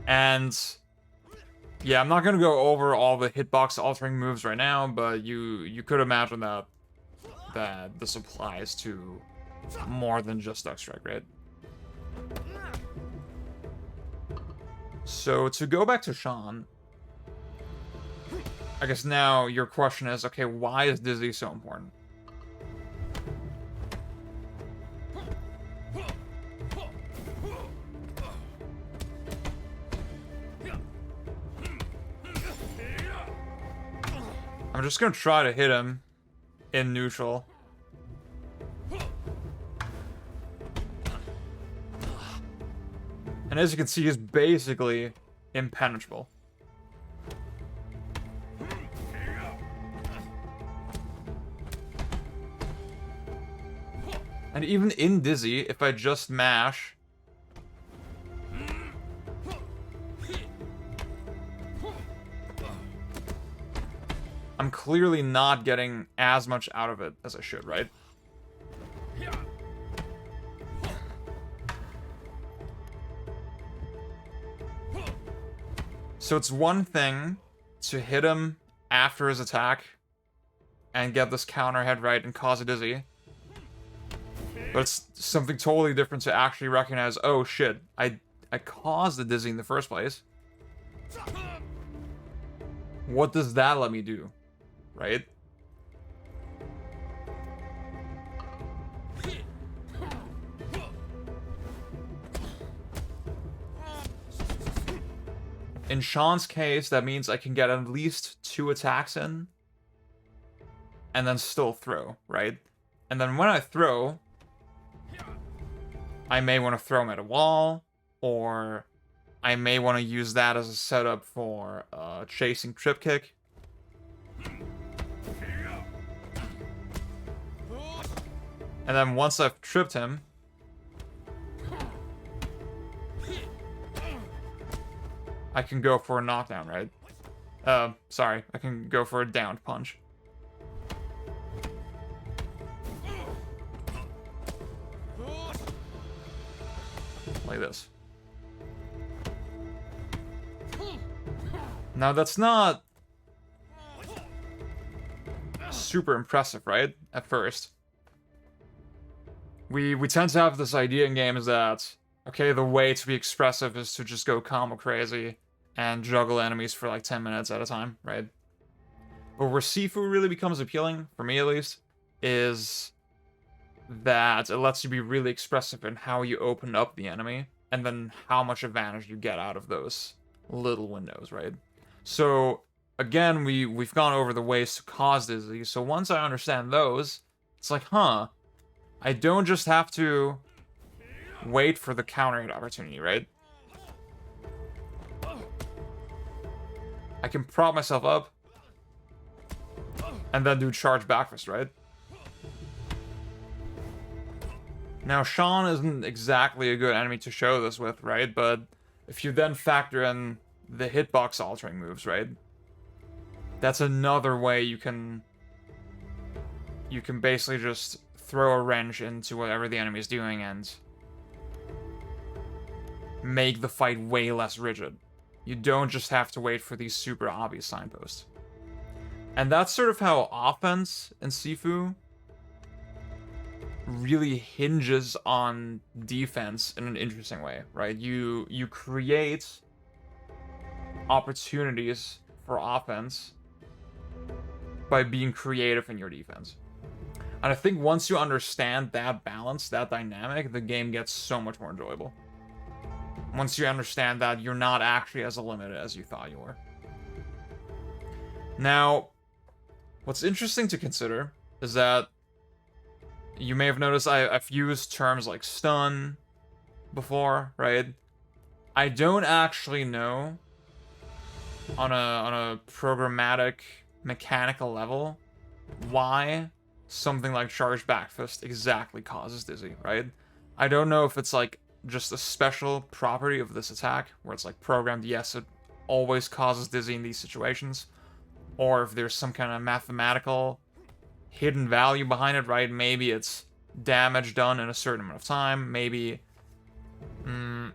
S1: And yeah, I'm not gonna go over all the hitbox-altering moves right now, but you could imagine that this applies to more than just Duck Strike, right? So to go back to Sean, I guess now your question is, okay, why is dizzy so important? I'm just gonna try to hit him in neutral. And as you can see, he's basically impenetrable. And even in dizzy, if I just mash, I'm clearly not getting as much out of it as I should, right? So it's one thing to hit him after his attack and get this counter head right and cause a dizzy. But it's something totally different to actually recognize, oh shit, I caused the dizzy in the first place. What does that let me do? Right? In Sean's case, that means I can get at least 2 attacks in and then still throw, right? And then when I throw, I may want to throw him at a wall, or I may want to use that as a setup for chasing trip kick. And then once I've tripped him, I can go for a knockdown, right? Sorry, I can go for a downed punch. Like this. Now that's not super impressive, right? At first. We tend to have this idea in games that, okay, the way to be expressive is to just go combo crazy and juggle enemies for like 10 minutes at a time, right? But where SIFU really becomes appealing, for me at least, is that it lets you be really expressive in how you open up the enemy, and then how much advantage you get out of those little windows, right? So, again, we've gone over the ways to cause dizzy, so once I understand those, it's like, huh, I don't just have to wait for the counter hit opportunity, right? I can prop myself up and then do charge backfist, right? Now, Sean isn't exactly a good enemy to show this with, right? But if you then factor in the hitbox-altering moves, right? That's another way you can basically just throw a wrench into whatever the enemy is doing and make the fight way less rigid. You don't just have to wait for these super obvious signposts. And that's sort of how offense in SIFU really hinges on defense in an interesting way, right? You create opportunities for offense by being creative in your defense. And I think once you understand that balance, that dynamic, the game gets so much more enjoyable. Once you understand that you're not actually as limited as you thought you were. Now, what's interesting to consider is that you may have noticed I've used terms like stun before, right? I don't actually know on a programmatic, mechanical level why something like charge backfist exactly causes dizzy, right? I don't know if it's like just a special property of this attack where it's like programmed, yes, it always causes dizzy in these situations, or if there's some kind of mathematical hidden value behind it, right? Maybe it's damage done in a certain amount of time. Maybe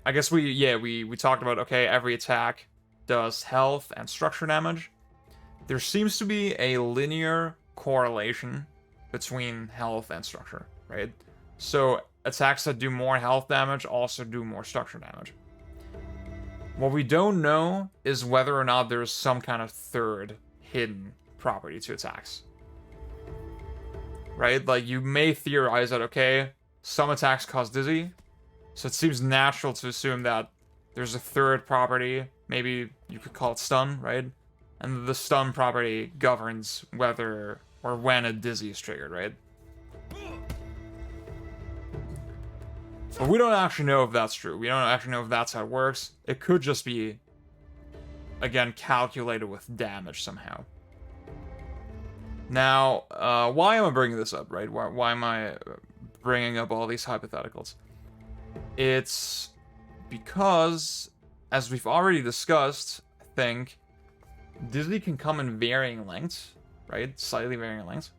S1: I guess we talked about, okay, every attack does health and structure damage. There seems to be a linear correlation between health and structure, right? So attacks that do more health damage also do more structure damage. What we don't know is whether or not there's some kind of third hidden property to attacks. Right? Like, you may theorize that, okay, some attacks cause dizzy, so it seems natural to assume that there's a third property, maybe you could call it stun, right? And the stun property governs whether or when a dizzy is triggered, right? But we don't actually know if that's true. We don't actually know if that's how it works. It could just be, again, calculated with damage somehow. Now, why am I bringing this up, right? Why am I bringing up all these hypotheticals? It's because, as we've already discussed, I think, dizzy can come in varying lengths, right? Slightly varying length.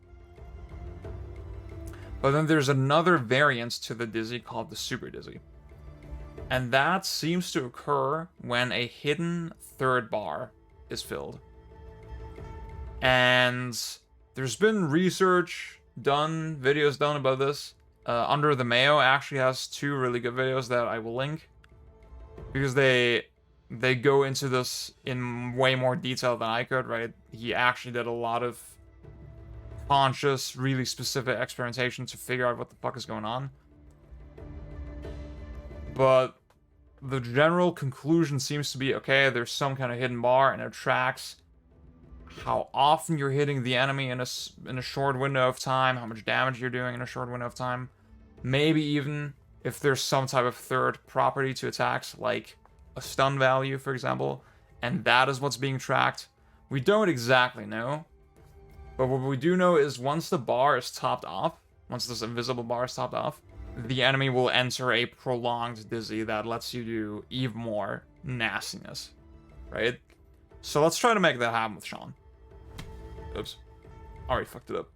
S1: But then there's another variant to the dizzy called the super dizzy. And that seems to occur when a hidden third bar is filled. And there's been research done, videos done about this. Under the Mayo actually has 2 really good videos that I will link. Because they go into this in way more detail than I could, right? He actually did a lot of conscious, really specific experimentation to figure out what the fuck is going on. But the general conclusion seems to be, okay, there's some kind of hidden bar and it tracks how often you're hitting the enemy in a short window of time, how much damage you're doing in a short window of time. Maybe even if there's some type of third property to attacks, like a stun value, for example, and that is what's being tracked. We don't exactly know, but what we do know is once the bar is topped off, once this invisible bar is topped off, the enemy will enter a prolonged dizzy that lets you do even more nastiness, right? So let's try to make that happen with Sean. Oops. Already fucked it up.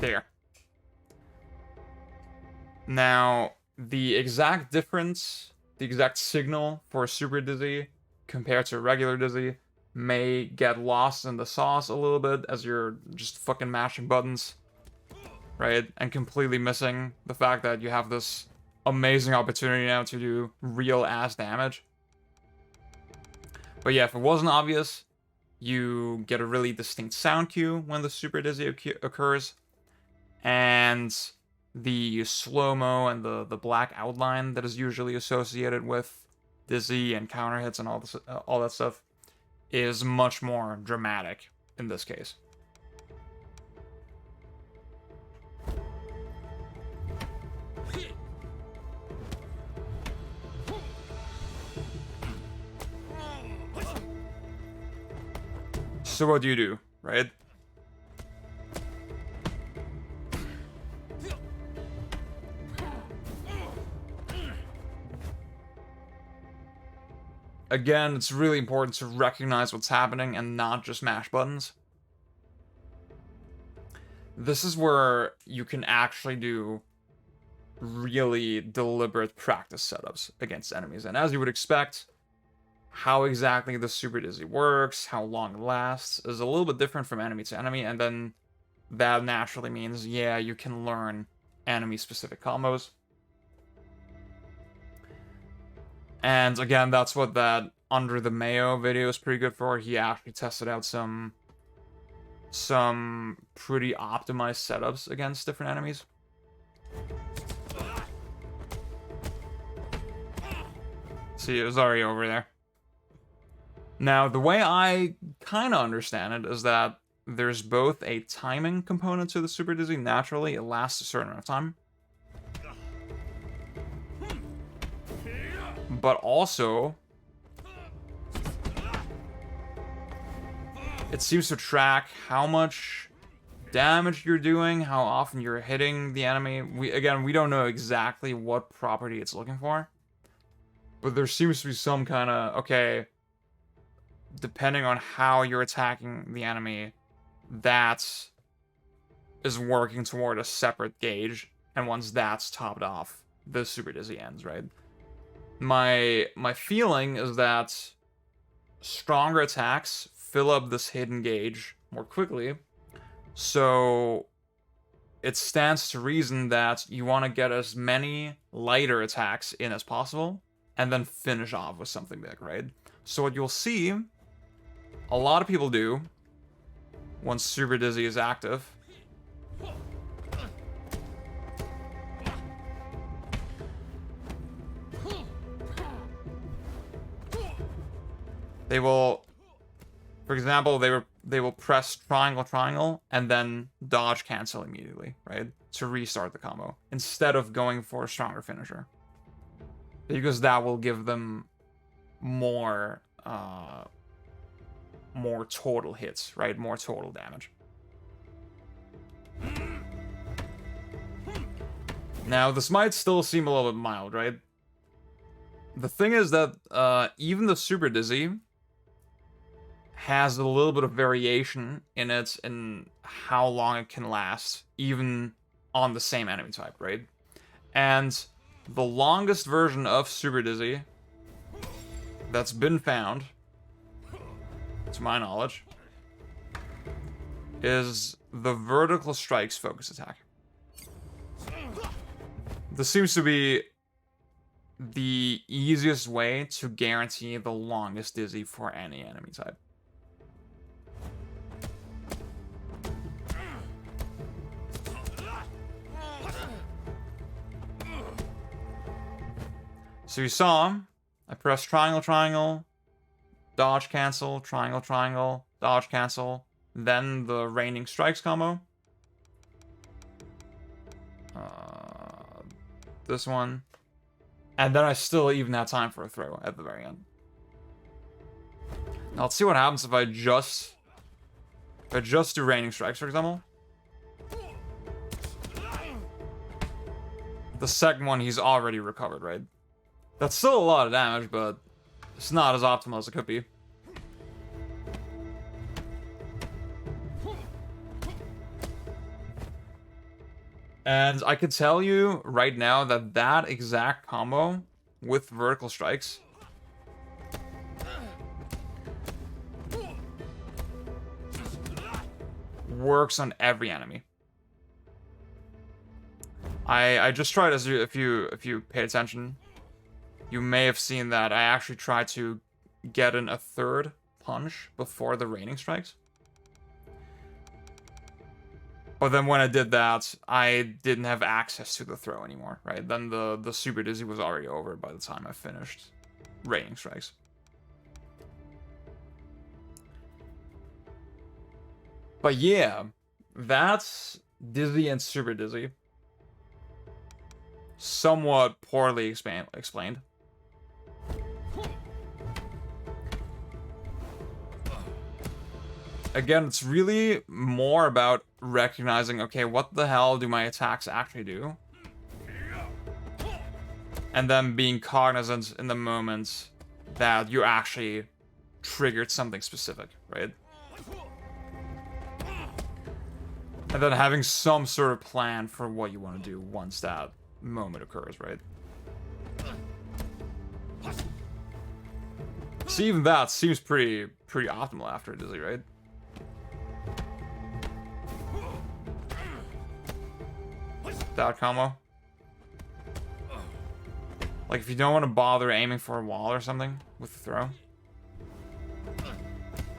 S1: There. Now, the exact difference, the exact signal for a super dizzy compared to a regular dizzy may get lost in the sauce a little bit as you're just fucking mashing buttons, right? And completely missing the fact that you have this amazing opportunity now to do real ass damage. But yeah, if it wasn't obvious, you get a really distinct sound cue when the super dizzy occurs. And the slow-mo and the black outline that is usually associated with dizzy and counter hits and all that stuff is much more dramatic in this case. So what do, right? Again, it's really important to recognize what's happening and not just mash buttons. This is where you can actually do really deliberate practice setups against enemies. And as you would expect, how exactly the super dizzy works, how long it lasts, is a little bit different from enemy to enemy. And then that naturally means, yeah, you can learn enemy-specific combos. And again, that's what that Under the Mayo video is pretty good for. He actually tested out some pretty optimized setups against different enemies. See, it was already over there. Now, the way I kind of understand it is that there's both a timing component to the super dizzy. Naturally, it lasts a certain amount of time. But also, it seems to track how much damage you're doing, how often you're hitting the enemy. We don't know exactly what property it's looking for. But there seems to be some kind of, okay, depending on how you're attacking the enemy, that is working toward a separate gauge. And once that's topped off, the super dizzy ends, right? My feeling is that stronger attacks fill up this hidden gauge more quickly, so it stands to reason that you want to get as many lighter attacks in as possible, and then finish off with something big, right? So what you'll see a lot of people do once Super Dizzy is active they will, for example, they will press triangle, and then dodge cancel immediately, right? To restart the combo, instead of going for a stronger finisher. Because that will give them more total hits, right? More total damage. Now, this might still seem a little bit mild, right? The thing is that even the Super Dizzy has a little bit of variation in it in how long it can last, even on the same enemy type, right? And the longest version of Super Dizzy that's been found, to my knowledge, is the vertical strikes focus attack. This seems to be the easiest way to guarantee the longest dizzy for any enemy type. So you saw, I pressed triangle, triangle, dodge, cancel, triangle, triangle, dodge, cancel, then the raining strikes combo. This one. And then I still even had time for a throw at the very end. Now let's see what happens if I just do raining strikes, for example. The second one he's already recovered, right? That's still a lot of damage, but it's not as optimal as it could be. And I could tell you right now that that exact combo with vertical strikes works on every enemy. I just tried, as if you paid attention, you may have seen that I actually tried to get in a third punch before the raining strikes. But then when I did that, I didn't have access to the throw anymore, right? Then the Super Dizzy was already over by the time I finished raining strikes. But yeah, that's Dizzy and Super Dizzy. Somewhat poorly explained. Again, it's really more about recognizing, okay, what the hell do my attacks actually do? And then being cognizant in the moment that you actually triggered something specific, right? And then having some sort of plan for what you want to do once that moment occurs, right? See, even that seems pretty optimal after a Dizzy, right? That combo. Like, if you don't want to bother aiming for a wall or something with the throw.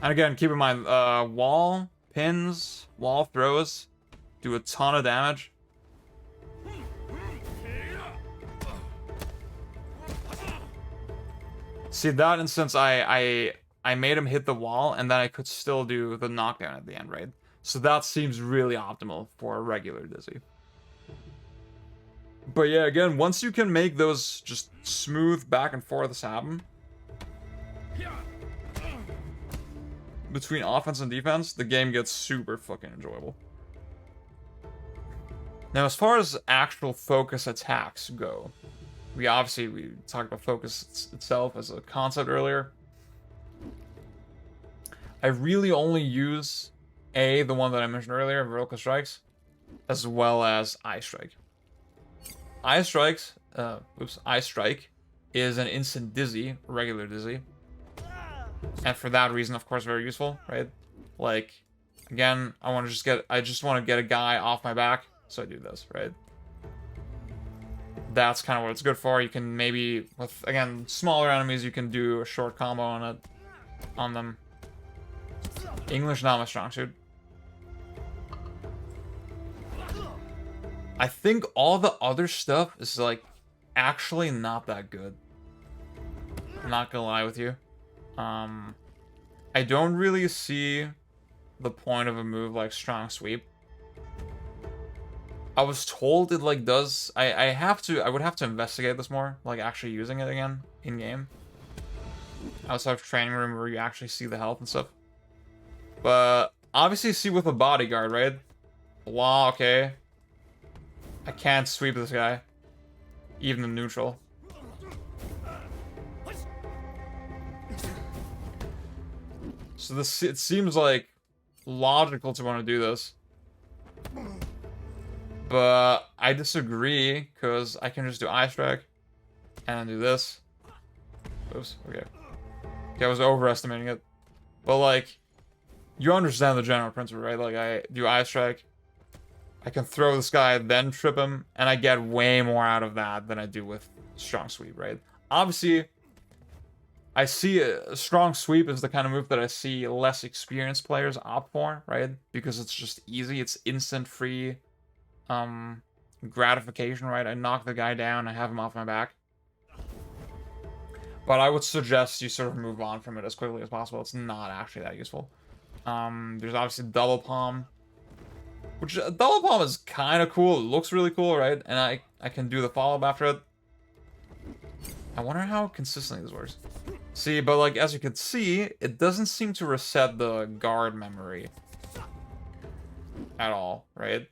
S1: And again, keep in mind, wall, pins, wall throws do a ton of damage. See, that instance, I made him hit the wall, and then I could still do the knockdown at the end, right? So that seems really optimal for a regular Dizzy. But yeah, again, once you can make those just smooth back and forths happen between offense and defense, the game gets super fucking enjoyable. Now, as far as actual focus attacks go, we talked about focus itself as a concept earlier. I really only use the one that I mentioned earlier, vertical strikes, as well as eye strike. Eye Strike is an instant Dizzy, regular Dizzy. And for that reason, of course, very useful, right? Like, again, I just want to get a guy off my back, so I do this, right? That's kind of what it's good for. You can maybe, with, again, smaller enemies, you can do a short combo on them. English, not my strong suit. I think all the other stuff is, like, actually not that good. I'm not gonna lie with you. I don't really see the point of a move like Strong Sweep. I was told it, like, does... I would have to investigate this more, like, actually using it again in-game. Outside of training room where you actually see the health and stuff. But, obviously see with a bodyguard, right? Wow, okay. I can't sweep this guy. Even in neutral. So this, it seems like logical to want to do this. But I disagree, because I can just do eye strike and then do this. Oops, okay. Okay, I was overestimating it. But like, you understand the general principle, right? Like, I do eye strike, I can throw this guy, then trip him, and I get way more out of that than I do with strong sweep, right? Obviously, I see a strong sweep is the kind of move that I see less experienced players opt for, right? Because it's just easy, it's instant free gratification, right? I knock the guy down, I have him off my back. But I would suggest you sort of move on from it as quickly as possible. It's not actually that useful. There's obviously double palm, which double palm is kind of cool. It looks really cool, right? And I can do the follow-up after it. I wonder how consistently this works. See, but like, as you can see, it doesn't seem to reset the guard memory at all, right?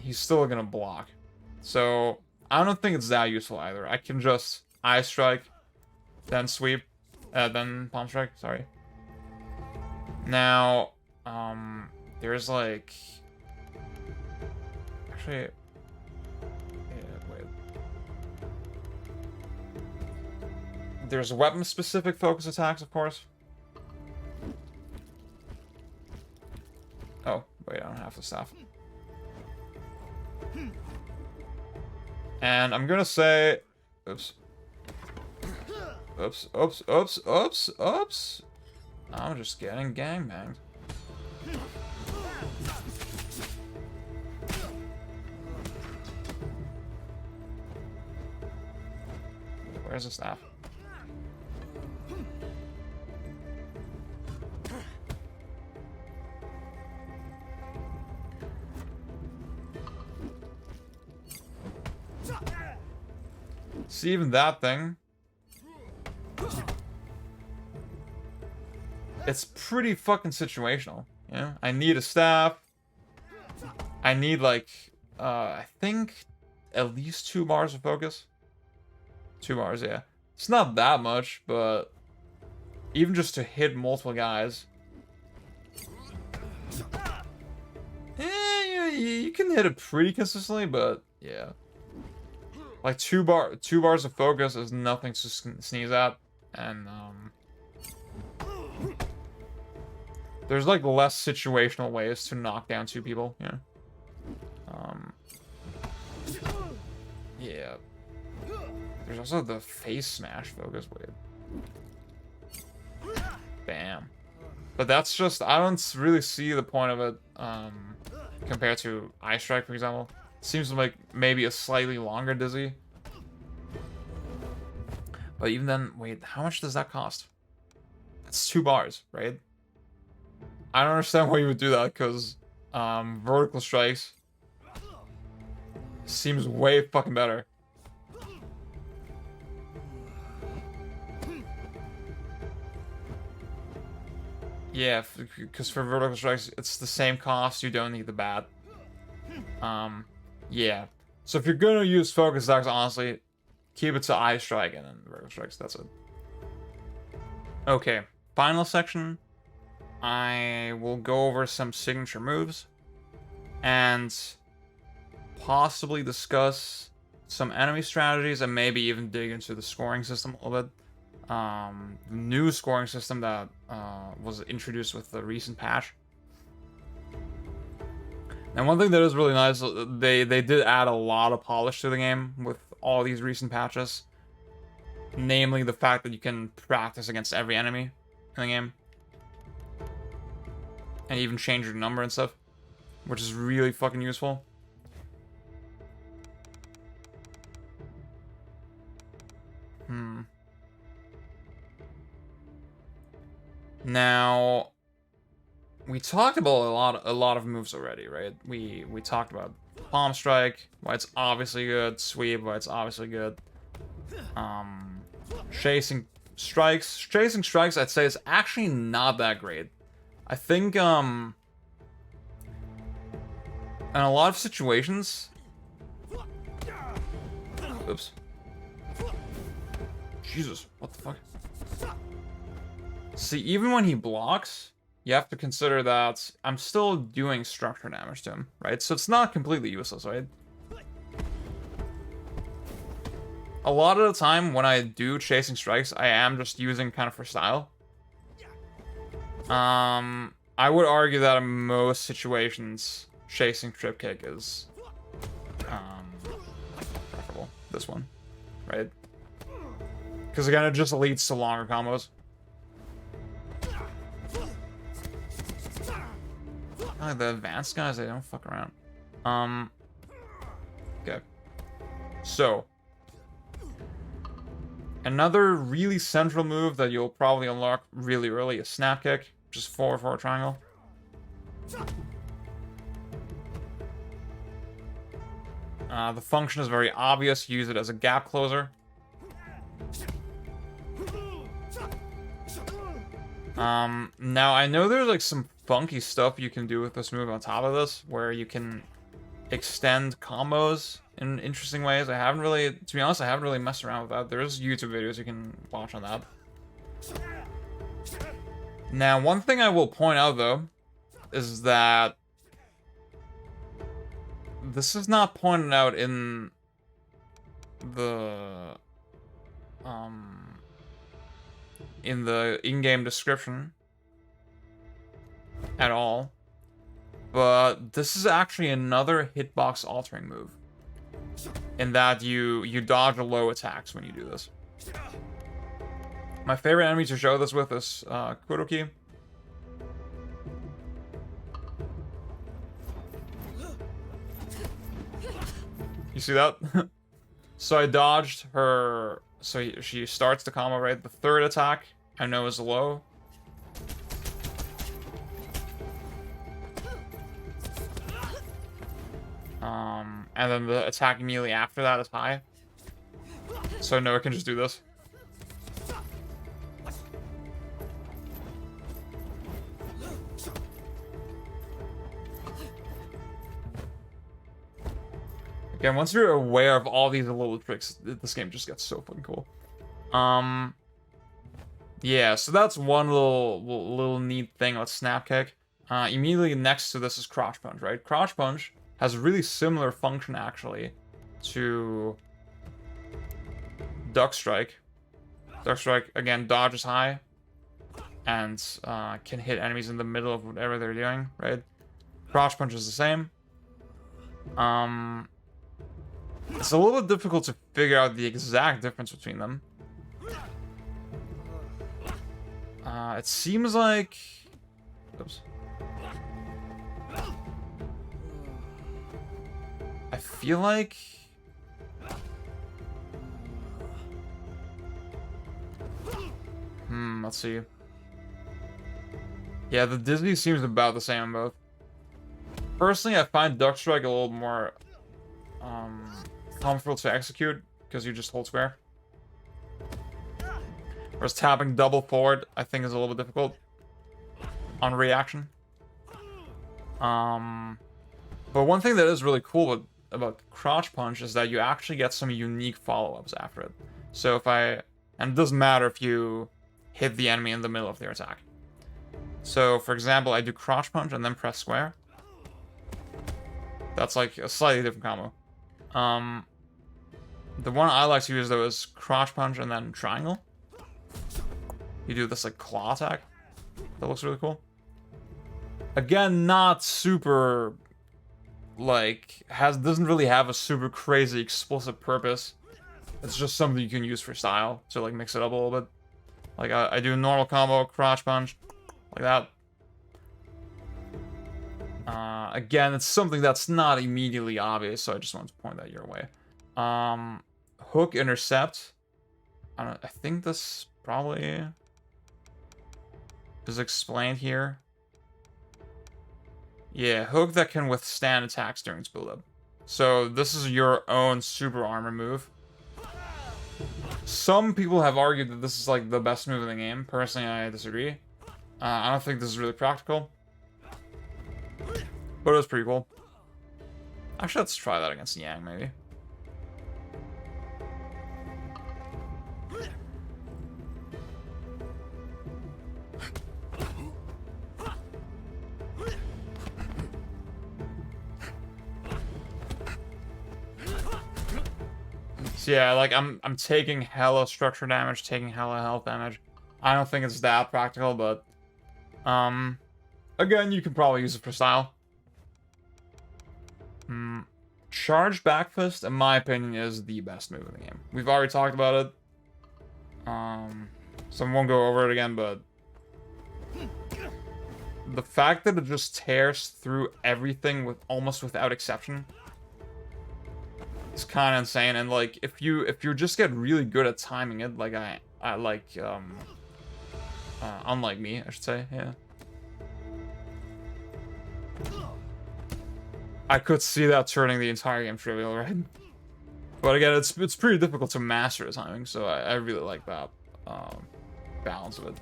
S1: He's still gonna block. So, I don't think it's that useful either. I can just eye strike, then sweep, then palm strike, sorry. Now, there's like... Actually... There's weapon-specific focus attacks, of course. Oh, wait, I don't have the staff. And I'm gonna say... Oops. Oops, oops, oops, oops, oops. I'm just getting gangbanged. Where's the staff? See, even that thing, it's pretty fucking situational, you know? I need a staff. I need, like, I think at least 2 bars of focus. 2 bars, yeah. It's not that much, but even just to hit multiple guys. You can hit it pretty consistently, but yeah. Like 2 bars of focus is nothing to sneeze at, and there's like less situational ways to knock down 2 people, you know. Yeah. There's also the face smash focus wave. Bam. But that's just, I don't really see the point of it compared to eye strike, for example. Seems like maybe a slightly longer dizzy. But even then, wait, how much does that cost? It's 2 bars, right? I don't understand why you would do that, because vertical strikes seems way fucking better. Yeah, because for vertical strikes, it's the same cost, you don't need the bat. Yeah. So if you're gonna use focus attacks, honestly, keep it to eye strike and then vertical strikes, that's it. Okay, final section. I will go over some signature moves and possibly discuss some enemy strategies and maybe even dig into the scoring system a little bit. New scoring system that was introduced with the recent patch. And one thing that is really nice, they did add a lot of polish to the game with all these recent patches. Namely the fact that you can practice against every enemy in the game. And even change your number and stuff. Which is really fucking useful. Now, we talked about a lot of moves already, right? We talked about palm strike, why it's obviously good, sweep, why it's obviously good. Chasing strikes, I'd say is actually not that great. I think in a lot of situations, oops. Jesus, what the fuck? See, even when he blocks, you have to consider that I'm still doing structure damage to him, right? So it's not completely useless, right? A lot of the time when I do chasing strikes, I am just using kind of for style. I would argue that in most situations, chasing trip kick is preferable. This one, right? Because again, it just leads to longer combos. Like the advanced guys, they don't fuck around. Okay. So, another really central move that you'll probably unlock really early is snap kick, just forward triangle. The function is very obvious. Use it as a gap closer. Now I know there's like some funky stuff you can do with this move on top of this, where you can extend combos in interesting ways. I haven't really, to be honest, I haven't really messed around with that. There's YouTube videos you can watch on that. Now, one thing I will point out though, is that this is not pointed out in the in-game description at all, but this is actually another hitbox-altering move, in that you dodge low attacks when you do this. My favorite enemy to show this with is Kuroki. You see that? So I dodged her. So she starts the combo, right? The third attack I know is low. And then the attack immediately after that is high. So I know I can just do this. Again, once you're aware of all these little tricks, this game just gets so fucking cool. Yeah, so that's one little neat thing about snap kick. Immediately next to this is crotch punch, right? Crotch punch has a really similar function actually to duck strike. Duck strike again dodges high and can hit enemies in the middle of whatever they're doing, right? Crotch punch is the same. It's a little bit difficult to figure out the exact difference between them. It seems like... Oops. I feel like... Let's see. Yeah, the Disney seems about the same on both. Personally, I find Duck Strike a little more comfortable to execute because you just hold square. Whereas tapping double forward, I think, is a little bit difficult on reaction. But one thing that is really cool about crotch punch is that you actually get some unique follow-ups after it. So if and it doesn't matter if you hit the enemy in the middle of their attack. So for example, I do crotch punch and then press square. That's like a slightly different combo. The one I like to use though is crotch punch and then triangle. You do this like claw attack. That looks really cool. Again, not super like doesn't really have a super crazy explicit purpose. It's just something you can use for style to like mix it up a little bit. Like I do a normal combo, crotch punch, like that. Again, it's something that's not immediately obvious, so I just wanted to point that your way. Hook intercept. I think this probably is explained here. Yeah, hook that can withstand attacks during its build-up. So this is your own super armor move. Some people have argued that this is like the best move in the game. Personally, I disagree. I don't think this is really practical. But it was pretty cool. Actually, let's try that against Yang, maybe. So yeah, like I'm taking hella structure damage, taking hella health damage. I don't think it's that practical, but again, you can probably use it for style. Charge back fist, in my opinion, is the best move in the game. We've already talked about it. So I won't go over it again, but the fact that it just tears through everything with almost without exception is kind of insane. And like if you just get really good at timing it, like I like unlike me, I should say, yeah. I could see that turning the entire game trivial, right? But again, it's pretty difficult to master the timing, so I really like that balance of it.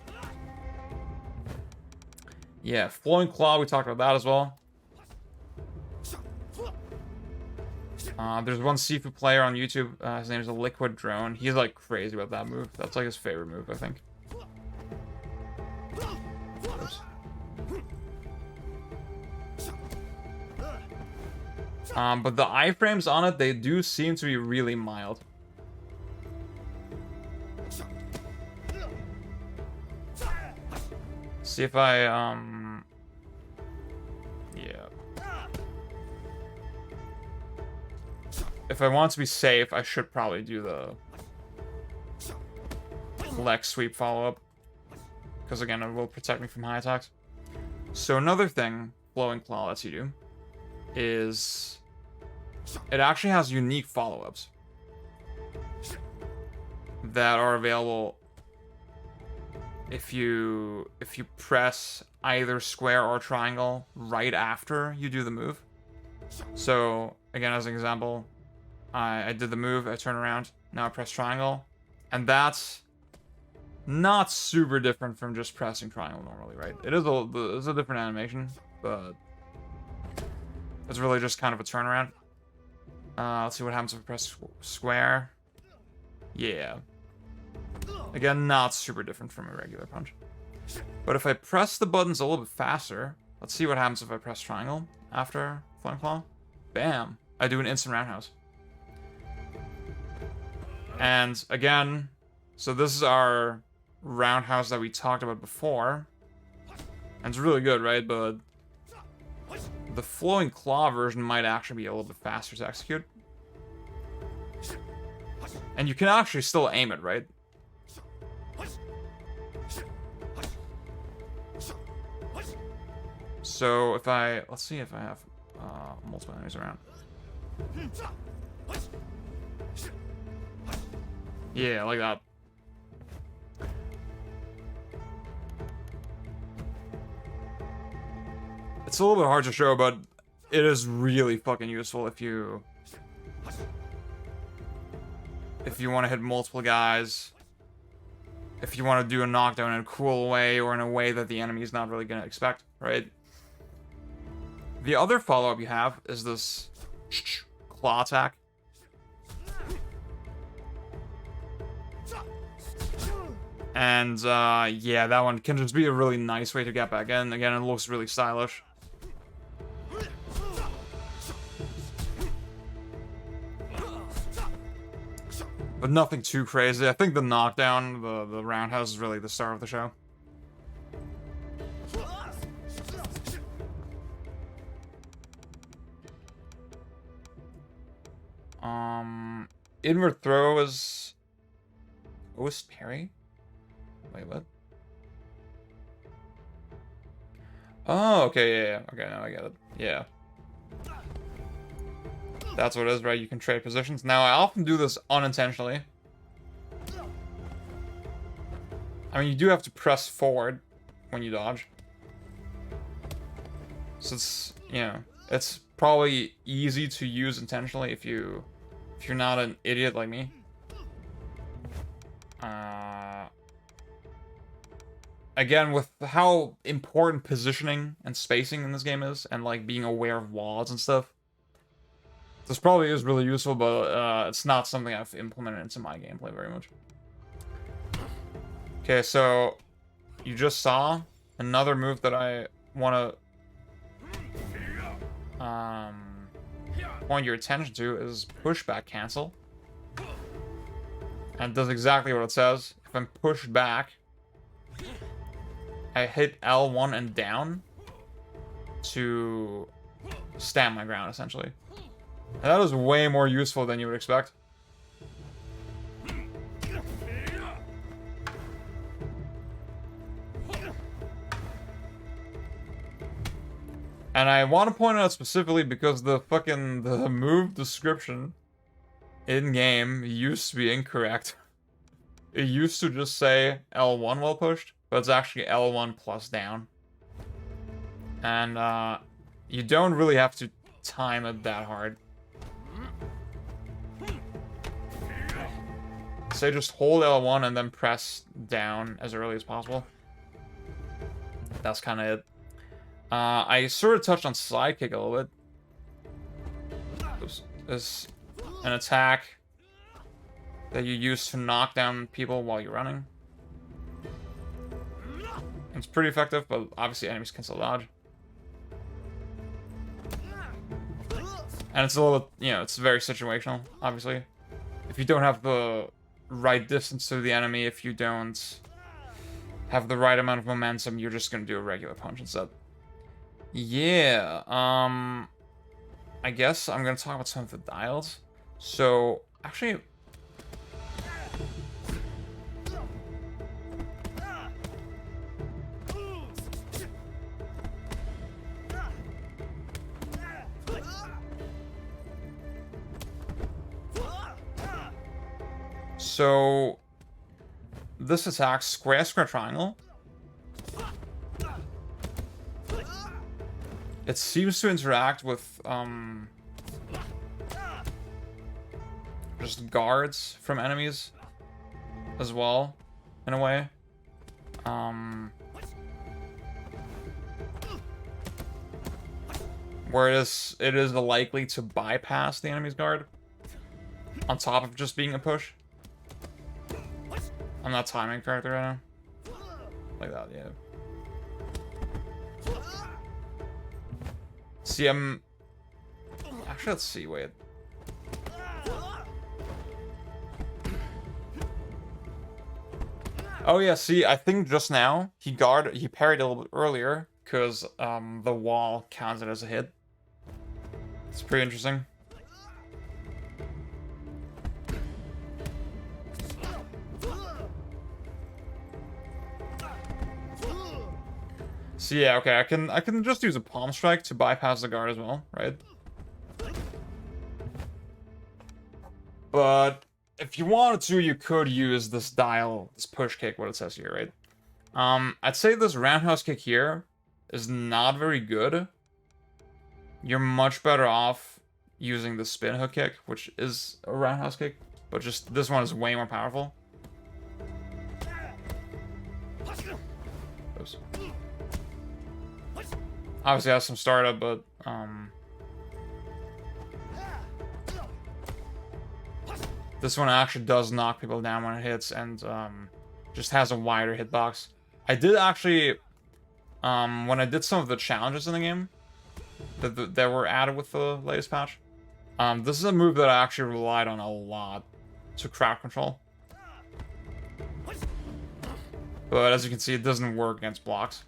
S1: Yeah, Flowing Claw, we talked about that as well. There's one SIFU player on YouTube, his name is Liquid Drone. He's like crazy about that move. That's like his favorite move, I think. Oops. But the iframes on it, they do seem to be really mild. See if I, yeah. If I want to be safe, I should probably do the leg sweep follow-up. Because again, it will protect me from high attacks. So another thing Flowing Claw lets you do is it actually has unique follow-ups that are available if you press either square or triangle right after you do the move. So again, as an example, I did the move, I turn around, now I press triangle, and that's not super different from just pressing triangle normally, right? It's a different animation, but it's really just kind of a turnaround. Let's see what happens if I press square. Yeah. Again, not super different from a regular punch. But if I press the buttons a little bit faster, let's see what happens if I press triangle after Flowing Claw. Bam! I do an instant roundhouse. And again, so this is our roundhouse that we talked about before. And it's really good, right? But the Flowing Claw version might actually be a little bit faster to execute. And you can actually still aim it, right? So if let's see if I have multiple enemies around. Yeah, like that. It's a little bit hard to show, but it is really fucking useful if you want to hit multiple guys, if you want to do a knockdown in a cool way or in a way that the enemy is not really going to expect, right? The other follow-up you have is this claw attack. And yeah, that one can just be a really nice way to get back in. Again, it looks really stylish. But nothing too crazy. I think the knockdown, the roundhouse is really the star of the show. Inward throw is... Oh, is Parry? Wait, what? Oh, okay, yeah. Okay, now I get it. Yeah. That's what it is, right? You can trade positions. Now, I often do this unintentionally. I mean, you do have to press forward when you dodge. So it's, you know, it's probably easy to use intentionally if you're not an idiot like me. Again, with how important positioning and spacing in this game is, and like being aware of walls and stuff, this probably is really useful, but it's not something I've implemented into my gameplay very much. Okay, so you just saw another move that I want to point your attention to is pushback cancel. And it does exactly what it says. If I'm pushed back, I hit L1 and down to stand my ground, essentially. And that is way more useful than you would expect. And I want to point out specifically because the move description in-game used to be incorrect. It used to just say L1 while pushed, but it's actually L1 plus down. And you don't really have to time it that hard. Say just hold L1 and then press down as early as possible. That's kind of it. I sort of touched on sidekick a little bit. This is an attack that you use to knock down people while you're running. It's pretty effective, but obviously enemies can still dodge. And it's a little, you know, it's very situational, obviously. If you don't have the right distance to the enemy, if you don't have the right amount of momentum, you're just gonna do a regular punch instead. Yeah, I guess I'm gonna talk about some of the dials. So, actually... So, this attack, square, square, triangle. It seems to interact with, just guards from enemies as well, in a way. Whereas it is likely to bypass the enemy's guard on top of just being a push. I'm not timing correctly right now. Like that, yeah. See, I'm... Actually, let's see, wait. Oh yeah, see, I think just now, he parried a little bit earlier, because the wall counted as a hit. It's pretty interesting. So yeah, okay, I can just use a palm strike to bypass the guard as well, right? But if you wanted to, you could use this dial, this push kick, what it says here, right? I'd say this roundhouse kick here is not very good. You're much better off using the spin hook kick, which is a roundhouse kick, but just this one is way more powerful. Oops. Obviously has some startup, but this one actually does knock people down when it hits, and just has a wider hitbox. I did actually, when I did some of the challenges in the game that were added with the latest patch, this is a move that I actually relied on a lot to crowd control. But as you can see, it doesn't work against blocks.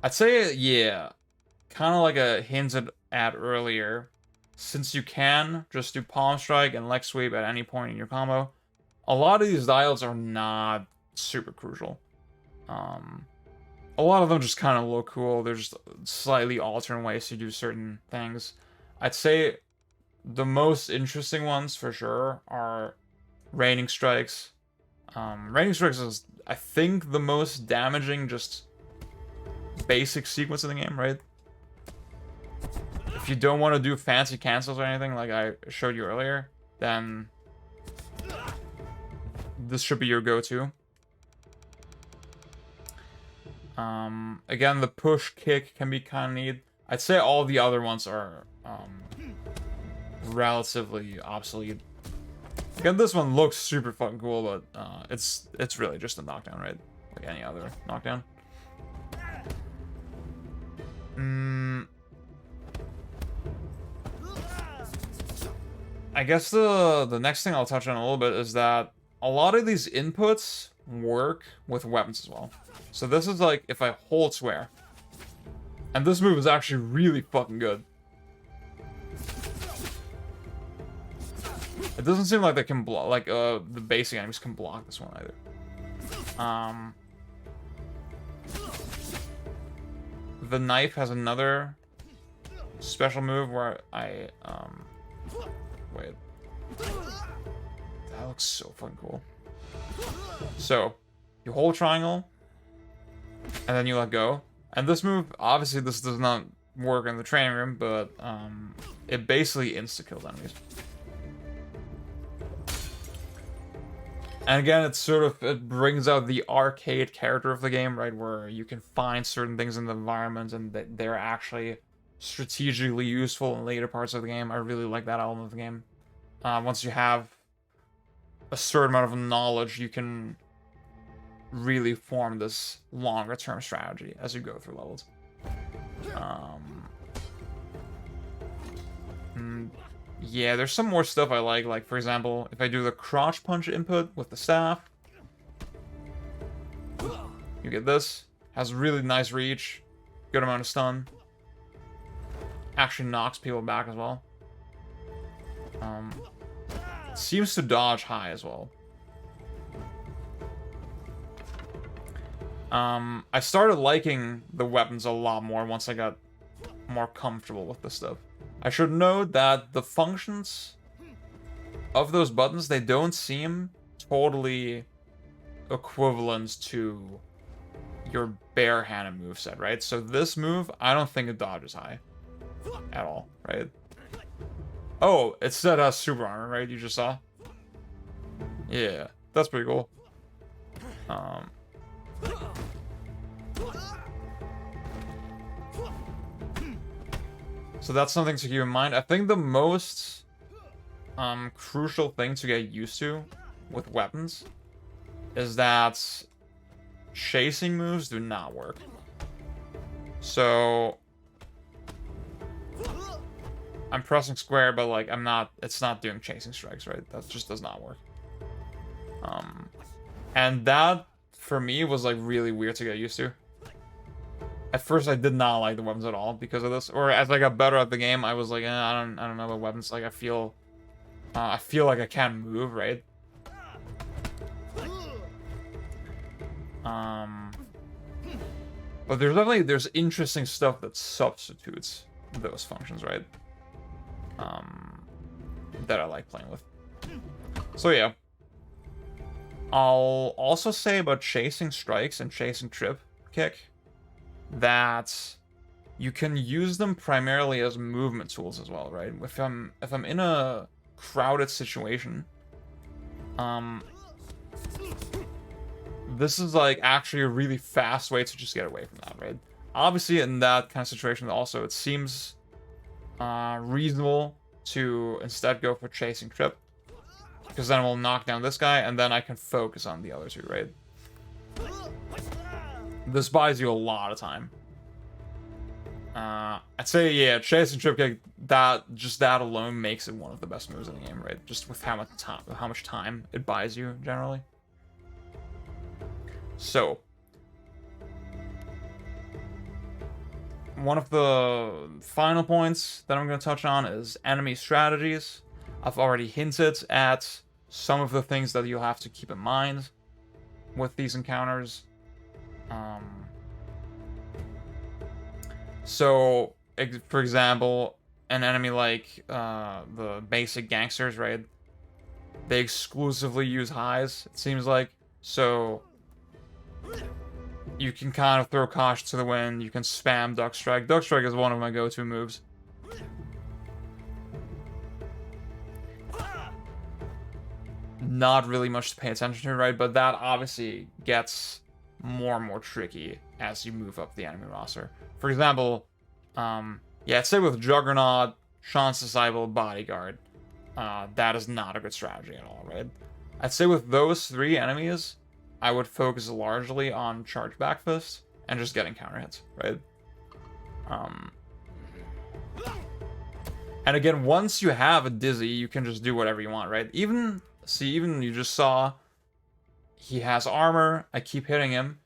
S1: I'd say, yeah, kind of like I hinted at earlier, since you can just do palm strike and leg sweep at any point in your combo, a lot of these dials are not super crucial. A lot of them just kind of look cool. They're just slightly alternate ways to do certain things. I'd say the most interesting ones for sure are raining strikes. Raining strikes is, I think, the most damaging, just basic sequence in the game, right? If you don't want to do fancy cancels or anything like I showed you earlier, then this should be your go-to. Again, the push kick can be kind of neat. I'd say all the other ones are relatively obsolete. Again, this one looks super fucking cool, but it's really just a knockdown, right? Like any other knockdown. I guess the next thing I'll touch on a little bit is that a lot of these inputs work with weapons as well. So this is like if I hold square. And this move is actually really fucking good. It doesn't seem like they can block, like the basic enemies can block this one either. The knife has another special move where I wait. That looks so fucking cool. So you hold triangle and then you let go. And this move, obviously this does not work in the training room, but it basically insta-kills enemies. And again, it's sort of, it brings out the arcade character of the game, right? Where you can find certain things in the environment and that they're actually strategically useful in later parts of the game. I really like that element of the game. Once you have a certain amount of knowledge, you can really form this longer term strategy as you go through levels. Yeah, there's some more stuff I like for example, if I do the crotch punch input with the staff, you get this. Has really nice reach, good amount of stun. Actually knocks people back as well. Seems to dodge high as well. I started liking the weapons a lot more once I got more comfortable with this stuff. I should note that the functions of those buttons, they don't seem totally equivalent to your barehanded moveset, right? So this move, I don't think it dodges high at all, right? Oh, it said super armor, right? You just saw? Yeah, that's pretty cool. So that's something to keep in mind. I think the most crucial thing to get used to with weapons is that chasing moves do not work. So I'm pressing square, but like it's not doing chasing strikes, right? That just does not work. And that for me was like really weird to get used to. At first, I did not like the weapons at all because of this. Or as I got better at the game, I was like, I don't know about weapons. Like I feel like I can't move, right? But there's interesting stuff that substitutes those functions, right? That I like playing with. So yeah. I'll also say about chasing strikes and chasing trip kick that you can use them primarily as movement tools as well, right? If I'm in a crowded situation, this is like actually a really fast way to just get away from that, right? Obviously, in that kind of situation, also it seems reasonable to instead go for chasing trip, because then we'll knock down this guy, and then I can focus on the other two, right? This buys you a lot of time. I'd say, yeah, chasing trip kick, that alone makes it one of the best moves in the game, right? Just with how much time it buys you, generally. So, one of the final points that I'm going to touch on is enemy strategies. I've already hinted at some of the things that you'll have to keep in mind with these encounters. So, for example, an enemy like the basic gangsters, right? They exclusively use highs, it seems like. So, you can kind of throw caution to the wind. You can spam Duck Strike. Duck Strike is one of my go-to moves. Not really much to pay attention to, right? But that obviously gets more and more tricky as you move up the enemy roster. For example, yeah, I'd say with Juggernaut, Sean's Disciple, Bodyguard, that is not a good strategy at all, right? I'd say with those three enemies, I would focus largely on Charge Back Fist and just getting counter hits, right? And again, once you have a dizzy, you can just do whatever you want, right? Even you just saw he has armor. I keep hitting him.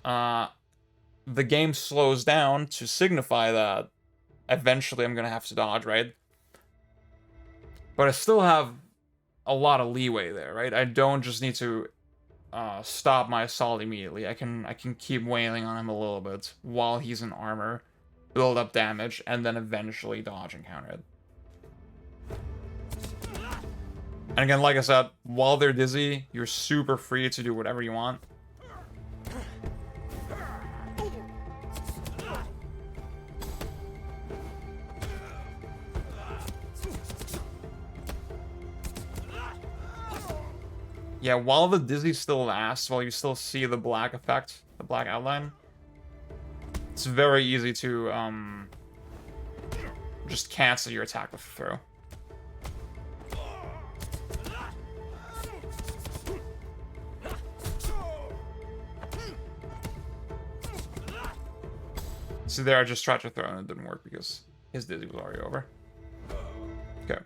S1: The game slows down to signify that eventually I'm gonna have to dodge, right? But I still have a lot of leeway there, right? I don't just need to stop my assault immediately. I can keep wailing on him a little bit while he's in armor, build up damage, and then eventually dodge and counter it. And again, like I said, while they're dizzy, you're super free to do whatever you want. Yeah, while the dizzy still lasts, while you still see the black effect, the black outline, it's very easy to just cancel your attack with a throw. See there, I just tried to throw and it didn't work because his dizzy was already over. Okay.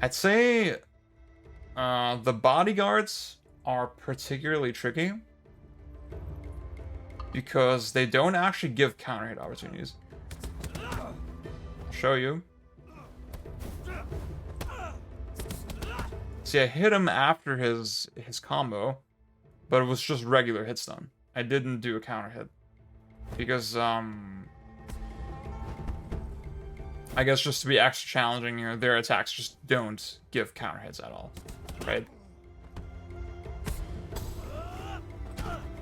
S1: I'd say the bodyguards are particularly tricky because they don't actually give counter hit opportunities. I'll show you. See, I hit him after his combo, but it was just regular hit stun. I didn't do a counter hit because I guess just to be extra challenging, you know, their attacks just don't give counter hits at all, right?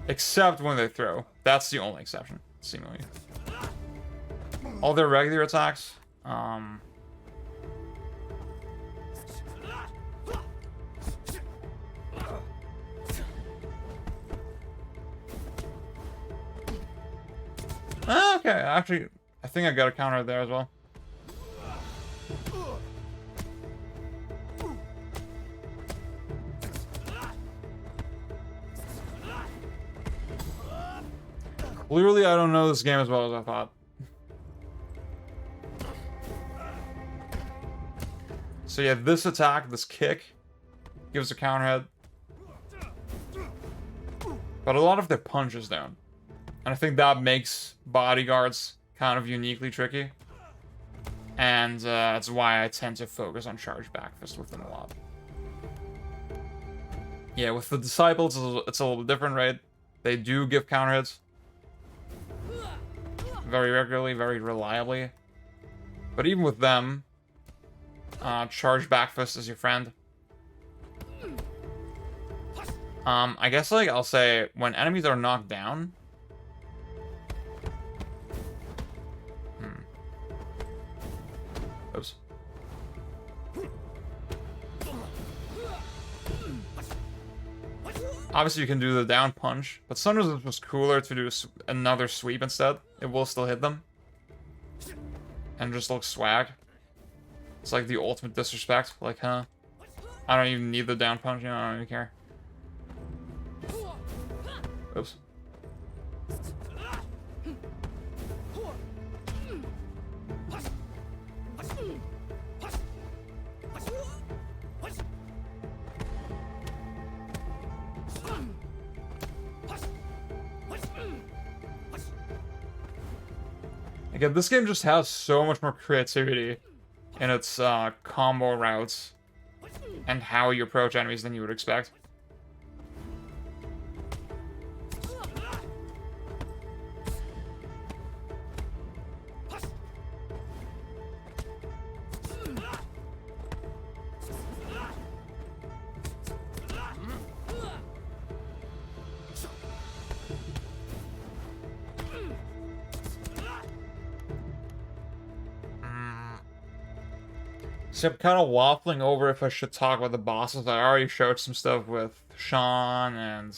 S1: Except when they throw. That's the only exception, seemingly. All their regular attacks, okay, actually, I think I got a counter there as well. Clearly, I don't know this game as well as I thought. So yeah, this attack, this kick, gives a counter hit. But a lot of their punches don't. And I think that makes bodyguards kind of uniquely tricky. And that's why I tend to focus on charge back fist with them a lot. Yeah, with the disciples, it's a little bit different, right? They do give counter hits. Very regularly, very reliably. But even with them, charge back fist is your friend. I guess, like, I'll say, when enemies are knocked down... Oops. Obviously, you can do the down punch, but sometimes it's just cooler to do another sweep instead. It will still hit them. And just look swag. It's like the ultimate disrespect. Like, huh? I don't even need the down punch, you know, I don't even care. Oops. Again, this game just has so much more creativity in its combo routes and how you approach enemies than you would expect. So I'm kind of waffling over if I should talk about the bosses. I already showed some stuff with Sean and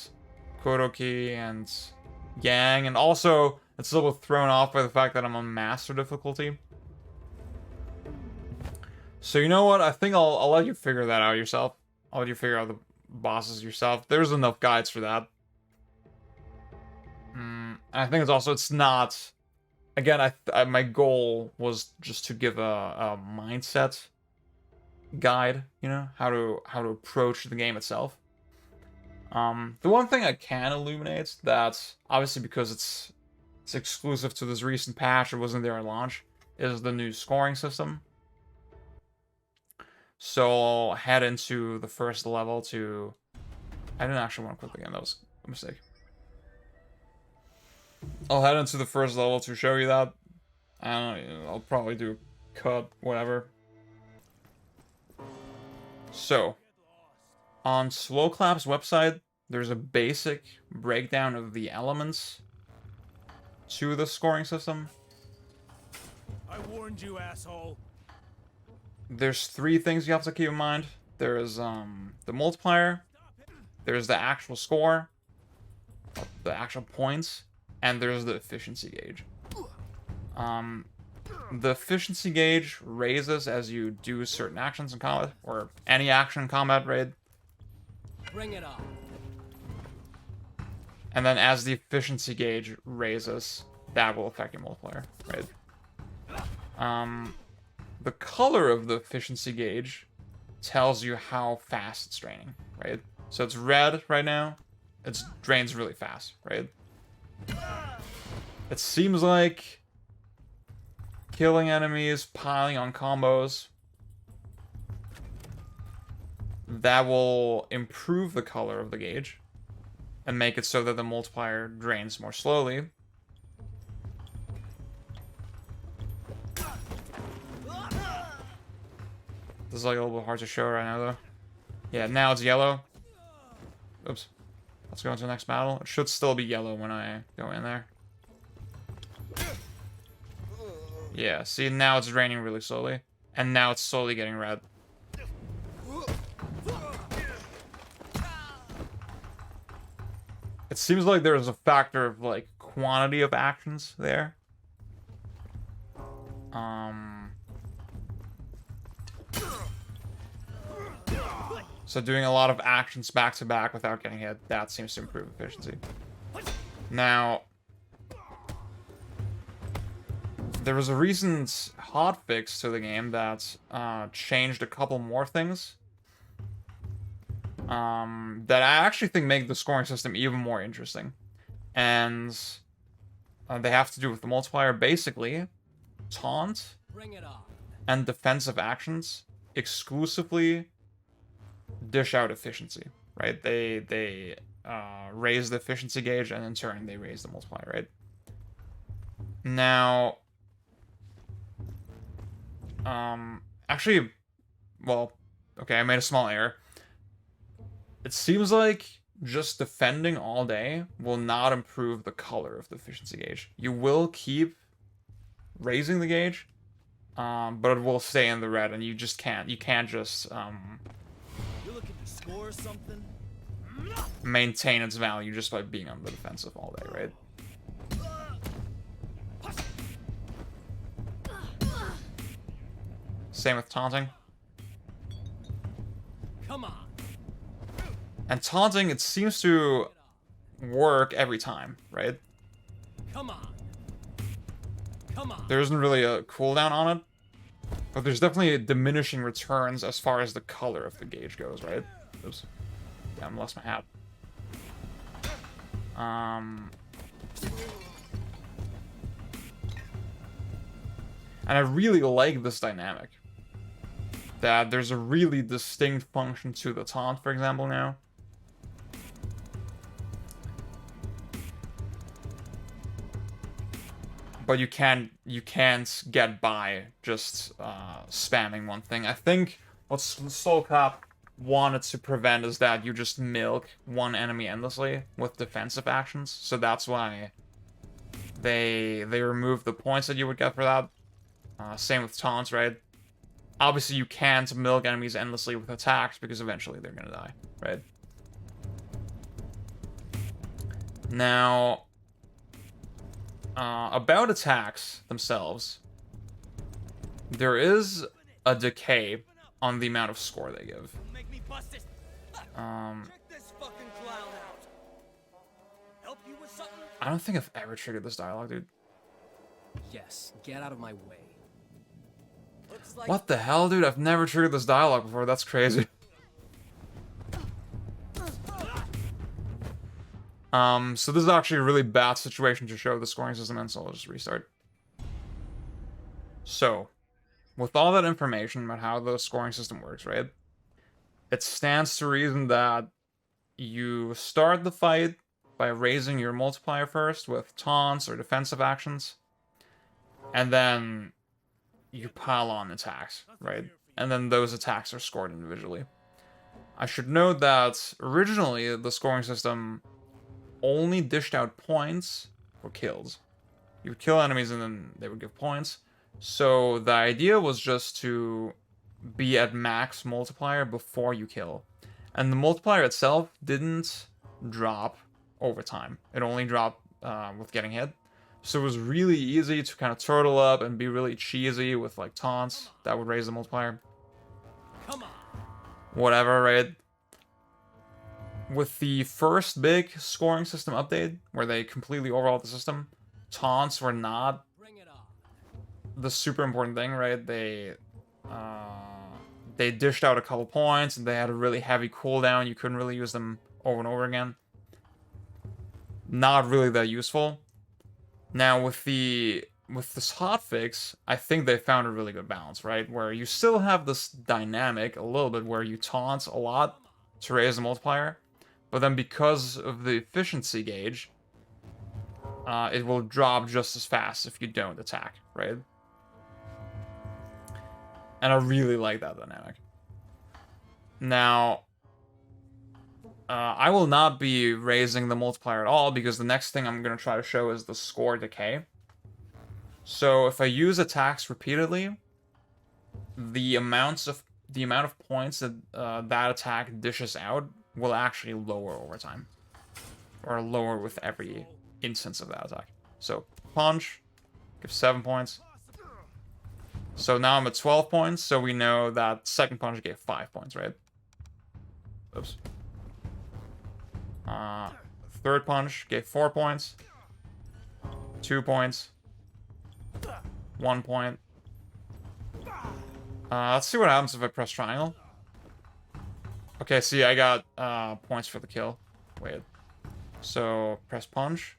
S1: Kuroki and Yang, and also it's a little thrown off by the fact that I'm on master difficulty. So you know what? I think I'll let you figure that out yourself. I'll let you figure out the bosses yourself. There's enough guides for that. I think it's not. Again, my goal was just to give a mindset guide, you know, how to approach the game itself. The one thing I can illuminate that obviously because it's exclusive to this recent patch, it wasn't there at launch, is the new scoring system. So I'll head into the first level to. I didn't actually want to quit the game. That was a mistake. I'll head into the first level to show you that. I'll probably do cut, whatever. So, on Slowclap's website, there's a basic breakdown of the elements to the scoring system.
S2: I warned you, asshole.
S1: There's 3 things you have to keep in mind. There's the multiplier, there's the actual score, the actual points, and there's the efficiency gauge. The efficiency gauge raises as you do certain actions in combat, or any action in combat, right?
S3: Bring it on.
S1: And then as the efficiency gauge raises, that will affect your multiplier, right? The color of the efficiency gauge tells you how fast it's draining, right? So it's red right now. It drains really fast, right? It seems like killing enemies, piling on combos, that will improve the color of the gauge and make it so that the multiplier drains more slowly. This is like a little bit hard to show right now, though. Yeah, now it's yellow. Oops. Let's go into the next battle. It should still be yellow when I go in there. Yeah, see, now it's draining really slowly. And now it's slowly getting red. It seems like there's a factor of, like, quantity of actions there. So doing a lot of actions back to back without getting hit, that seems to improve efficiency. Now, there was a recent hotfix to the game that changed a couple more things that I actually think make the scoring system even more interesting. And they have to do with the multiplier. Basically, taunt and defensive actions exclusively dish out efficiency, right? They raise the efficiency gauge, and in turn they raise the multiplier, right? Now, actually, well, okay, I made a small error. It seems like just defending all day will not improve the color of the efficiency gauge. You will keep raising the gauge, but it will stay in the red, and you can't just
S2: You're looking to score something?
S1: maintain its value just by being on the defensive all day, right? Same with taunting.
S3: Come on.
S1: And taunting, it seems to work every time, right?
S3: Come on. Come on.
S1: There isn't really a cooldown on it, but there's definitely diminishing returns as far as the color of the gauge goes, right? Oops. Yeah, I lost my hat. And I really like this dynamic. That there's a really distinct function to the taunt, for example, now. But you can't get by just spamming one thing. I think what Slowclap wanted to prevent is that you just milk one enemy endlessly with defensive actions. So that's why they removed the points that you would get for that. Same with taunts, right? Obviously, you can't milk enemies endlessly with attacks because eventually they're gonna die, right? Now, about attacks themselves, there is a decay on the amount of score they give.
S2: Make me bust this. Check this fucking clown out. Help you
S1: I don't think I've ever triggered this dialogue, dude.
S3: Yes, get out of my way. Looks like
S1: What the hell, dude? I've never triggered this dialogue before. That's crazy. So this is actually a really bad situation to show the scoring system in, so I'll just restart. So, with all that information about how the scoring system works, right? It stands to reason that you start the fight by raising your multiplier first with taunts or defensive actions. And then you pile on attacks, right? And then those attacks are scored individually. I should note that originally the scoring system only dished out points for kills. You would kill enemies and then they would give points. So the idea was just to be at max multiplier before you kill. And the multiplier itself didn't drop over time. It only dropped with getting hit. So it was really easy to kind of turtle up and be really cheesy with like taunts that would raise the multiplier.
S3: come on.
S1: Whatever, right? With the first big scoring system update, where they completely overhauled the system, taunts were not
S3: Bring it on.
S1: the super important thing, right? They dished out a couple points, and they had a really heavy cooldown. You couldn't really use them over and over again. Not really that useful. Now with this hotfix, I think they found a really good balance, right? Where you still have this dynamic a little bit where you taunt a lot to raise the multiplier, but then because of the efficiency gauge, it will drop just as fast if you don't attack, right? And I really like that dynamic. Now, I will not be raising the multiplier at all because the next thing I'm going to try to show is the score decay. So if I use attacks repeatedly, the amount of points that that attack dishes out will actually lower over time, or lower with every instance of that attack. So punch gives 7 points. So now I'm at 12 points. So we know that second punch gave 5 points, right? Oops. Third punch gave 4 points. 2 points. 1 point. Let's see what happens if I press triangle. Okay, see, I got points for the kill. Wait. So, press punch.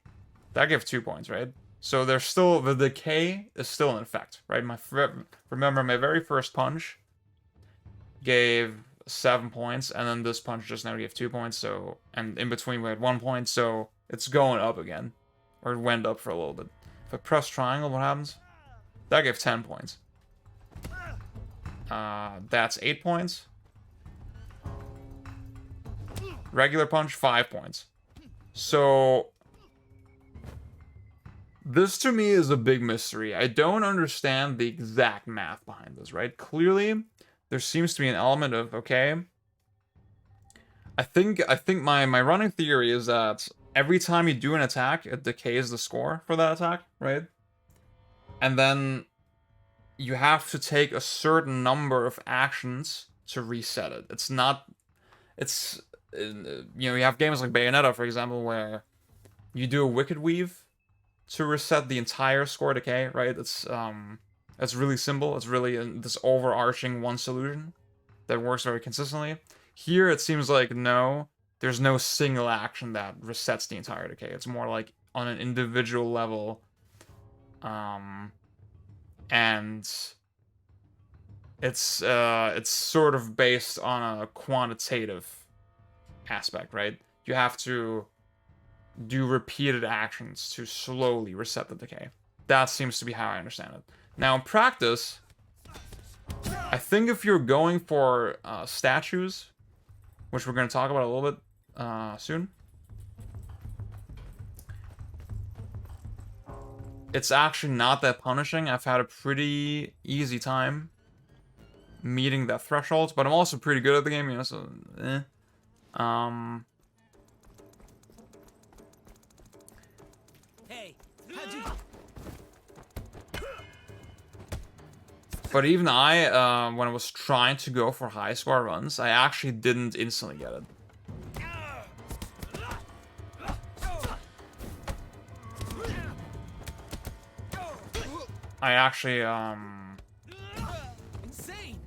S1: That gave 2 points, right? So there's still, the decay is still in effect, right? Remember, my very first punch gave 7 points, and then this punch just now gave 2 points, so, and in between we had 1 point, so it's going up again. Or it went up for a little bit. If I press triangle, what happens? That gave 10 points. That's 8 points. Regular punch, 5 points. So this to me is a big mystery. I don't understand the exact math behind this, right? Clearly, there seems to be an element of, okay, I think my running theory is that every time you do an attack, it decays the score for that attack, right? And then you have to take a certain number of actions to reset it. It's not, it's, you have games like Bayonetta, for example, where you do a Wicked Weave to reset the entire score decay, right? It's really simple. It's really this overarching one solution that works very consistently. Here, it seems like no, there's no single action that resets the entire decay. It's more like on an individual level, and it's sort of based on a quantitative aspect, right? You have to do repeated actions to slowly reset the decay. That seems to be how I understand it. Now, in practice, I think if you're going for statues, which we're going to talk about a little bit soon, it's actually not that punishing. I've had a pretty easy time meeting that threshold, but I'm also pretty good at the game, so
S3: Hey, how'd you...
S1: But even I, when I was trying to go for high score runs, I actually didn't instantly get it. I actually
S3: Insane.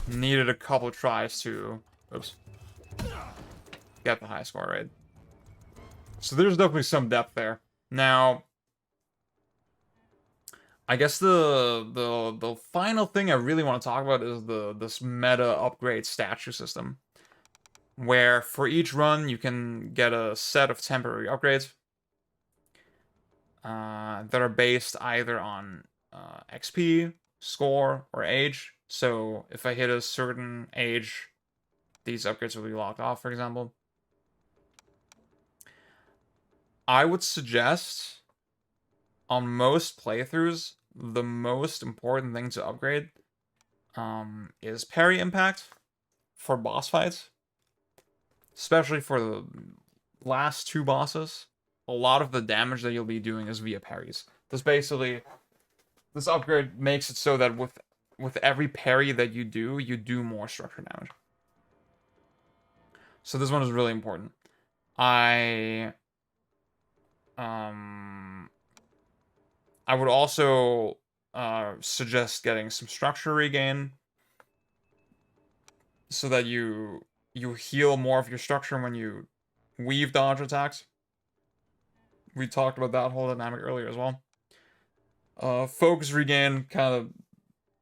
S1: needed a couple tries to, oops, get the high score right. So there's definitely some depth there. Now, I guess the final thing I really want to talk about is this meta upgrade statue system, where for each run you can get a set of temporary upgrades that are based either on XP, score, or age. So if I hit a certain age, these upgrades will be locked off, for example. I would suggest on most playthroughs, the most important thing to upgrade is parry impact for boss fights. Especially for the last two bosses. A lot of the damage that you'll be doing is via parries. This upgrade makes it so that with every parry that you do more structure damage. So this one is really important. I would also suggest getting some structure regain so that you heal more of your structure when you weave dodge attacks. We talked about that whole dynamic earlier as well. Focus regain, kind of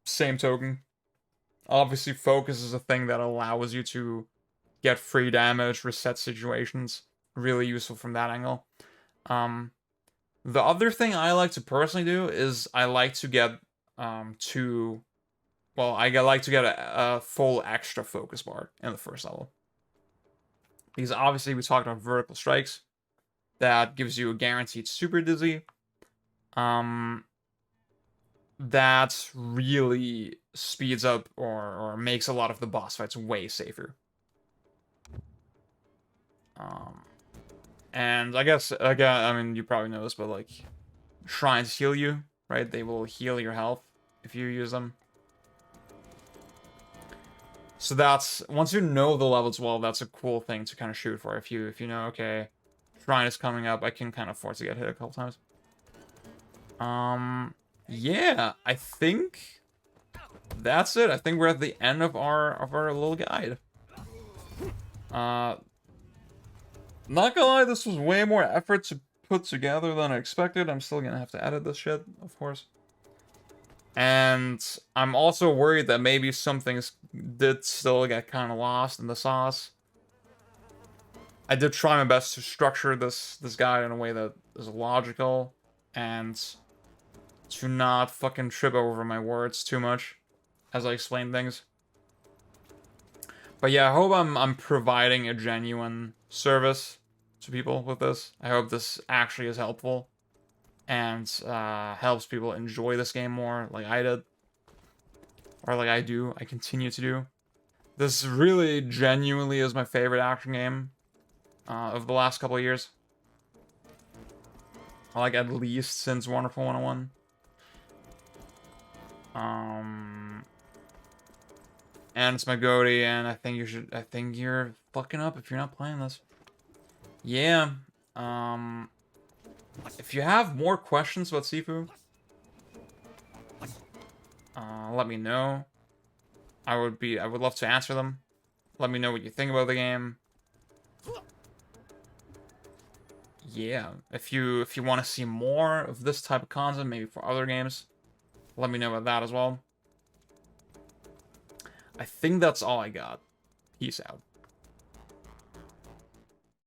S1: same token. Obviously, focus is a thing that allows you to get free damage, reset situations. Really useful from that angle. The other thing I like to personally do is I like to get I like to get a full extra focus bar in the first level. Because obviously we talked about vertical strikes. That gives you a guaranteed super dizzy. That really speeds up or makes a lot of the boss fights way safer. And I guess, again, I mean, you probably know this, but like, shrines heal you, right? They will heal your health if you use them. So that's, once you know the level 12, that's a cool thing to kind of shoot for. If you know, okay, shrine is coming up, I can kind of afford to get hit a couple times. Yeah, I think that's it. I think we're at the end of our little guide. Not gonna lie, this was way more effort to put together than I expected. I'm still gonna have to edit this shit, of course. And I'm also worried that maybe some things did still get kind of lost in the sauce. I did try my best to structure this guide in a way that is logical and to not fucking trip over my words too much as I explain things. But yeah, I hope I'm providing a genuine service to people with this. I hope this actually is helpful and helps people enjoy this game more like I did. Or like I continue to do. This really genuinely is my favorite action game of the last couple of years. Like at least since Wonderful 101. And it's my goatee, and I think you're fucking up if you're not playing this. Yeah. If you have more questions about SIFU, let me know. I would love to answer them. Let me know what you think about the game. Yeah, if you want to see more of this type of content, maybe for other games, let me know about that as well. I think that's all I got. Peace out.